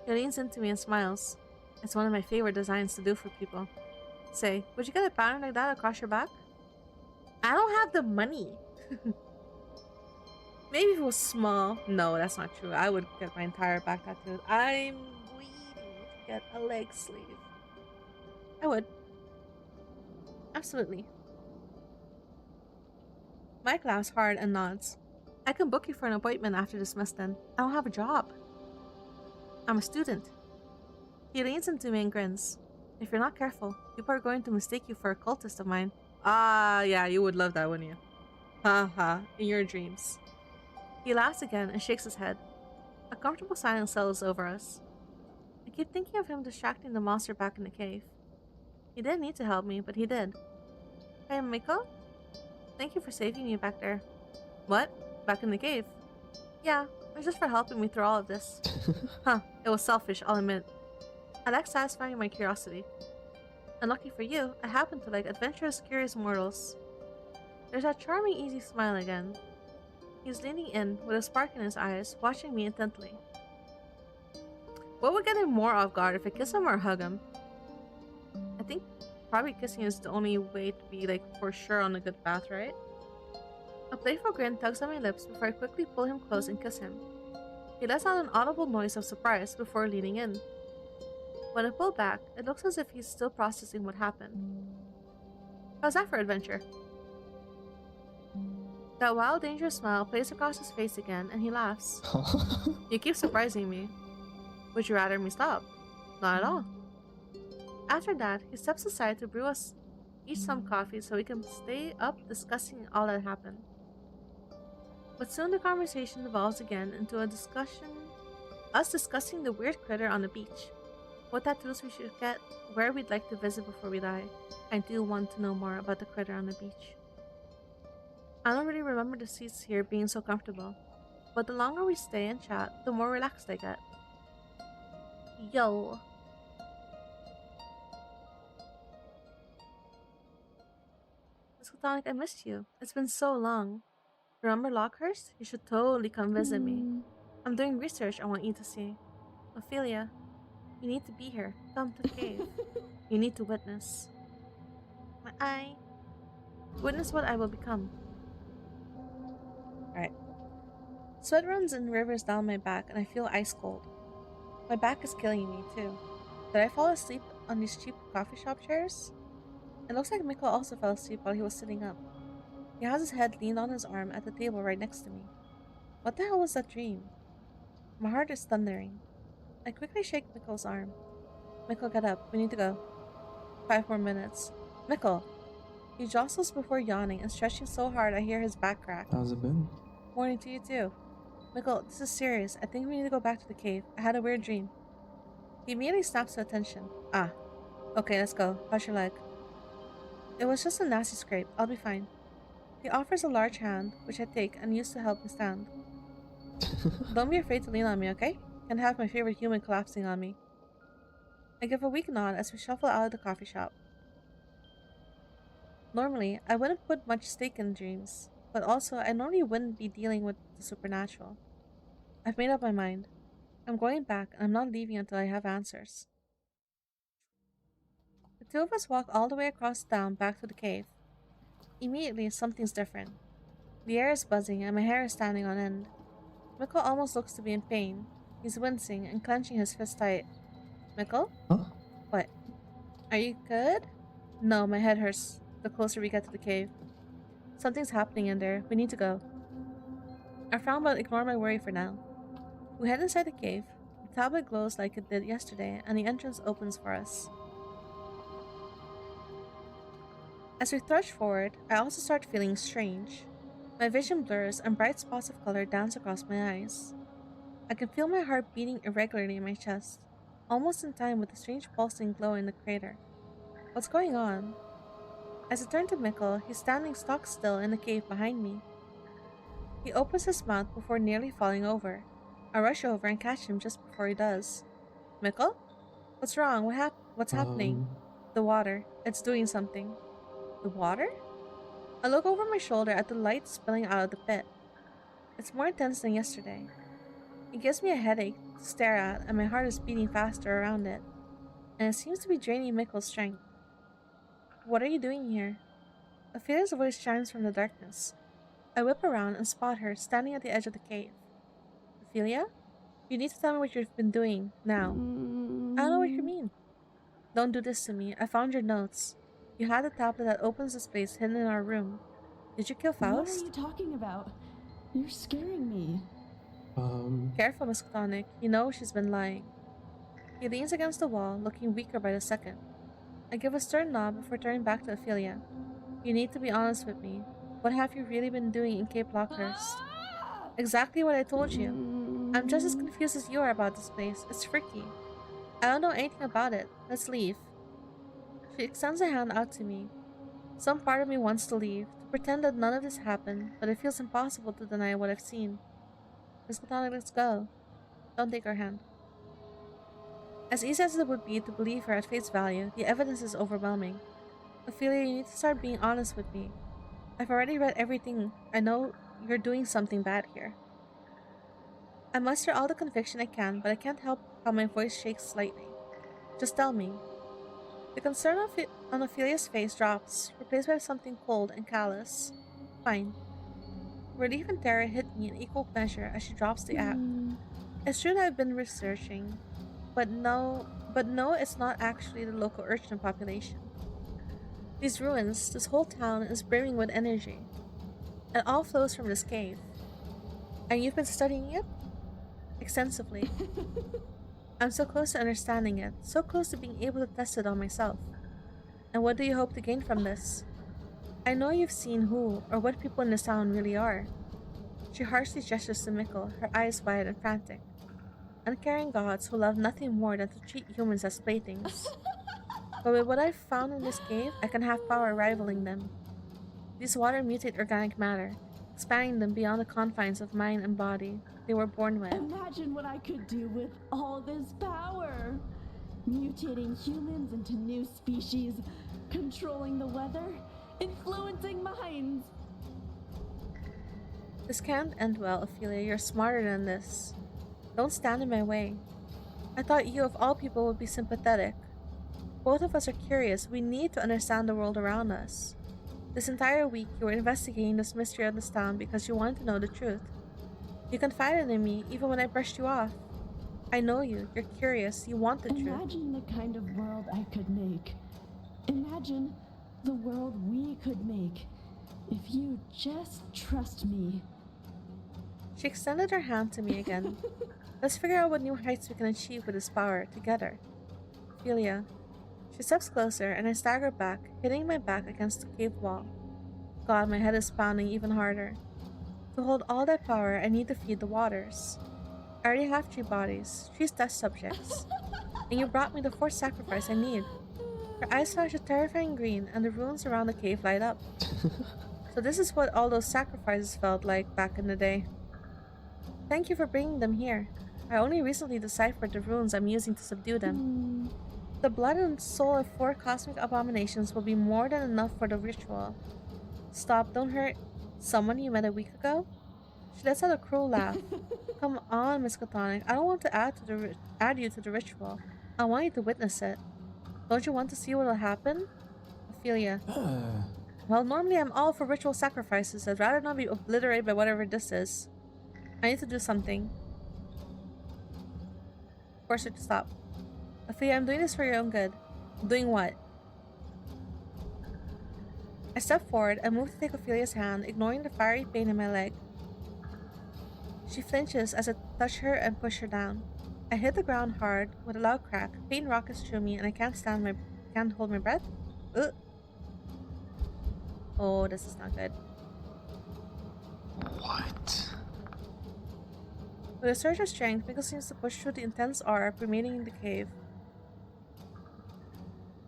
He leans into me and smiles. It's one of my favorite designs to do for people. Say, would you get a pattern like that across your back? I don't have the money. Maybe if it was small. No, that's not true. I would get my entire back tattooed. I'm waiting to get a leg sleeve. I would. Absolutely. Mike laughs hard and nods. I can book you for an appointment after this mess then. I don't have a job. I'm a student. He leans into me and grins. If you're not careful, people are going to mistake you for a cultist of mine. Ah, yeah, you would love that, wouldn't you? Ha ha, in your dreams. He laughs again and shakes his head. A comfortable silence settles over us. I keep thinking of him distracting the monster back in the cave. He didn't need to help me, but he did. Hey, Mikel? Thank you for saving me back there. What? Back in the cave? Yeah, it was just for helping me through all of this. Huh, it was selfish, I'll admit. I like satisfying my curiosity. And lucky for you, I happen to like adventurous, curious mortals. There's that charming, easy smile again. He's leaning in, with a spark in his eyes, watching me intently. What would get him more off guard if I kiss him or hug him? I think probably kissing is the only way to be, like, for sure on a good path, right? A playful grin tugs at my lips before I quickly pull him close and kiss him. He lets out an audible noise of surprise before leaning in. When I pull back, it looks as if he's still processing what happened. How's that for adventure? That wild, dangerous smile plays across his face again, and he laughs. You keep surprising me. Would you rather me stop? Not at all. After that, he steps aside to brew us each some coffee so we can stay up discussing all that happened. But soon the conversation devolves again into us discussing the weird critter on the beach, what tattoos we should get, where we'd like to visit before we die. I do want to know more about the critter on the beach. I don't really remember the seats here being so comfortable, but the longer we stay and chat, the more relaxed I get. Yo. MissKatonik, I missed you. It's been so long. Remember Lockehurst? You should totally come visit me. I'm doing research I want you to see. Ophelia, you need to be here. Come to the cave. You need to witness. My eye. Witness what I will become. Alright. Sweat runs in rivers down my back and I feel ice cold. My back is killing me too. Did I fall asleep on these cheap coffee shop chairs? It looks like Mikel also fell asleep while he was sitting up. He has his head leaned on his arm at the table right next to me. What the hell was that dream? My heart is thundering. I quickly shake Mikel's arm. Mikel, get up. We need to go. 5 more minutes. Mikel! He jostles before yawning and stretching so hard I hear his back crack. How's it been? Morning to you too. Mikel, this is serious. I think we need to go back to the cave. I had a weird dream. He immediately snaps to attention. Ah. Okay, let's go. How's your leg? It was just a nasty scrape. I'll be fine. He offers a large hand, which I take and use to help me stand. Don't be afraid to lean on me, okay? Can't have my favorite human collapsing on me. I give a weak nod as we shuffle out of the coffee shop. Normally, I wouldn't put much stake in dreams, but also I normally wouldn't be dealing with the supernatural. I've made up my mind. I'm going back and I'm not leaving until I have answers. The two of us walk all the way across town back to the cave. Immediately, something's different. The air is buzzing and my hair is standing on end. Mikel almost looks to be in pain. He's wincing and clenching his fist tight. Mikel? Huh? What? Are you good? No, my head hurts the closer we get to the cave. Something's happening in there. We need to go. I frown but ignore my worry for now. We head inside the cave. The tablet glows like it did yesterday and the entrance opens for us. As we thrust forward, I also start feeling strange. My vision blurs and bright spots of color dance across my eyes. I can feel my heart beating irregularly in my chest, almost in time with the strange pulsing glow in the crater. What's going on? As I turn to Mikel, he's standing stock still in the cave behind me. He opens his mouth before nearly falling over. I rush over and catch him just before he does. Mikel? What's wrong? What's happening? The water. It's doing something. The water? I look over my shoulder at the light spilling out of the pit. It's more intense than yesterday. It gives me a headache to stare at, and my heart is beating faster around it. And it seems to be draining Mikel's strength. What are you doing here? Ophelia's voice chimes from the darkness. I whip around and spot her standing at the edge of the cave. Ophelia? You need to tell me what you've been doing, now. I don't know what you mean. Don't do this to me. I found your notes. You had a tablet that opens the space hidden in our room. Did you kill Faust? What are you talking about? You're scaring me. Careful, MissKatonik. You know she's been lying. He leans against the wall, looking weaker by the second. I give a stern nod before turning back to Ophelia. You need to be honest with me. What have you really been doing in Cape Lockehurst? Exactly what I told you. I'm just as confused as you are about this place. It's freaky. I don't know anything about it. Let's leave. She extends a hand out to me. Some part of me wants to leave, to pretend that none of this happened, but it feels impossible to deny what I've seen. MissKatonik, let's go. Don't take her hand. As easy as it would be to believe her at face value, the evidence is overwhelming. Ophelia, you need to start being honest with me. I've already read everything. I know you're doing something bad here. I muster all the conviction I can, but I can't help how my voice shakes slightly. Just tell me. The concern on Ophelia's face drops, replaced by something cold and callous. Fine. Relief and terror hit me in equal measure as she drops the act. It's true that I've been researching, but no, it's not actually the local urchin population. These ruins, this whole town is brimming with energy. It all flows from this cave. And you've been studying it? Extensively. I'm so close to understanding it, so close to being able to test it on myself. And what do you hope to gain from this? I know you've seen who or what people in this town really are. She harshly gestures to Mikel, her eyes wide and frantic. Uncaring gods who love nothing more than to treat humans as playthings. But with what I've found in this cave, I can have power rivaling them. These water mutate organic matter, expanding them beyond the confines of mind and body they were born with. Imagine what I could do with all this power! Mutating humans into new species, controlling the weather, influencing minds! This can't end well, Ophelia. You're smarter than this. Don't stand in my way. I thought you, of all people, would be sympathetic. Both of us are curious. We need to understand the world around us. This entire week, you were investigating this mystery of this town because you wanted to know the truth. You confided in me even when I brushed you off. I know you. You're curious. You want the truth. Imagine the kind of world I could make. Imagine the world we could make if you just trust me. She extended her hand to me again. Let's figure out what new heights we can achieve with this power together. Ophelia. She steps closer and I stagger back, hitting my back against the cave wall. God, my head is pounding even harder. To hold all that power, I need to feed the waters. I already have 3 bodies, 3 test subjects. And you brought me the 4th sacrifice I need. Her eyes flash a terrifying green and the ruins around the cave light up. So this is what all those sacrifices felt like back in the day. Thank you for bringing them here. I only recently deciphered the runes I'm using to subdue them. The blood and soul of 4 cosmic abominations will be more than enough for the ritual. Stop, don't hurt someone you met a week ago? She lets out a cruel laugh. Come on, MissKatonik. I don't want to add you to the ritual. I want you to witness it. Don't you want to see what will happen? Ophelia. Well, normally I'm all for ritual sacrifices. I'd rather not be obliterated by whatever this is. I need to do something. Force her to stop. Ophelia, I'm doing this for your own good. Doing what? I step forward and move to take Ophelia's hand, ignoring the fiery pain in my leg. She flinches as I touch her and push her down. I hit the ground hard with a loud crack. Pain rockets through me and I can't hold my breath. Ugh. Oh, this is not good. What? With a surge of strength, Mikel seems to push through the intense aura permeating the cave.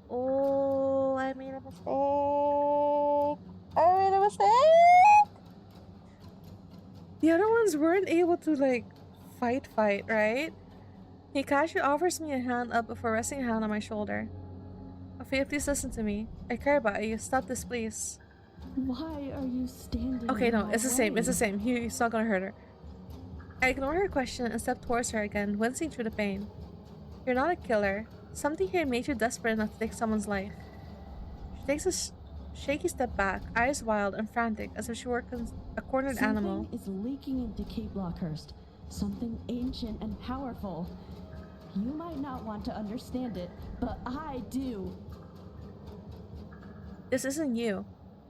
Oh, I made a mistake. I made a mistake. The other ones weren't able to, like, fight, right? He casually offers me a hand up before resting a hand on my shoulder. Ophelia, please listen to me. I care about you. Stop this, please. Why are you standing? Okay, no, in it's the my same. way? It's the same. He's not gonna hurt her. I ignore her question and step towards her again, wincing through the pain. You're not a killer. Something here made you desperate enough to take someone's life. She takes a shaky step back, eyes wild and frantic, as if she were a cornered animal. Something is leaking into Cape Lockehurst. Something ancient and powerful. You might not want to understand it, but I do. This isn't you.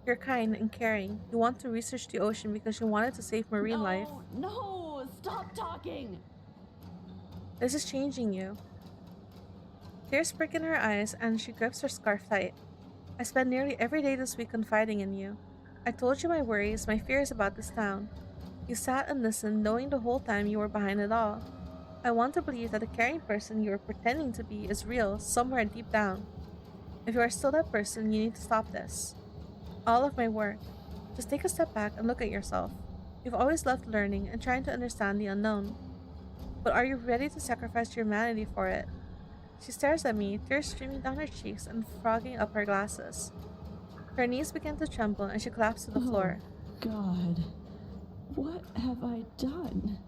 You're kind and caring. You want to research the ocean because you wanted to save marine life. No, stop talking. This is changing you. Tears prick in her eyes, and she grips her scarf tight. I spent nearly every day this week confiding in you. I told you my worries, my fears about this town. You sat and listened, knowing the whole time you were behind it all. I want to believe that the caring person you are pretending to be is real, somewhere deep down. If you are still that person, you need to stop this. All of my work. Just take a step back and look at yourself. You've always loved learning and trying to understand the unknown. But are you ready to sacrifice your humanity for it? She stares at me, tears streaming down her cheeks and frogging up her glasses. Her knees begin to tremble and she collapses to the floor. God, what have I done?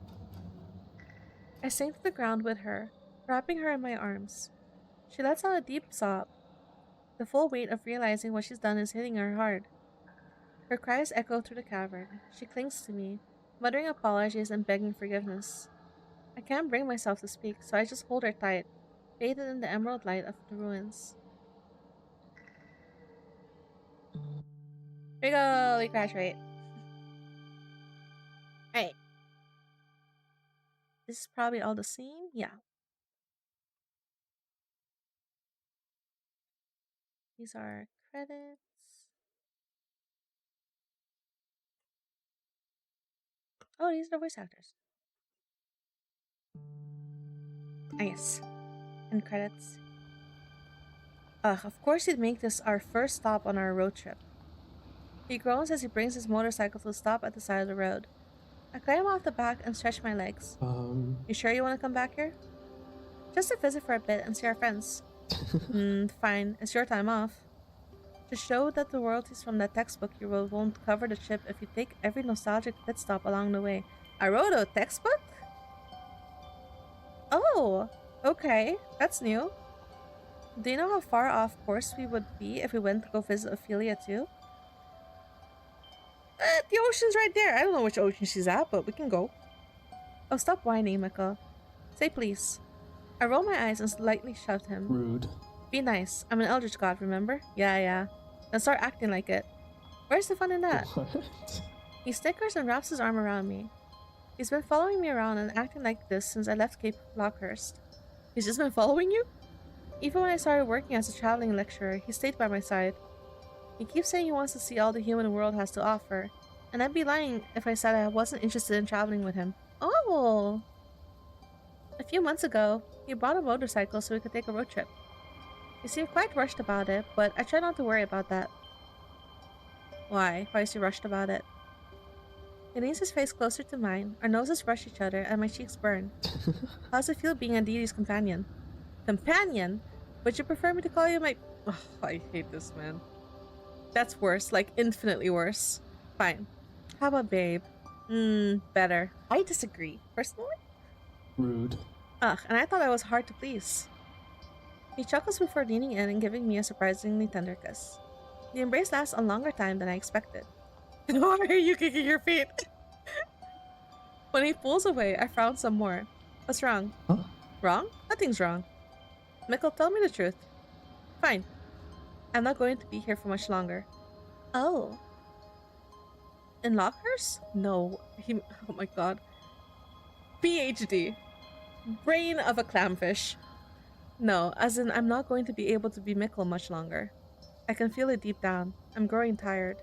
I sink to the ground with her, wrapping her in my arms. She lets out a deep sob. The full weight of realizing what she's done is hitting her hard. Her cries echo through the cavern. She clings to me, muttering apologies and begging forgiveness. I can't bring myself to speak, so I just hold her tight, bathed in the emerald light of the ruins. Here we go, we graduate. Alright. This is probably all the scene? Yeah. These are credits. Oh, these are the voice actors. Ah, yes. And credits. Ugh, of course he'd make this our first stop on our road trip. He groans as he brings his motorcycle to a stop at the side of the road. I climb off the back and stretch my legs. You sure you want to come back here? Just to visit for a bit and see our friends. Fine. It's your time off. To show that the royalties from that textbook you wrote won't cover the trip if you take every nostalgic pit stop along the way. I wrote a textbook? Oh, okay. That's new. Do you know how far off course we would be if we went to go visit Ophelia too? The ocean's right there. I don't know which ocean she's at, but we can go. Oh, stop whining, Mikel. Say please. I roll my eyes and slightly shoved him. Rude. Be nice. I'm an eldritch god, remember? Yeah. Then start acting like it. Where's the fun in that? What? He snickers and wraps his arm around me. He's been following me around and acting like this since I left Cape Lockehurst. He's just been following you? Even when I started working as a traveling lecturer, he stayed by my side. He keeps saying he wants to see all the human world has to offer, and I'd be lying if I said I wasn't interested in traveling with him. Oh! A few months ago, he bought a motorcycle so we could take a road trip. He seemed quite rushed about it, but I try not to worry about that. Why? Why is he rushed about it? He leans his face closer to mine, our noses brush each other, and my cheeks burn. How does it feel being a deity's companion? Companion? Would you prefer me to call you my... Oh, I hate this, man. That's worse, like infinitely worse. Fine. How about babe? Better. I disagree, personally. Rude. Ugh, and I thought I was hard to please. He chuckles before leaning in and giving me a surprisingly tender kiss. The embrace lasts a longer time than I expected. Why are you kicking your feet? When he pulls away, I frown some more. What's wrong? Huh? Wrong? Nothing's wrong. Mikel, tell me the truth. Fine. I'm not going to be here for much longer. Oh. In Lockehurst? No. Oh my god. PhD. Brain of a clamfish. No, as in I'm not going to be able to be Mikel much longer. I can feel it deep down. I'm growing tired.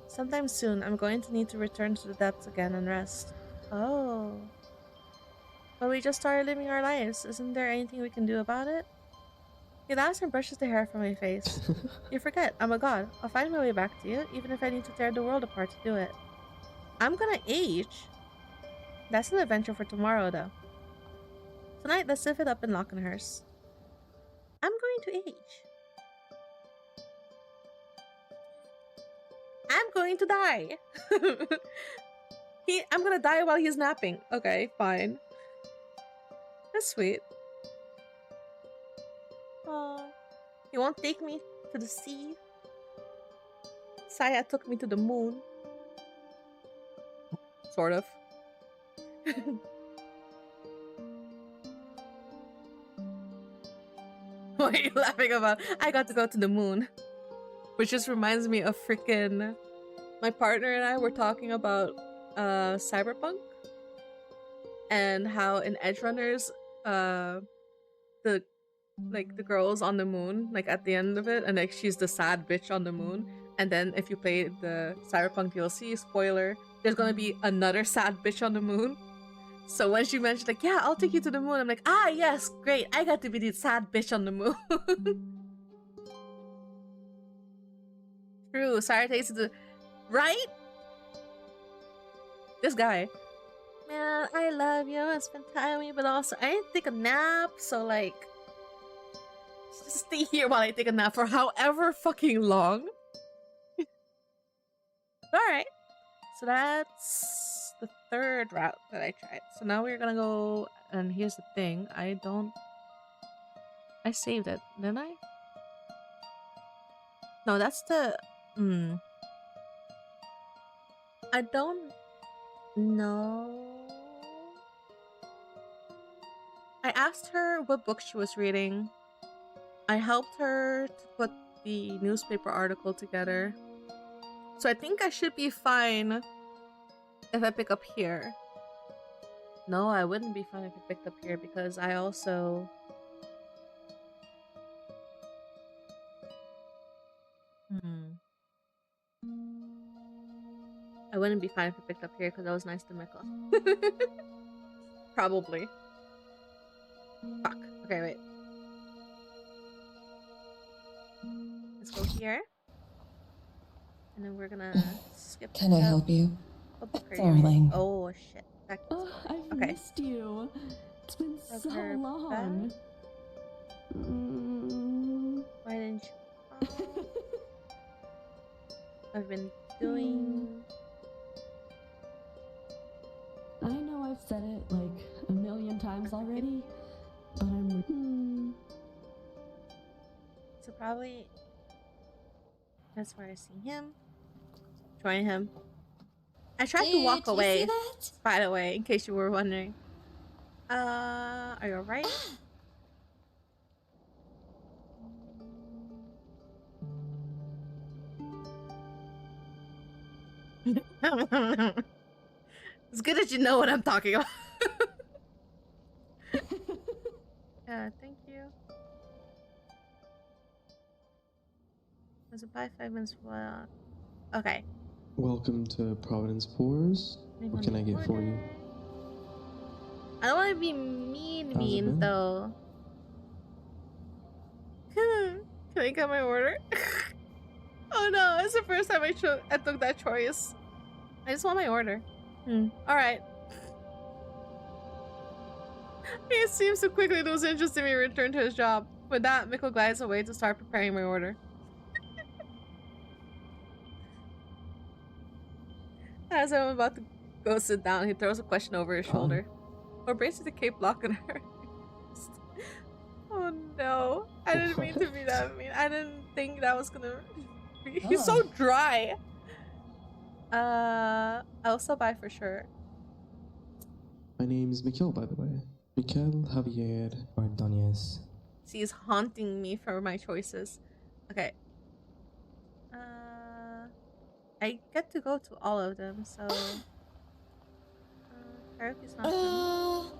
Sometime soon, I'm going to need to return to the depths again and rest. Oh. But we just started living our lives. Isn't there anything we can do about it? He laughs and brushes the hair from my face. You forget, I'm a god. I'll find my way back to you, even if I need to tear the world apart to do it. I'm gonna age. That's an adventure for tomorrow, though. Tonight, let's live it up in Lockehurst. I'm going to age. I'm going to die. I'm gonna die while he's napping. Okay, fine. That's sweet. Aww. You won't take me to the sea? Saya took me to the moon. Sort of. What are you laughing about? I got to go to the moon. Which just reminds me of freaking... My partner and I were talking about Cyberpunk. And how in Edge Runners, the like the girls on the moon, like at the end of it, and like she's the sad bitch on the moon. And then if you play the Cyberpunk DLC, spoiler, there's gonna be another sad bitch on the moon. So when she mentioned like, yeah, I'll take you to the moon, I'm like, ah, yes, great, I got to be the sad bitch on the moon. True, Sarah takes it to, right? This guy. Man, I love you, I spend time with you, but also I didn't take a nap, so like, just stay here while I take a nap for however fucking long. Alright. So that's the third route that I tried. So now we're gonna go, and here's the thing, I saved it, didn't I? No, that's the, I don't know. I asked her what book she was reading. I helped her to put the newspaper article together. So I think I should be fine if I pick up here. No, I wouldn't be fine if I picked up here because I also... I wouldn't be fine if I picked up here because I was nice to Mikel. Probably. Fuck. Okay, wait. Let's go here. And then we're gonna skip. Can I help you? What book are you Darling. reading? Oh shit. Oh, I've Okay. missed you. It's been so her long. Why didn't you? I've been doing. I know I've said it like a million times already, but I'm. So probably that's where I see him. Join him. I tried to walk Did you away. see that? By the way, in case you were wondering. Are you alright? It's good that you know what I'm talking about. Thank you. Was it by 5 minutes? Well, okay. Welcome to Providence Pours. What can I get for you? I don't want to be mean, How's it been? though. Can I get my order? Oh no, it's the first time I took that choice. I just want my order. Alright. He seems to quickly lose interest in me and return to his job. With that, Mikel glides away to start preparing my order. As I'm about to go sit down, he throws a question over his shoulder. Or braces the cape lock on her. Oh no. I didn't mean to be that mean. I didn't think that was gonna be. He's so dry. I'll still buy for sure. My name's Mikel, by the way. Mikel Javier Ordonez. See, he's haunting me for my choices. Okay. I get to go to all of them, so... karaoke's not fun.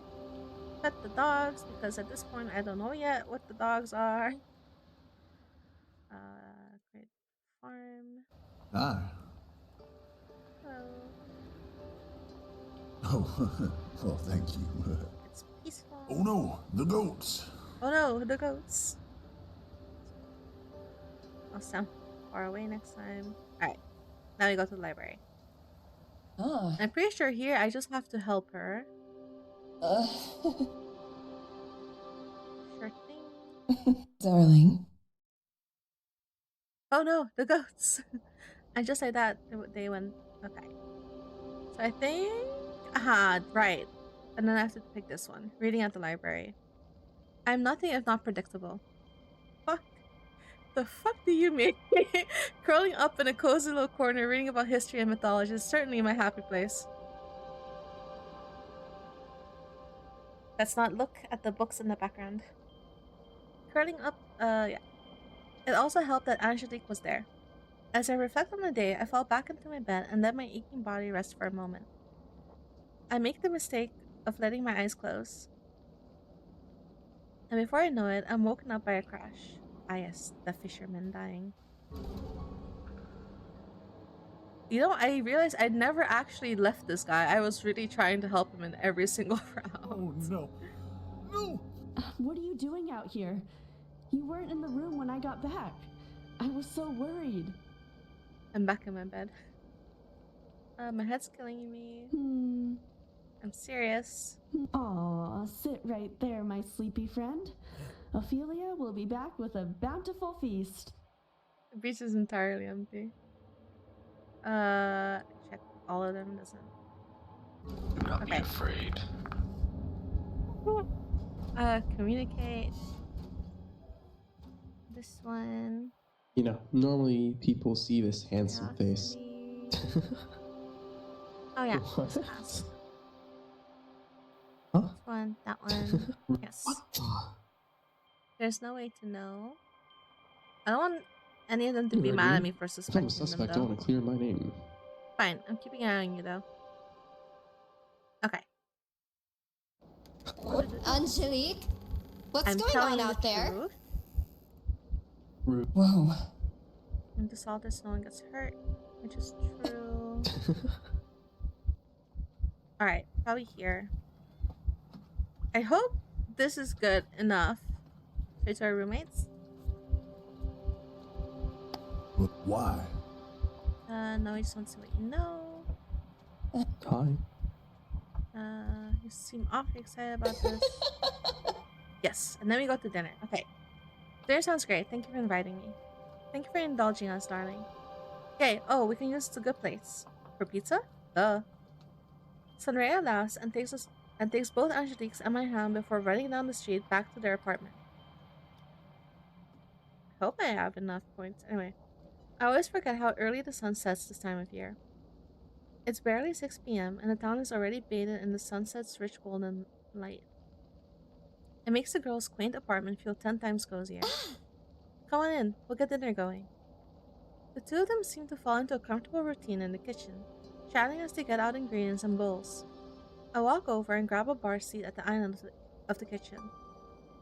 Pet the dogs, because at this point I don't know yet what the dogs are. Great farm. Ah. Hello. Oh, well, thank you. It's peaceful. Oh no, the goats. Oh no, the goats. I'll sound far away next time. Alright, now we go to the library. I'm pretty sure here I just have to help her. Sure thing. Darling. Oh no, the goats. And just like that, they went. Okay. So I think. Aha, right. And then I have to pick this one. Reading at the library. I'm nothing if not predictable. Fuck. The fuck do you mean? Curling up in a cozy little corner reading about history and mythology is certainly my happy place. Let's not look at the books in the background. Curling up, yeah. It also helped that Angelique was there. As I reflect on the day, I fall back into my bed and let my aching body rest for a moment. I make the mistake of letting my eyes close. And before I know it, I'm woken up by a crash. Ah yes, the fisherman dying. You know, I realized I'd never actually left this guy. I was really trying to help him in every single round. Oh no. No! What are you doing out here? You weren't in the room when I got back. I was so worried. I'm back in my bed. My head's killing me. I'm serious. Aw, sit right there, my sleepy friend. Ophelia will be back with a bountiful feast. The beach is entirely empty. Check all of them, doesn't. Do not be afraid. Communicate. This one. You know, normally people see this handsome face. Oh yeah. What? This Huh? one, that one. Yes. What the? There's no way to know. I don't want any of them to You be heard mad me. at me for If I'm suspecting a suspect, I them, want though. to clear my name. Fine, I'm keeping an eye on you, though. Okay. Angelique? What's I'm going telling on you out the there? truth. Rude. Whoa. And to solve this, no one gets hurt, which is true. Alright, probably here. I hope this is good enough. Show to our roommates. But why? No, he just wants to let you know. Hi. You seem awfully excited about this. Yes, and then we go to dinner. Okay. Dinner sounds great. Thank you for inviting me. Thank you for indulging us, darling. Okay, oh, we can use the good place. For pizza? Duh. Sunray laughs and takes both Angelique's and my hand before running down the street back to their apartment. I hope I have enough points. Anyway, I always forget how early the sun sets this time of year. It's barely 6 p.m. and the town is already bathed in the sunset's rich golden light. It makes the girls' quaint apartment feel 10 times cozier. Come on in, we'll get dinner going. The two of them seem to fall into a comfortable routine in the kitchen, chatting as they get out ingredients and bowls. I walk over and grab a bar seat at the island of the kitchen.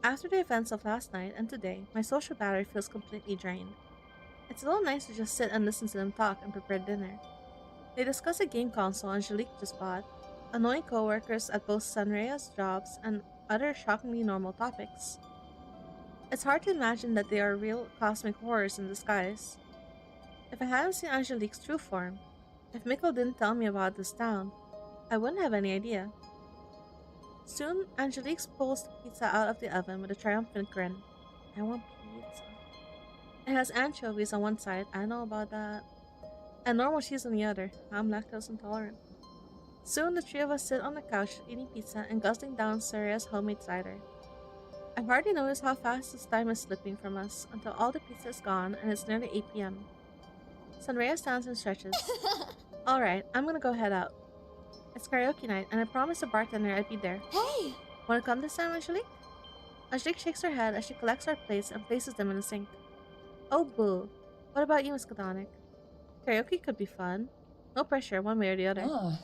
After the events of last night and today, my social battery feels completely drained. It's a little nice to just sit and listen to them talk and prepare dinner. They discuss a game console Angelique just bought, annoying coworkers at both Sunraya's jobs, and other shockingly normal topics. It's hard to imagine that they are real cosmic horrors in disguise. If I hadn't seen Angelique's true form, if Mikel didn't tell me about this town, I wouldn't have any idea. Soon, Angelique pulls the pizza out of the oven with a triumphant grin. I want pizza. It has anchovies on one side, I know about that, and normal cheese on the other. I'm lactose intolerant. Soon, the three of us sit on the couch eating pizza and guzzling down Suria's homemade cider. I've hardly noticed how fast this time is slipping from us until all the pizza is gone and it's nearly 8 p.m. Sunraya stands and stretches. Alright, I'm gonna go head out. It's karaoke night, and I promised the bartender I'd be there. Hey! Wanna come this time, Angelique? Angelique shakes her head as she collects our plates and places them in the sink. Oh, boo. What about you, MissKatonik? Karaoke could be fun. No pressure, one way or the other. Ah,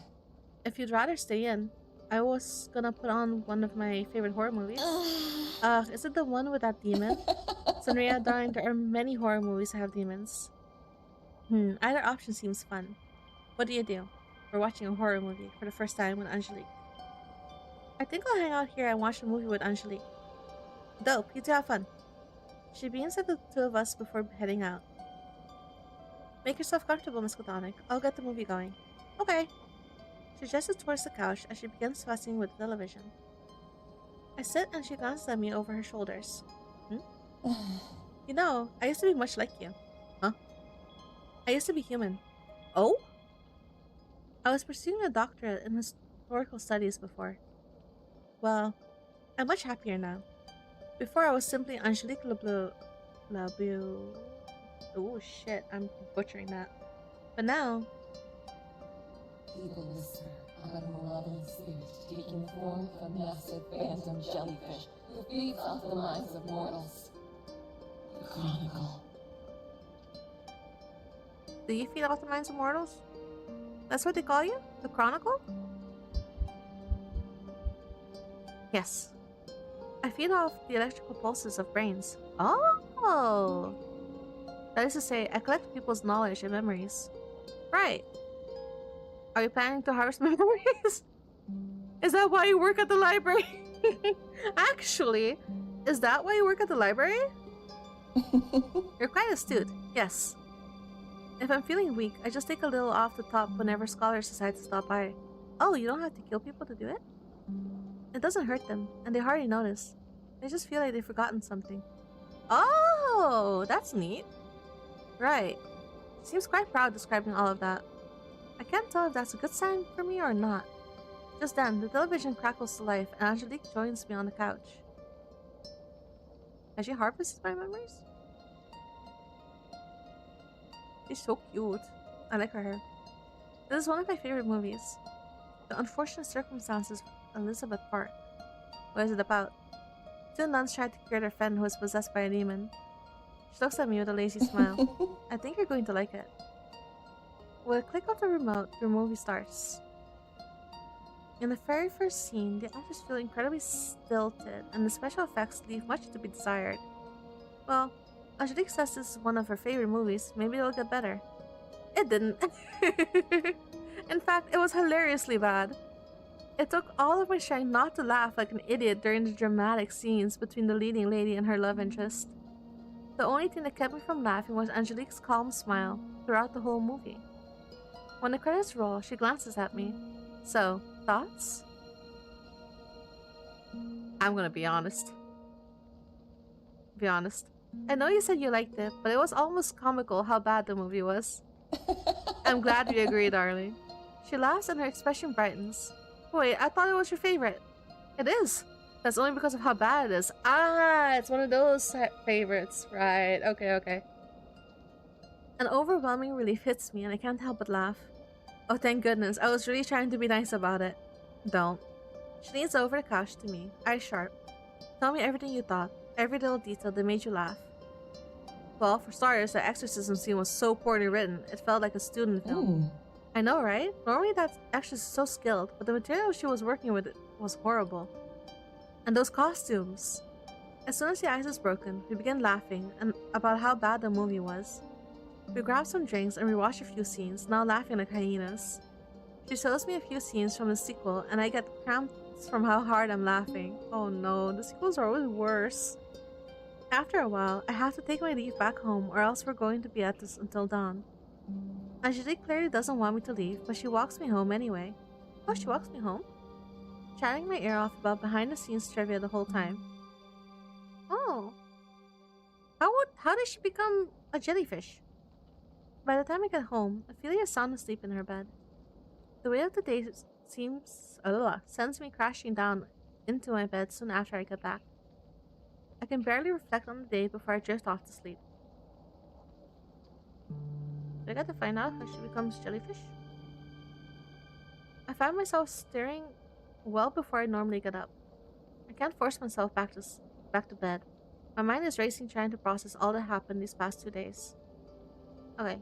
If you'd rather stay in, I was gonna put on one of my favorite horror movies. Is it the one with that demon? Sunria, darling, there are many horror movies that have demons. Either option seems fun. What do? We're watching a horror movie for the first time with Angelique. I think I'll hang out here and watch a movie with Angelique. Dope, you two have fun. She beams at the two of us before heading out. Make yourself comfortable, MissKatonik. I'll get the movie going. Okay. She gestures towards the couch as she begins fussing with the television. I sit and she glances at me over her shoulders. You know, I used to be much like you. Huh? I used to be human. Oh? I was pursuing a doctorate in historical studies before. Well, I'm much happier now. Before I was simply Angelique Labu. Oh shit, I'm butchering that. But now, people whisper about a malevolent spirit taking the form of a massive phantom jellyfish who feeds off the minds of mortals. The Chronicle. do you feed off the minds of mortals? That's what they call you? The Chronicle? Yes. I feed off the electrical pulses of brains. Oh! That is to say, I collect people's knowledge and memories. Right. Are you planning to harvest memories? Is that why you work at the library? Actually, is that why you work at the library? You're quite astute, yes. If I'm feeling weak, I just take a little off the top whenever scholars decide to stop by. Oh, you don't have to kill people to do it? It doesn't hurt them, and they hardly notice. They just feel like they've forgotten something. Oh, that's neat. Right. She seems quite proud describing all of that. I can't tell if that's a good sign for me or not. Just then, the television crackles to life, and Angelique joins me on the couch. Has she harvested my memories? She's so cute. I like her hair. This is one of my favorite movies. The Unfortunate Circumstances of Elizabeth Park. What is it about? Two nuns tried to cure their friend who was possessed by a demon. She looks at me with a lazy smile. I think you're going to like it. With a click of the remote, the movie starts. In the very first scene, the actors feel incredibly stilted, and the special effects leave much to be desired. Well, Angelique says this is one of her favorite movies. Maybe it'll get better. It didn't. In fact, it was hilariously bad. It took all of my strength not to laugh like an idiot during the dramatic scenes between the leading lady and her love interest. The only thing that kept me from laughing was Angelique's calm smile throughout the whole movie. When the credits roll, she glances at me. So, thoughts? I'm gonna be honest. I know you said you liked it, but it was almost comical how bad the movie was. I'm glad we agree, darling. She laughs and her expression brightens. Wait, I thought it was your favorite. It is. That's only because of how bad it is. Ah, it's one of those favorites. Right, okay. An overwhelming relief hits me and I can't help but laugh. Oh, thank goodness. I was really trying to be nice about it. Don't. She leans over the couch to me, eyes sharp. Tell me everything you thought, every little detail that made you laugh. Well, for starters, the exorcism scene was so poorly written, it felt like a student film. I know, right? Normally that actress is so skilled, but the material she was working with was horrible. And those costumes! As soon as the ice is broken, we begin laughing about how bad the movie was. We grab some drinks and rewatch a few scenes, now laughing like hyenas. She shows me a few scenes from the sequel, and I get cramps from how hard I'm laughing. Oh no, the sequels are always worse. After a while, I have to take my leave back home, or else we're going to be at this until dawn. Angelique clearly doesn't want me to leave, but she walks me home anyway. Oh, she walks me home? Chatting my ear off about behind-the-scenes trivia the whole time. Oh. How did she become a jellyfish? By the time I get home, Ophelia is sound asleep in her bed. The weight of the day sends me crashing down into my bed soon after I get back. I can barely reflect on the day before I drift off to sleep. Do I get to find out how she becomes jellyfish? I find myself staring well before I normally get up. I can't force myself back to bed. My mind is racing trying to process all that happened these past 2 days. Okay.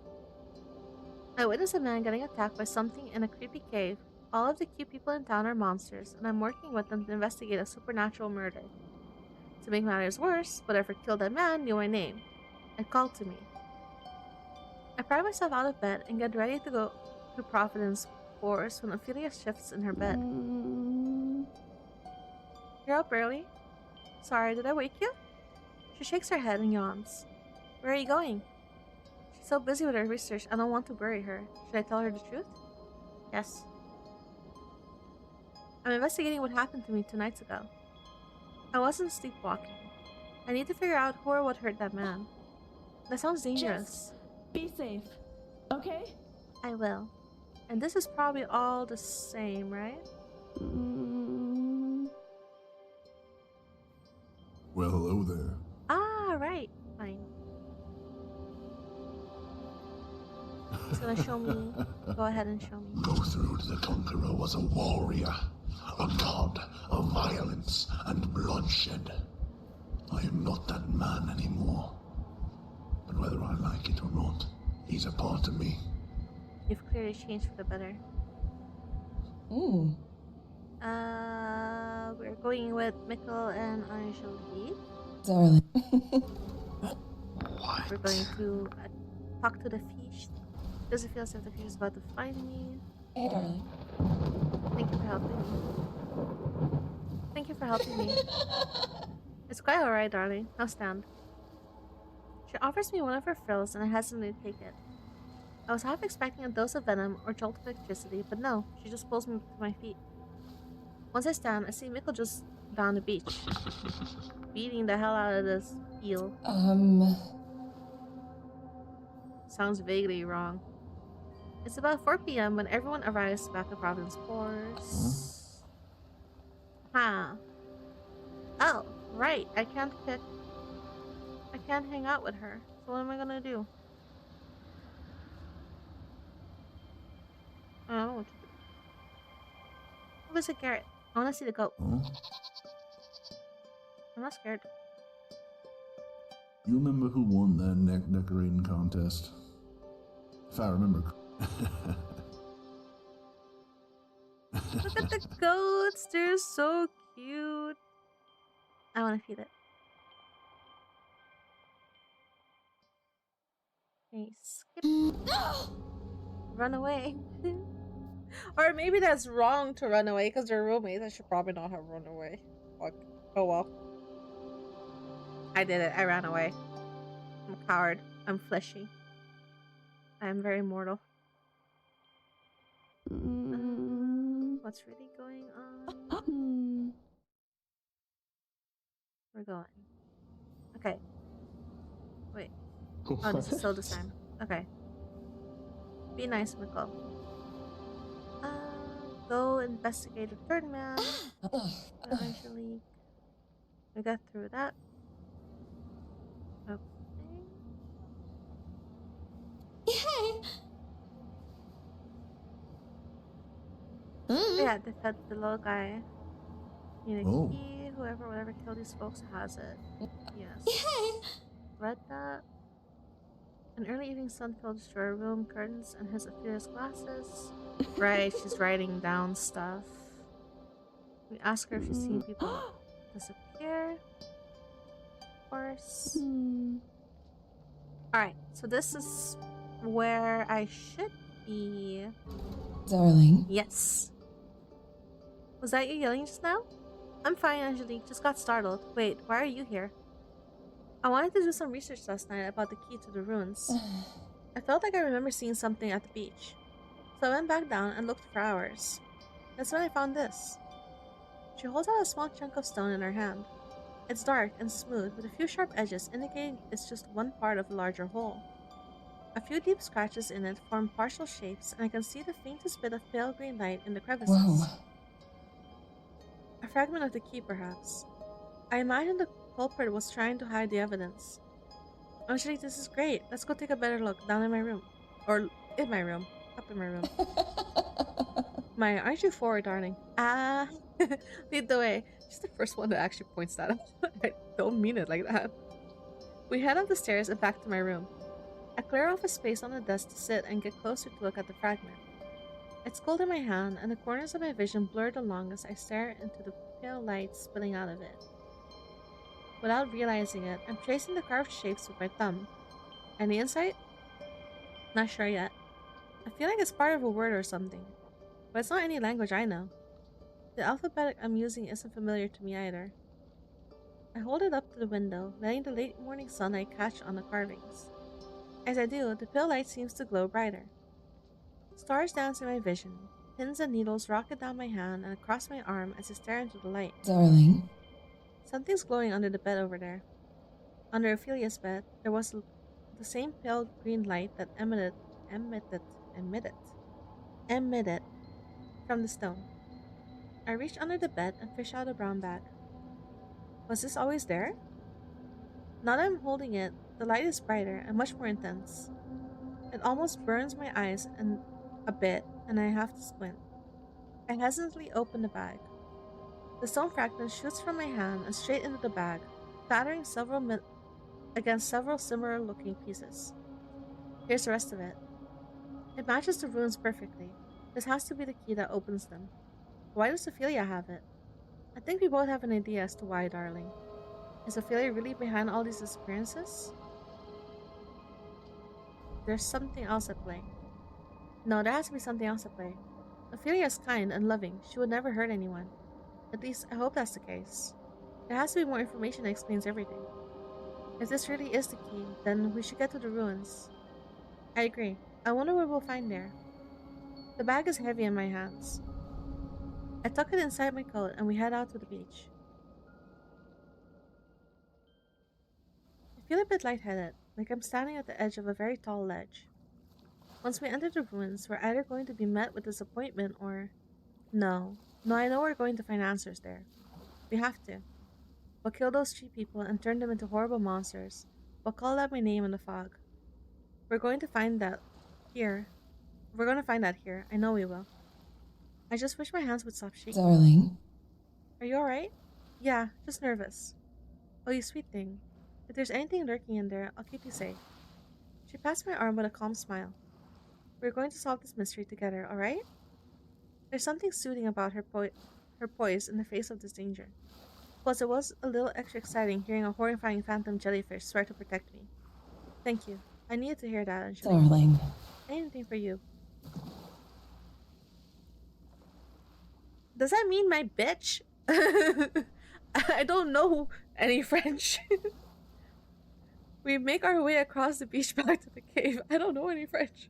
I witnessed a man getting attacked by something in a creepy cave. All of the cute people in town are monsters, and I'm working with them to investigate a supernatural murder. To make matters worse, whatever killed that man knew my name. It called to me. I pry myself out of bed and get ready to go to Providence Force when Ophelia shifts in her bed. You're up early? Sorry, did I wake you? She shakes her head and yawns. Where are you going? She's so busy with her research, I don't want to worry her. Should I tell her the truth? Yes. I'm investigating what happened to me 2 nights ago. I wasn't sleepwalking. I need to figure out who or what hurt that man. That sounds dangerous. Just be safe, okay? I will. And this is probably all the same, right? Well, hello there. Ah, right. Fine. He's gonna show me. Go ahead and show me. Gothrud the Conqueror was a warrior, a god of violence and bloodshed. I am not that man anymore. But whether I like it or not, he's a part of me. You've clearly changed for the better. We're going with Mikel and Angelique. Darling. What? We're going to talk to the fish. Does it feel as if the fish is about to find me? Hey, darling. Thank you for helping me. Thank you for helping me. It's quite alright, darling. Now stand. She offers me one of her frills, and I hesitantly take it. I was half expecting a dose of venom or jolt of electricity, but no, she just pulls me to my feet. Once I stand, I see Mikel just down the beach, beating the hell out of this eel. Sounds vaguely wrong. It's about 4 p.m. when everyone arrives back at Robin's course. Huh. Oh, right. I can't hang out with her. So what am I gonna do? I don't know what to do. What is a carrot? I wanna see the goat. Huh? I'm not scared. You remember who won that neck decorating contest? If I remember. Look at the goats. They're so cute. I wanna feed it. Okay, skip. Run away. Or maybe that's wrong to run away because they're roommates. I should probably not have run away. Fuck. Oh well. I did it. I ran away. I'm a coward. I'm fleshy. I am very mortal. What's really going on? We're going. Okay. Wait. Oh, this is still the same. Okay. Be nice, Mikel. Go investigate the third man. Angelique. We got through that. Okay. Yay! Yeah, they fed the little guy. Need a Oh. key. Whatever killed these folks has it. Yes. Yay! Read that. An early evening sun filters through our room, curtains, and his Ophidius glasses. Right, she's writing down stuff. We ask her if she's seen people disappear. Of course. Alright, so this is where I should be. Darling. Yes. Was that you yelling just now? I'm fine, Angelique. Just got startled. Wait, why are you here? I wanted to do some research last night about the key to the ruins. I felt like I remember seeing something at the beach. So I went back down and looked for hours. That's when I found this. She holds out a small chunk of stone in her hand. It's dark and smooth, with a few sharp edges indicating it's just one part of a larger whole. A few deep scratches in it form partial shapes, and I can see the faintest bit of pale green light in the crevices. Whoa. A fragment of the key, perhaps. I imagine the culprit was trying to hide the evidence. Angelique, this is great. Let's go take a better look down in my room. Or in my room. Up in my room. Aren't you forward, darling? Lead the way. She's the first one that actually points that out. I don't mean it like that. We head up the stairs and back to my room. I clear off a space on the desk to sit and get closer to look at the fragment. It's cold in my hand, and the corners of my vision blurred along as I stare into the pale light spilling out of it. Without realizing it, I'm tracing the carved shapes with my thumb. Any insight? Not sure yet. I feel like it's part of a word or something, but it's not any language I know. The alphabet I'm using isn't familiar to me either. I hold it up to the window, letting the late morning sunlight catch on the carvings. As I do, the pale light seems to glow brighter. Stars dance in my vision. Pins and needles rocket down my hand and across my arm as I stare into the light. Darling. Something's glowing under the bed over there. Under Ophelia's bed, there was the same pale green light that emitted from the stone. I reach under the bed and fish out a brown bag. Was this always there? Now that I'm holding it, the light is brighter and much more intense. It almost burns my eyes a bit, and I have to squint. I hesitantly open the bag. The stone fragment shoots from my hand and straight into the bag, clattering against several similar-looking pieces. Here's the rest of it. It matches the runes perfectly. This has to be the key that opens them. Why does Ophelia have it? I think we both have an idea as to why, darling. Is Ophelia really behind all these disappearances? There's something else at play. No, there has to be something else at play. Ophelia is kind and loving. She would never hurt anyone. At least, I hope that's the case. There has to be more information that explains everything. If this really is the key, then we should get to the ruins. I agree. I wonder what we'll find there. The bag is heavy in my hands. I tuck it inside my coat and we head out to the beach. I feel a bit lightheaded, like I'm standing at the edge of a very tall ledge. Once we enter the ruins, we're either going to be met with disappointment or... No, I know we're going to find answers there. We have to. We'll kill those 3 people and turn them into horrible monsters. We'll call out my name in the fog. We're going to find that here. I know we will. I just wish my hands would stop shaking. Darling. Are you alright? Yeah, just nervous. Oh, you sweet thing. If there's anything lurking in there, I'll keep you safe. She passed my arm with a calm smile. We're going to solve this mystery together, alright? There's something soothing about her poise in the face of this danger. Plus, it was a little extra exciting hearing a horrifying phantom jellyfish swear to protect me. Thank you. I needed to hear that, Angelique. Darling. Anything for you. Does that mean my bitch? I don't know any French. We make our way across the beach back to the cave. I don't know any French.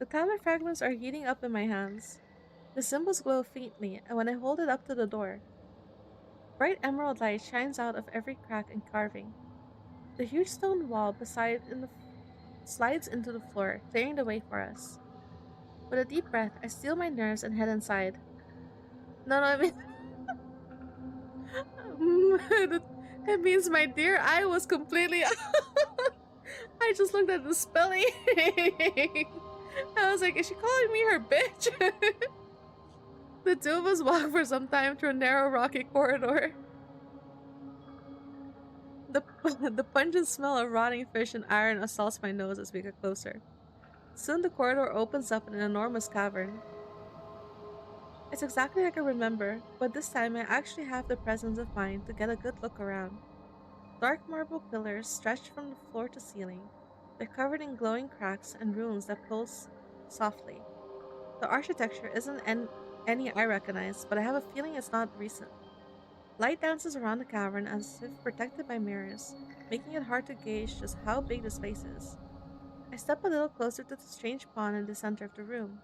The talent fragments are heating up in my hands. The symbols glow faintly, and when I hold it up to the door, bright emerald light shines out of every crack and carving. The huge stone wall beside slides into the floor, clearing the way for us. With a deep breath, I steel my nerves and head inside. No, I mean... that means my dear eye was completely... I just looked at the spelling. I was like, is she calling me her bitch? The 2 of us walk for some time through a narrow rocky corridor. The pungent smell of rotting fish and iron assaults my nose as we get closer. Soon the corridor opens up in an enormous cavern. It's exactly like I remember, but this time I actually have the presence of mind to get a good look around. Dark marble pillars stretch from the floor to ceiling. They're covered in glowing cracks and runes that pulse softly. The architecture isn't any I recognize, but I have a feeling it's not recent. Light dances around the cavern as if protected by mirrors, making it hard to gauge just how big the space is. I step a little closer to the strange pond in the center of the room.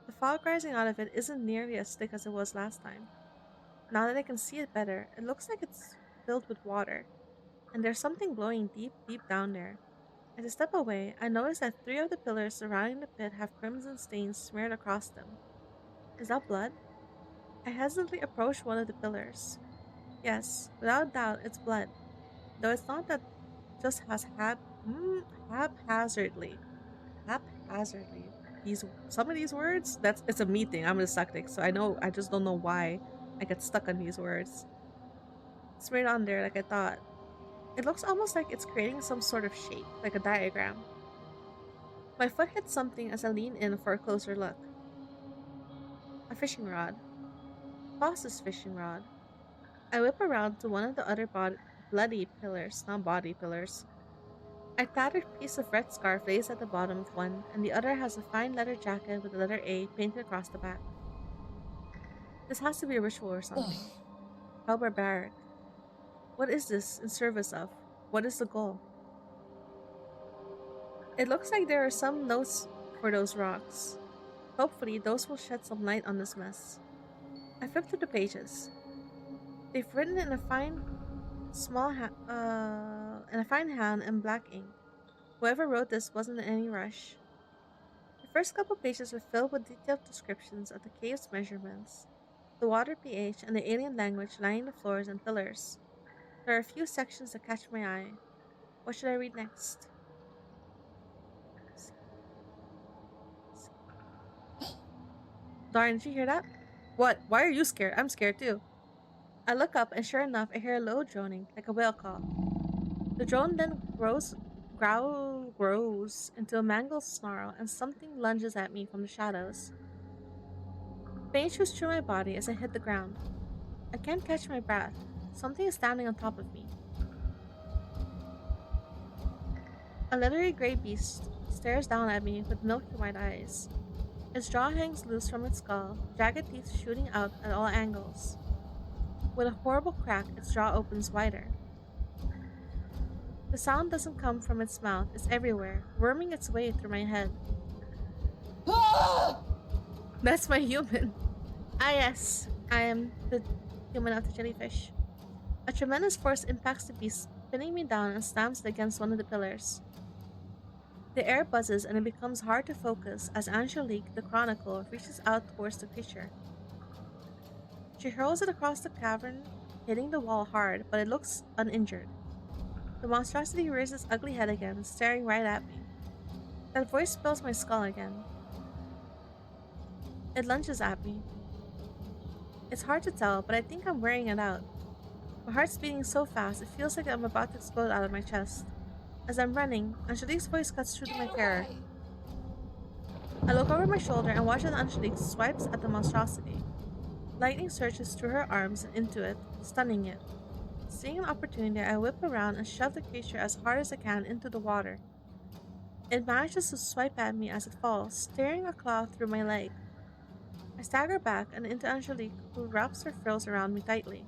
The fog rising out of it isn't nearly as thick as it was last time. Now that I can see it better, it looks like it's filled with water, and there's something glowing deep, deep down there. As I step away, I notice that 3 of the pillars surrounding the pit have crimson stains smeared across them. Is that blood? I hesitantly approach one of the pillars. Yes, without doubt, it's blood. Though it's not that just haphazardly. Some of these words, it's a me thing. I'm dyslexic, so I just don't know why I get stuck on these words. It's right on there like I thought. It looks almost like it's creating some sort of shape, like a diagram. My foot hits something as I lean in for a closer look. A fishing rod. Foss's fishing rod. I whip around to one of the other bloody pillars, not body pillars. A tattered piece of red scarf lays at the bottom of one, and the other has a fine leather jacket with the letter A painted across the back. This has to be a ritual or something. How barbaric. What is this in service of? What is the goal? It looks like there are some notes for those rocks. Hopefully, those will shed some light on this mess. I flip through the pages. They've written in a fine hand in black ink. Whoever wrote this wasn't in any rush. The first couple pages are filled with detailed descriptions of the cave's measurements, the water pH, and the alien language lining the floors and pillars. There are a few sections that catch my eye. What should I read next? Darn, did you hear that? What? Why are you scared? I'm scared too. I look up and sure enough, I hear a low droning, like a whale call. The drone then grows growl grows into a mangled snarl, and something lunges at me from the shadows. Pain shoots through my body as I hit the ground. I can't catch my breath. Something is standing on top of me. A leathery gray beast stares down at me with milky white eyes. Its jaw hangs loose from its skull, jagged teeth shooting out at all angles. With a horrible crack, its jaw opens wider. The sound doesn't come from its mouth, it's everywhere, worming its way through my head. Ah! That's my human. Ah, yes, I am the human of the jellyfish. A tremendous force impacts the beast, pinning me down and slams it against one of the pillars. The air buzzes and it becomes hard to focus as Angelique, the Chronicle, reaches out towards the creature. She hurls it across the cavern, hitting the wall hard, but it looks uninjured. The monstrosity rears its ugly head again, staring right at me. That voice spills my skull again. It lunges at me. It's hard to tell, but I think I'm wearing it out. My heart's beating so fast, it feels like I'm about to explode out of my chest. As I'm running, Angelique's voice cuts through to my terror. I look over my shoulder and watch as Angelique swipes at the monstrosity. Lightning surges through her arms and into it, stunning it. Seeing an opportunity, I whip around and shove the creature as hard as I can into the water. It manages to swipe at me as it falls, steering a claw through my leg. I stagger back and into Angelique, who wraps her frills around me tightly.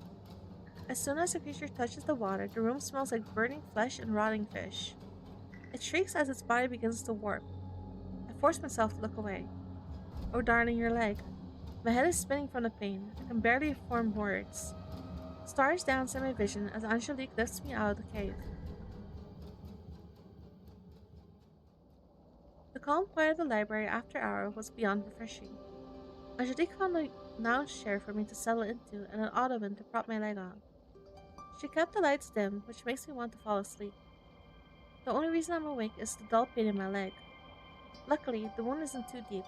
As soon as the creature touches the water, the room smells like burning flesh and rotting fish. It shrieks as its body begins to warp. I force myself to look away. Oh, darling, your leg. My head is spinning from the pain. I can barely form words. Stars dance in my vision as Angelique lifts me out of the cave. The calm quiet of the library after hours was beyond refreshing. Angelique found a lounge chair for me to settle into and an ottoman to prop my leg on. She kept the lights dim, which makes me want to fall asleep. The only reason I'm awake is the dull pain in my leg. Luckily, the wound isn't too deep.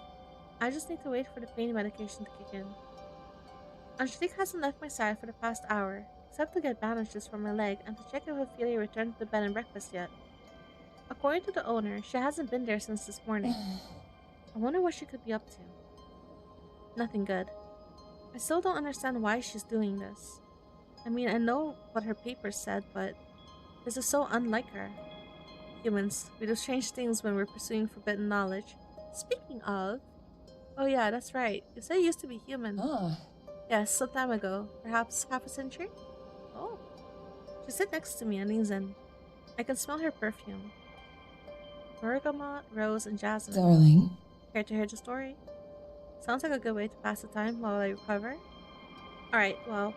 I just need to wait for the pain medication to kick in. Angelique hasn't left my side for the past hour, except to get bandages for my leg and to check if Ophelia returned to the bed and breakfast yet. According to the owner, she hasn't been there since this morning. I wonder what she could be up to. Nothing good. I still don't understand why she's doing this. I mean, I know what her papers said, but this is so unlike her. Humans, we do strange things when we're pursuing forbidden knowledge. Speaking of... Oh yeah, that's right. You said you used to be human. Ah, Yes, some time ago. Perhaps half a century? Oh. She sits next to me and leans in. I can smell her perfume. Bergamot, rose, and jasmine. darling. Care to hear the story? Sounds like a good way to pass the time while I recover. Alright, well,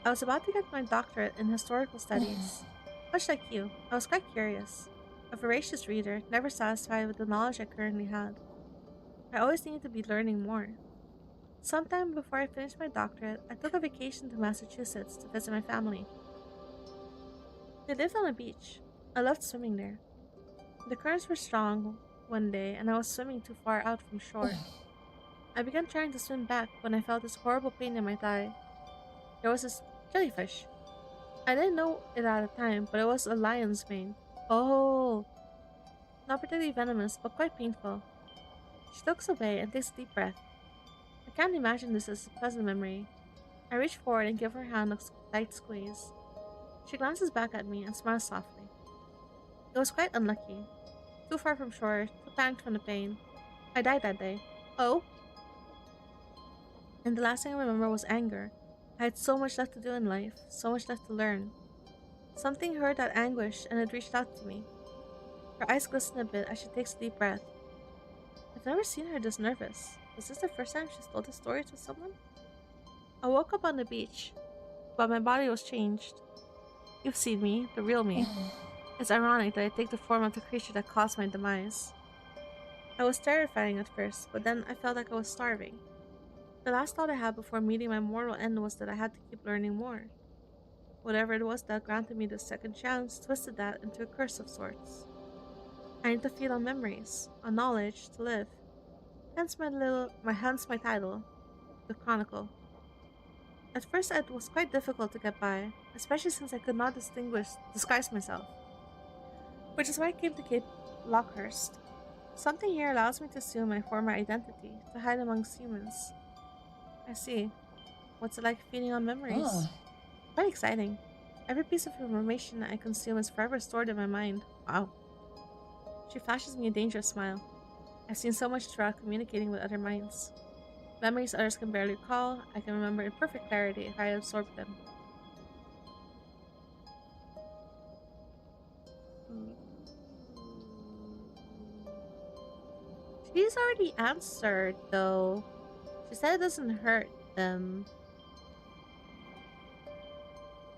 I was about to get my doctorate in historical studies. Much like you, I was quite curious. A voracious reader, never satisfied with the knowledge I currently had. I always needed to be learning more. Sometime before I finished my doctorate, I took a vacation to Massachusetts to visit my family. They lived on a beach. I loved swimming there. The currents were strong one day, and I was swimming too far out from shore. I began trying to swim back when I felt this horrible pain in my thigh. There was this jellyfish. I didn't know it at the time, but it was a lion's mane. Oh! Not particularly venomous, but quite painful. She looks away and takes a deep breath. I can't imagine this as a pleasant memory. I reach forward and give her hand a tight squeeze. She glances back at me and smiles softly. It was quite unlucky. Too far from shore, too panicked from the pain. I died that day. Oh? And the last thing I remember was anger. I had so much left to do in life, so much left to learn. Something heard that anguish and it reached out to me. Her eyes glisten a bit as she takes a deep breath. I've never seen her this nervous. Was this the first time she's told this story to someone? I woke up on the beach, but my body was changed. You've seen me, the real me. It's ironic that I take the form of the creature that caused my demise. I was terrifying at first, but then I felt like I was starving. The last thought I had before meeting my mortal end was that I had to keep learning more. Whatever it was that granted me the second chance twisted that into a curse of sorts. I need to feed on memories, on knowledge, to live. Hence my title, The Chronicle. At first it was quite difficult to get by, especially since I could not disguise myself. which is why I came to Cape Lockehurst. Something here allows me to assume my former identity, to hide amongst humans. I see. What's it like feeding on memories? Ah, Quite exciting. Every piece of information I consume is forever stored in my mind. Wow. She flashes me a dangerous smile. I've seen so much throughout communicating with other minds. Memories others can barely recall, I can remember in perfect clarity if I absorb them. She's already answered, though. She said it doesn't hurt them,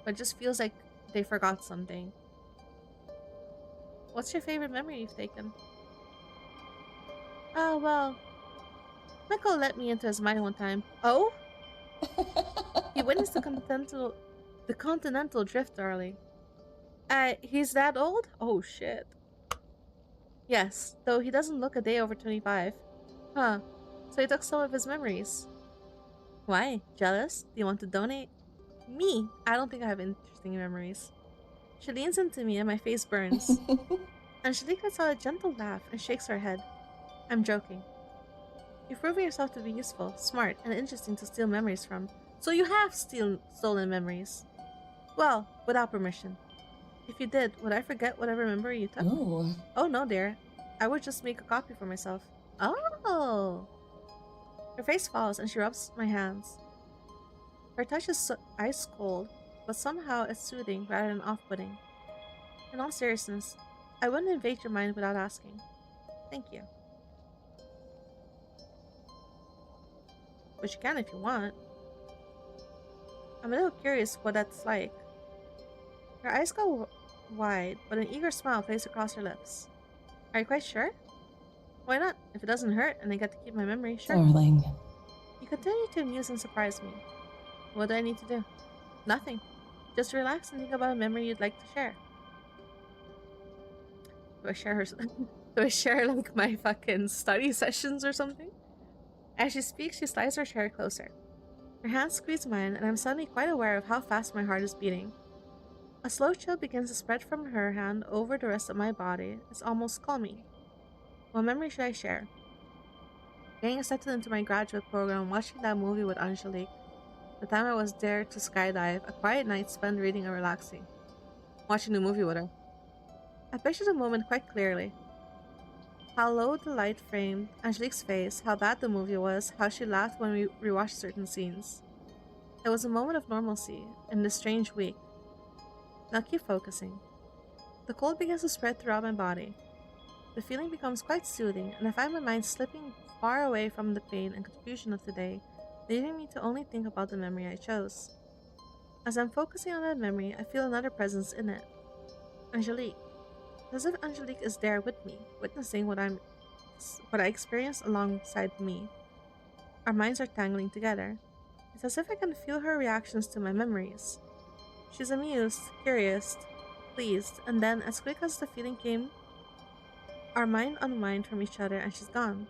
but it just feels like they forgot something. What's your favorite memory you've taken? Oh, well, Mikel let me into his mind one time. Oh? He witnessed the continental drift, darling. He's that old? Oh, shit. Yes, though he doesn't look a day over 25. Huh. So he took some of his memories. Why? Jealous? Do you want to donate? Me? I don't think I have interesting memories. She leans into me and my face burns. Angelique lets out a gentle laugh and shakes her head. I'm joking. You've proven yourself to be useful, smart, and interesting to steal memories from. So you have stolen memories. Well, without permission. If you did, would I forget whatever memory you took? oh, Oh no, dear. I would just make a copy for myself. Oh! Her face falls and she rubs my hands. Her touch is ice cold, but somehow it's soothing rather than off-putting. In all seriousness, I wouldn't invade your mind without asking. Thank you. But you can if you want. I'm a little curious what that's like. Her eyes go wide, but an eager smile plays across her lips. Are you quite sure? Why not? If it doesn't hurt and I get to keep my memory, sure. darling. You continue to amuse and surprise me. What do I need to do? Nothing. Just relax and think about a memory you'd like to share. Do I share her? Do I share like my fucking study sessions or something? As she speaks, she slides her chair closer. Her hands squeeze mine, and I'm suddenly quite aware of how fast my heart is beating. A slow chill begins to spread from her hand over the rest of my body. It's almost calming. What memory should I share? Getting accepted into my graduate program, watching that movie with Angelique. The time I was there to skydive, a quiet night spent reading and relaxing. Watching the movie with her. I picture the moment quite clearly. How low the light framed Angelique's face, how bad the movie was, how she laughed when we rewatched certain scenes. It was a moment of normalcy in this strange week. Now keep focusing. The cold begins to spread throughout my body. The feeling becomes quite soothing, and I find my mind slipping far away from the pain and confusion of today, leaving me to only think about the memory I chose. As I'm focusing on that memory, I feel another presence in it. Angelique. It's as if Angelique is there with me, witnessing what I experienced alongside me. Our minds are tangling together. It's as if I can feel her reactions to my memories. She's amused, curious, pleased, and then, as quick as the feeling came, our mind unwind from each other and she's gone.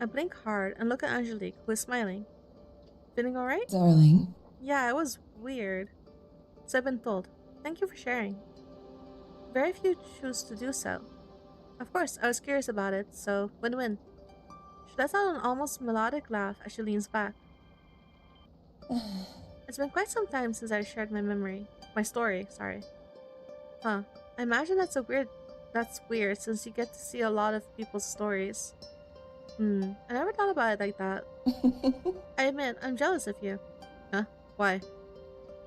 I blink hard and look at Angelique, who is smiling. Feeling alright? Darling. Yeah, it was weird. So I've been told. Thank you for sharing. Very few choose to do so. Of course, I was curious about it, so win-win. She lets out an almost melodic laugh as she leans back. It's been quite some time since I shared my story, sorry. Huh. I imagine that's weird since you get to see a lot of people's stories. I never thought about it like that. I admit, I'm jealous of you. Huh? Why?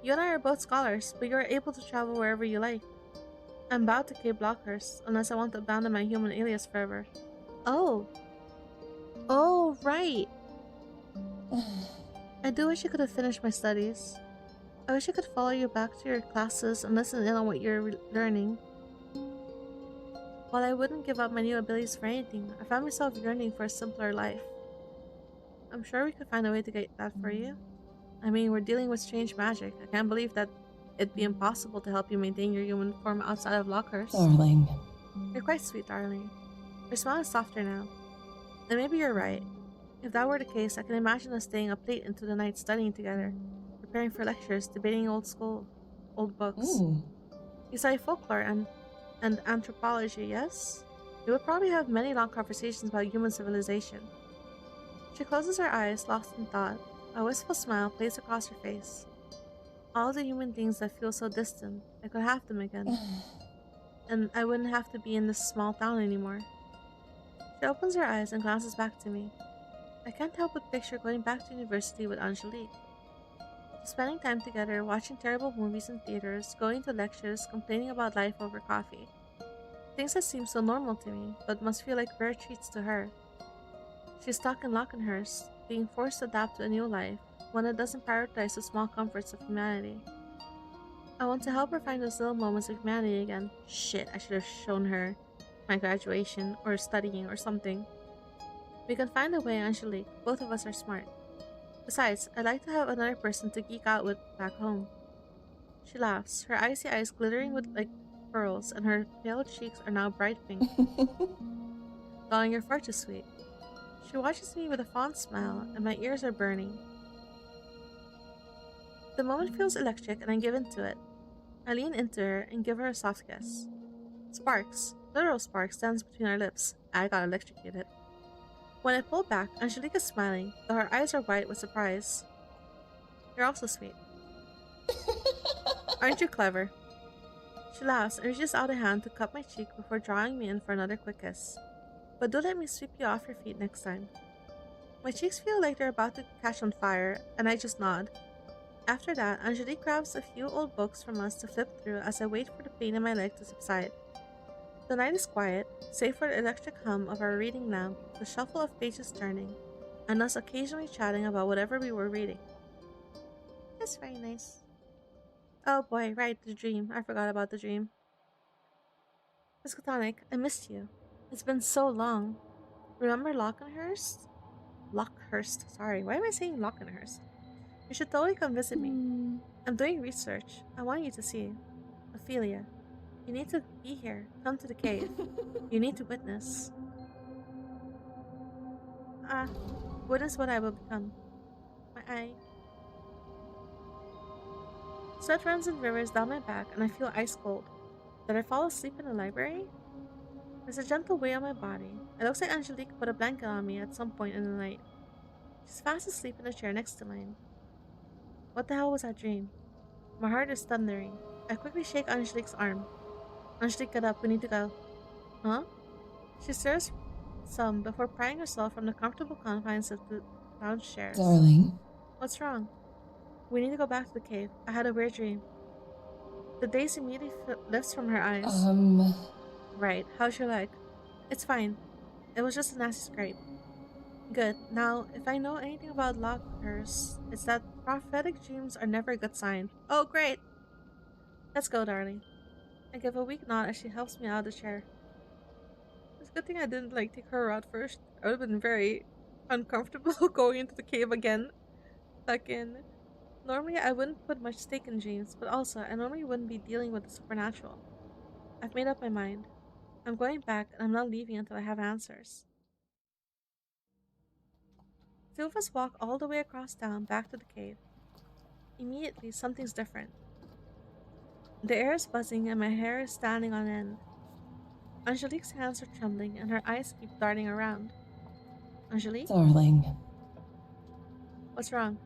You and I are both scholars, but you're able to travel wherever you like. I'm bound to Cape Lockehurst, unless I want to abandon my human alias forever. Oh. Oh, right. I do wish I could have finished my studies. I wish I could follow you back to your classes and listen in on what you're learning. While I wouldn't give up my new abilities for anything, I found myself yearning for a simpler life. I'm sure we could find a way to get that for you. I mean, we're dealing with strange magic. I can't believe that it'd be impossible to help you maintain your human form outside of Lockehurst. Darling. You're quite sweet, darling. Your smile is softer now. And maybe you're right. If that were the case, I can imagine us staying up late into the night studying together, preparing for lectures, debating old books. You study folklore, and And anthropology, yes? We would probably have many long conversations about human civilization. She closes her eyes, lost in thought. A wistful smile plays across her face. All the human things that feel so distant, I could have them again. And I wouldn't have to be in this small town anymore. She opens her eyes and glances back to me. I can't help but picture going back to university with Angelique. Spending time together, watching terrible movies in theaters, going to lectures, complaining about life over coffee. Things that seem so normal to me, but must feel like rare treats to her. She's stuck in Lockehurst, being forced to adapt to a new life, one that doesn't prioritize the small comforts of humanity. I want to help her find those little moments of humanity again. Shit, I should have shown her my graduation, or studying, or something. We can find a way, Angelique. Both of us are smart. Besides, I'd like to have another person to geek out with back home. She laughs, her icy eyes glittering with like pearls, and her pale cheeks are now bright pink. Darling, you're far too sweet. She watches me with a fond smile, and my ears are burning. The moment feels electric, and I give into it. I lean into her and give her a soft kiss. Sparks, literal sparks, dance between our lips. I got electrocuted. When I pull back, Angelique is smiling, though her eyes are wide with surprise. You're also sweet. Aren't you clever? She laughs and reaches out a hand to cup my cheek before drawing me in for another quick kiss. But do let me sweep you off your feet next time. My cheeks feel like they're about to catch on fire, and I just nod. After that, Angelique grabs a few old books from us to flip through as I wait for the pain in my leg to subside. The night is quiet, save for the electric hum of our reading lamp, the shuffle of pages turning, and us occasionally chatting about whatever we were reading. That's very nice. Oh boy, right, the dream. I forgot about the dream. MissKatonik, I missed you. It's been so long. Remember Lockehurst? Lockehurst, sorry. Why am I saying Lockehurst? You should totally come visit me. I'm doing research. I want you to see. Ophelia, you need to be here. Come to the cave. You need to witness. Witness what I will become. My eye. Sweat runs in rivers down my back, and I feel ice cold. Did I fall asleep in the library? There's a gentle weight on my body. It looks like Angelique put a blanket on me at some point in the night. She's fast asleep in the chair next to mine. What the hell was that dream? My heart is thundering. I quickly shake Angelique's arm. Angelique, get up. We need to go. Huh? She stirs some before prying herself from the comfortable confines of the lounge chairs. Darling. What's wrong? We need to go back to the cave. I had a weird dream. The daze immediately lifts from her eyes. Right. How's your leg? It's fine. It was just a nasty scrape. Good. Now, if I know anything about Lockehurst, it's that prophetic dreams are never a good sign. Oh, great! Let's go, darling. I give a weak nod as she helps me out of the chair. It's a good thing I didn't, take her out first. I would have been very uncomfortable going into the cave again. Normally, I wouldn't put much stake in dreams, but also, I normally wouldn't be dealing with the supernatural. I've made up my mind. I'm going back, and I'm not leaving until I have answers. Two of us walk all the way across town back to the cave. Immediately, something's different. The air is buzzing and my hair is standing on end. Angelique's hands are trembling and her eyes keep darting around. Angelique? Darling. What's wrong?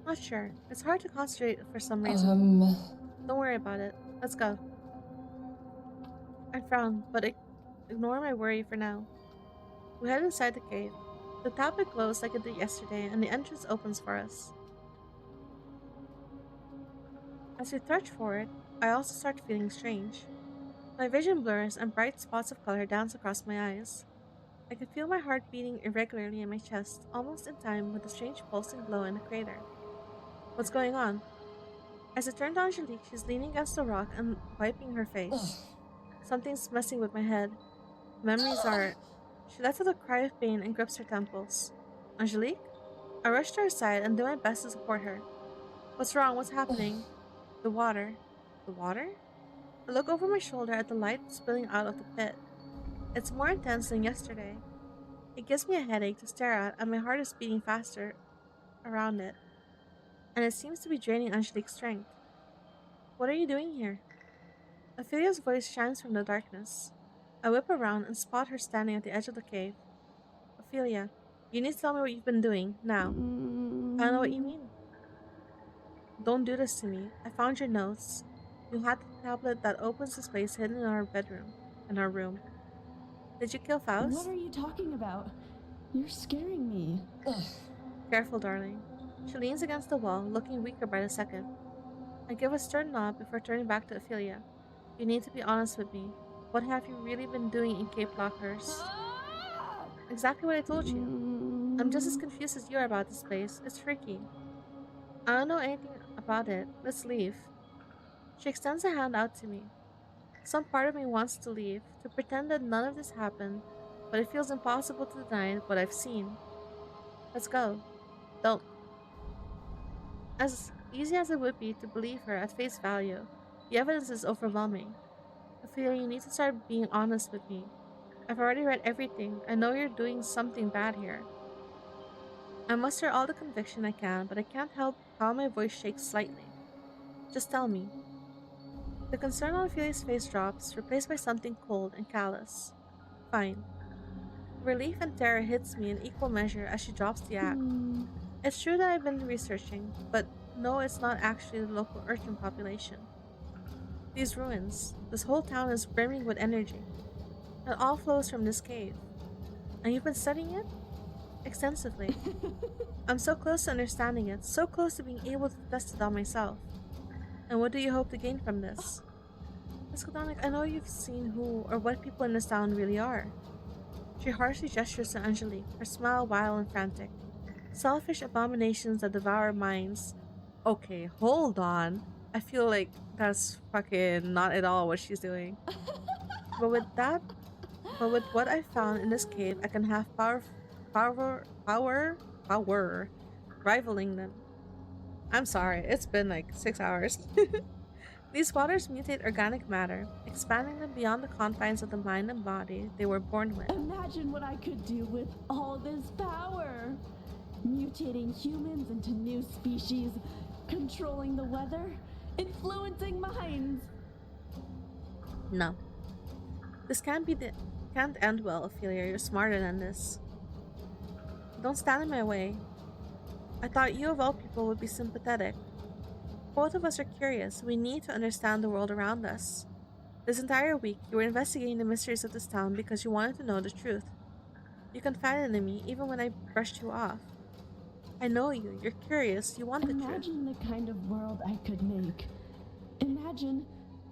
Not sure. It's hard to concentrate for some reason. Don't worry about it. Let's go. I frown, but ignore my worry for now. We head inside the cave. The tablet glows like it did yesterday, and the entrance opens for us. As we trudge forward, I also start feeling strange. My vision blurs and bright spots of color dance across my eyes. I can feel my heart beating irregularly in my chest, almost in time with the strange pulsing glow in the crater. What's going on? As I turn to Angelique, she's leaning against the rock and wiping her face. Something's messing with my head. Memories are... She lets out a cry of pain and grips her temples. Angelique? I rush to her side and do my best to support her. What's wrong? What's happening? The water. The water? I look over my shoulder at the light spilling out of the pit. It's more intense than yesterday. It gives me a headache to stare at, and my heart is beating faster around it. And it seems to be draining Angelique's strength. What are you doing here? Ophelia's voice shines from the darkness. I whip around and spot her standing at the edge of the cave. Ophelia, you need to tell me what you've been doing, now. I don't know what you Mm, mean. Don't do this to me. I found your notes. You had the tablet that opens the space hidden in our bedroom, in our room. Did you kill what are Faust? you talking about? You're scaring me. Careful, darling. She leans against the wall, looking weaker by the second. I give a stern nod before turning back to Ophelia. You need to be honest with me. What have you really been doing in Cape Lockehurst? Ah! Exactly what I told you. I'm just as Mm, confused as you are about this place. It's freaky. I don't know anything about it. Let's leave. She extends a hand out to me. Some part of me wants to leave, to pretend that none of this happened, but it feels impossible to deny what I've seen. Let's go. Don't. As easy as it would be to believe her at face value, the evidence is overwhelming. I feel you need to start being honest with me. I've already read everything. I know you're doing something bad here. I muster all the conviction I can, but I can't help how my voice shakes slightly. Just tell me. The concern on Ophelia's face drops, replaced by something cold and callous. Fine. Relief and terror hits me in equal measure as she drops the axe. hmm. It's true that I've been researching, but no, it's not actually the local urchin population. These ruins, this whole town is brimming with energy. It all flows from this cave. And you've been studying it? Extensively. I'm so close to understanding it, so close to being able to test it on myself. And what do you hope to gain from this? MissKatonik, I know you've seen who or what people in this town really are. She harshly gestures to Angelique, her smile wild and frantic. Selfish abominations that devour minds. Okay, hold on. I feel like that's fucking not at all what she's doing. But with that, but with what I found in this cave, I can have power, rivaling them. I'm sorry, it's been like 6 hours. These waters mutate organic matter, expanding them beyond the confines of the mind and body they were born with. Imagine what I could do with all this power. Mutating humans into new species, controlling the weather, influencing minds. No, this can't end well, Ophelia. You're smarter than this. Don't stand in my way. I thought you of all people would be sympathetic. Both of us are curious. We need to understand the world around us. This entire week, you were investigating the mysteries of this town because you wanted to know the truth. You confided in me even when I brushed you off. I know you. You're curious. You want the truth. Imagine the kind of world I could make. Imagine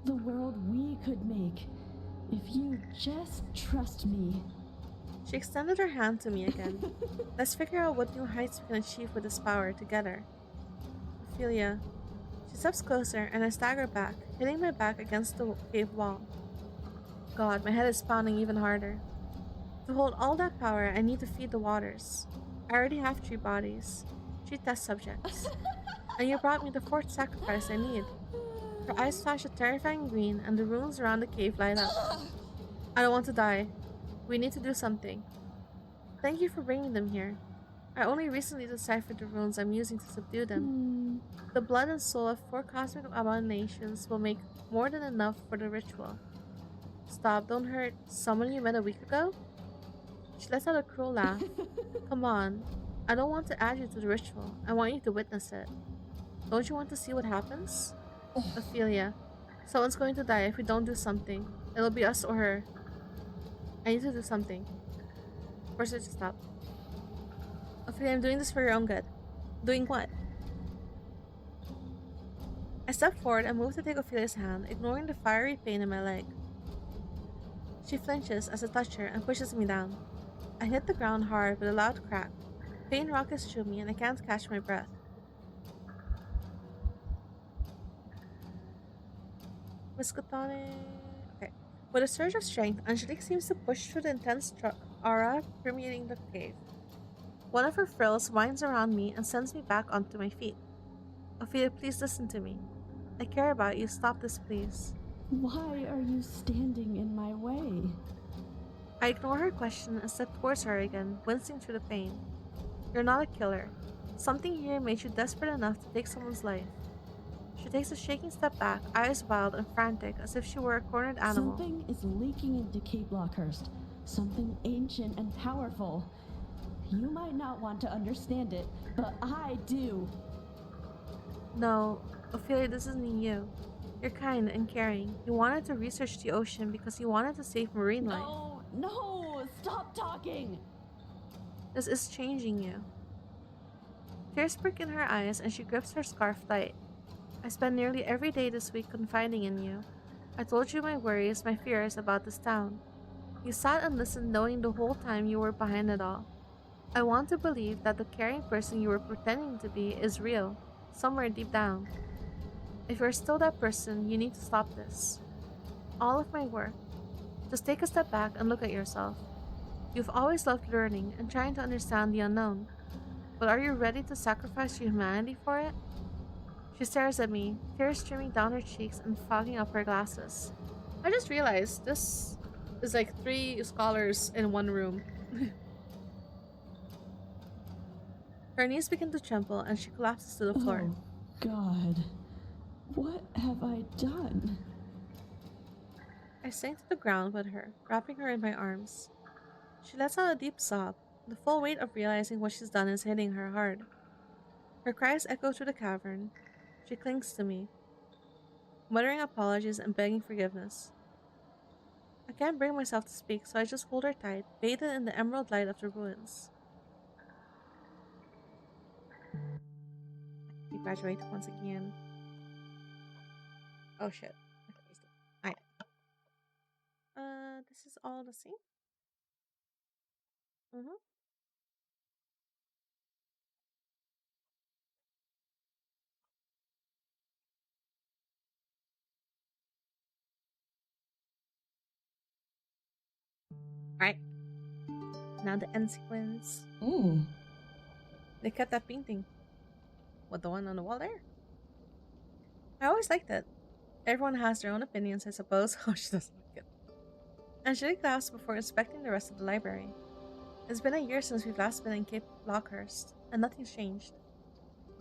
the world we could make if you just trust me. She extended her hand to me again. Let's figure out what new heights we can achieve with this power together. Ophelia. She steps closer and I stagger back, hitting my back against the cave wall. God, my head is pounding even harder. To hold all that power, I need to feed the waters. I already have 3 bodies, 3 test subjects. And you brought me the 4th sacrifice I need. Her eyes flash a terrifying green and the runes around the cave light up. I don't want to die. We need to do something. Thank you for bringing them here. I only recently deciphered the runes I'm using to subdue them. The blood and soul of 4 cosmic abominations will make more than enough for the ritual. Stop, don't hurt someone you met a week ago? She lets out a cruel laugh. Come on. I don't want to add you to the ritual. I want you to witness it. Don't you want to see what happens? Ophelia. Someone's going to die if we don't do something. It'll be us or her. I need to do something. Force her to stop. Ophelia, I'm doing this for your own good. Doing what? I step forward and move to take Ophelia's hand, ignoring the fiery pain in my leg. She flinches as I touch her and pushes me down. I hit the ground hard with a loud crack. Pain rockets through me and I can't catch my breath. MissKatonik. Okay. With a surge of strength, Angelique seems to push through the intense aura permeating the cave. One of her frills winds around me and sends me back onto my feet. Ophelia, please listen to me. I care about you. Stop this, please. Why are you standing in my way? I ignore her question and step towards her again, wincing through the pain. You're not a killer. Something here made you desperate enough to take someone's life. She takes a shaking step back, eyes wild and frantic, as if she were a cornered animal. Something is leaking into Cape Lockehurst. Something ancient and powerful. You might not want to understand it, but I do. No, Ophelia, this isn't you. You're kind and caring. You wanted to research the ocean because you wanted to save marine life. No, stop talking! This is changing you. Tears prick in her eyes and she grips her scarf tight. I spent nearly every day this week confiding in you. I told you my worries, my fears about this town. You sat and listened knowing the whole time you were behind it all. I want to believe that the caring person you were pretending to be is real, somewhere deep down. If you're still that person, you need to stop this. All of my work. Just take a step back and look at yourself. You've always loved learning and trying to understand the unknown. But are you ready to sacrifice your humanity for it? She stares at me, tears streaming down her cheeks and fogging up her glasses. I just realized this is like 3 scholars in one room. Her knees begin to tremble and she collapses to the floor. Oh, God. What have I done? I sink to the ground with her, wrapping her in my arms. She lets out a deep sob. The full weight of realizing what she's done is hitting her hard. Her cries echo through the cavern. She clings to me, muttering apologies and begging forgiveness. I can't bring myself to speak, so I just hold her tight, bathed in the emerald light of the ruins. We graduate once again. Oh shit. Alright. This is all the same? Mm-hmm. Alright. Now the end sequence. They kept that painting. What, the one on the wall there? I always liked it. Everyone has their own opinions, I suppose. Oh, she doesn't like it. Angelique laughs before inspecting the rest of the library. It's been a year since we've last been in Cape Lockehurst, and nothing's changed.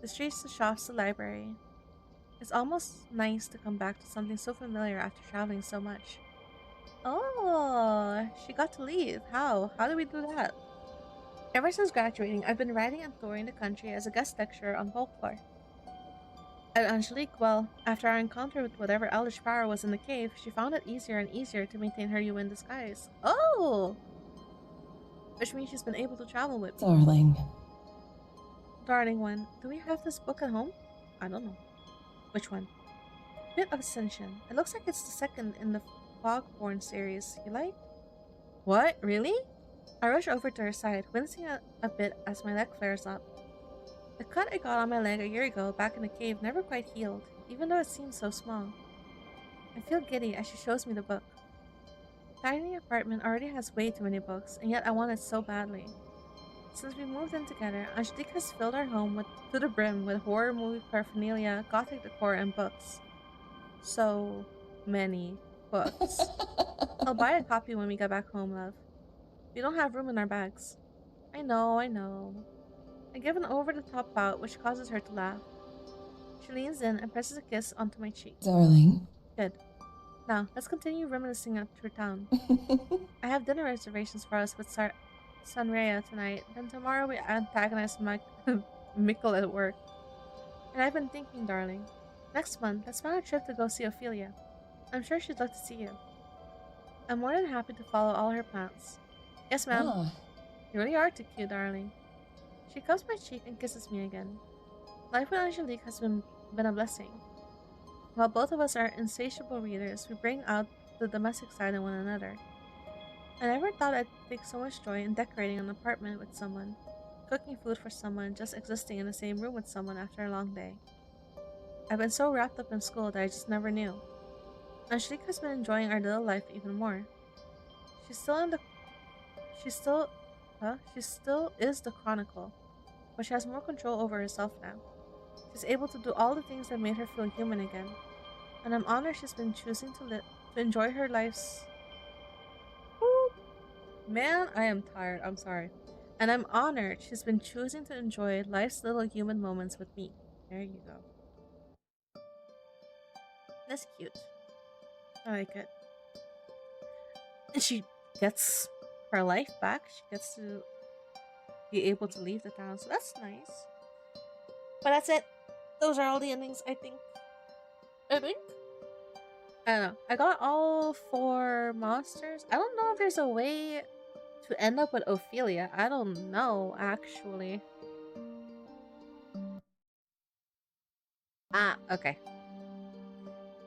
The streets, the shops, the library. It's almost nice to come back to something so familiar after traveling so much. Oh, she got to leave. How? How did we do that? Ever since graduating, I've been writing and touring the country as a guest lecturer on folklore. And Angelique, well, after our encounter with whatever eldritch power was in the cave, she found it easier and easier to maintain her human disguise. Oh! Which means she's been able to travel with me. Darling. Darling one, do we have this book at home? I don't know. Which one? Bit of Ascension. It looks like it's the second in the Fogborn series. You like? What? Really? I rush over to her side, wincing a bit as my leg flares up. The cut I got on my leg a year ago back in the cave never quite healed, even though it seems so small. I feel giddy as she shows me the book. The tiny apartment already has way too many books, and yet I want it so badly. Since we moved in together, Angelique has filled our home to the brim with horror movie paraphernalia, gothic decor, and books. So many books. I'll buy a copy when we get back home, love. We don't have room in our bags. I know, I know. I give an over-the-top pout, which causes her to laugh. She leans in and presses a kiss onto my cheek. Darling. Good. Now, let's continue reminiscing through town. I have dinner reservations for us with Sanrea tonight, then tomorrow we antagonize Mikel at work. And I've been thinking, darling, next month, let's plan a trip to go see Ophelia. I'm sure she'd love to see you. I'm more than happy to follow all her plans. Yes, ma'am. You really are too cute, darling. She cups my cheek and kisses me again. Life with Angelique has been a blessing. While both of us are insatiable readers, we bring out the domestic side in one another. I never thought I'd take so much joy in decorating an apartment with someone, cooking food for someone, just existing in the same room with someone after a long day. I've been so wrapped up in school that I just never knew. Angelique has been enjoying our little life even more. She still is the Chronicle, but she has more control over herself now. She's able to do all the things that made her feel human again, and I'm honored she's been choosing to enjoy her life's. Woo! Man, I am tired. I'm sorry. And I'm honored she's been choosing to enjoy life's little human moments with me. There you go. That's cute. I like it. And she gets her life back. She gets to be able to leave the town, so that's nice. But that's it. Those are all the endings, I think. I think? I don't know. I got all 4 monsters. I don't know if there's a way to end up with Ophelia. I don't know, actually. Ah, okay.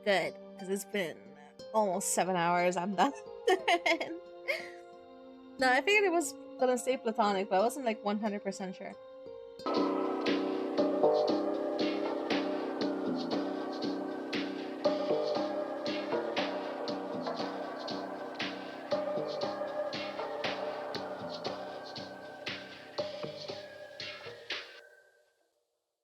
Good, because it's been almost 7 hours. I'm done. No, I figured it was gonna stay platonic, but I wasn't like 100% sure.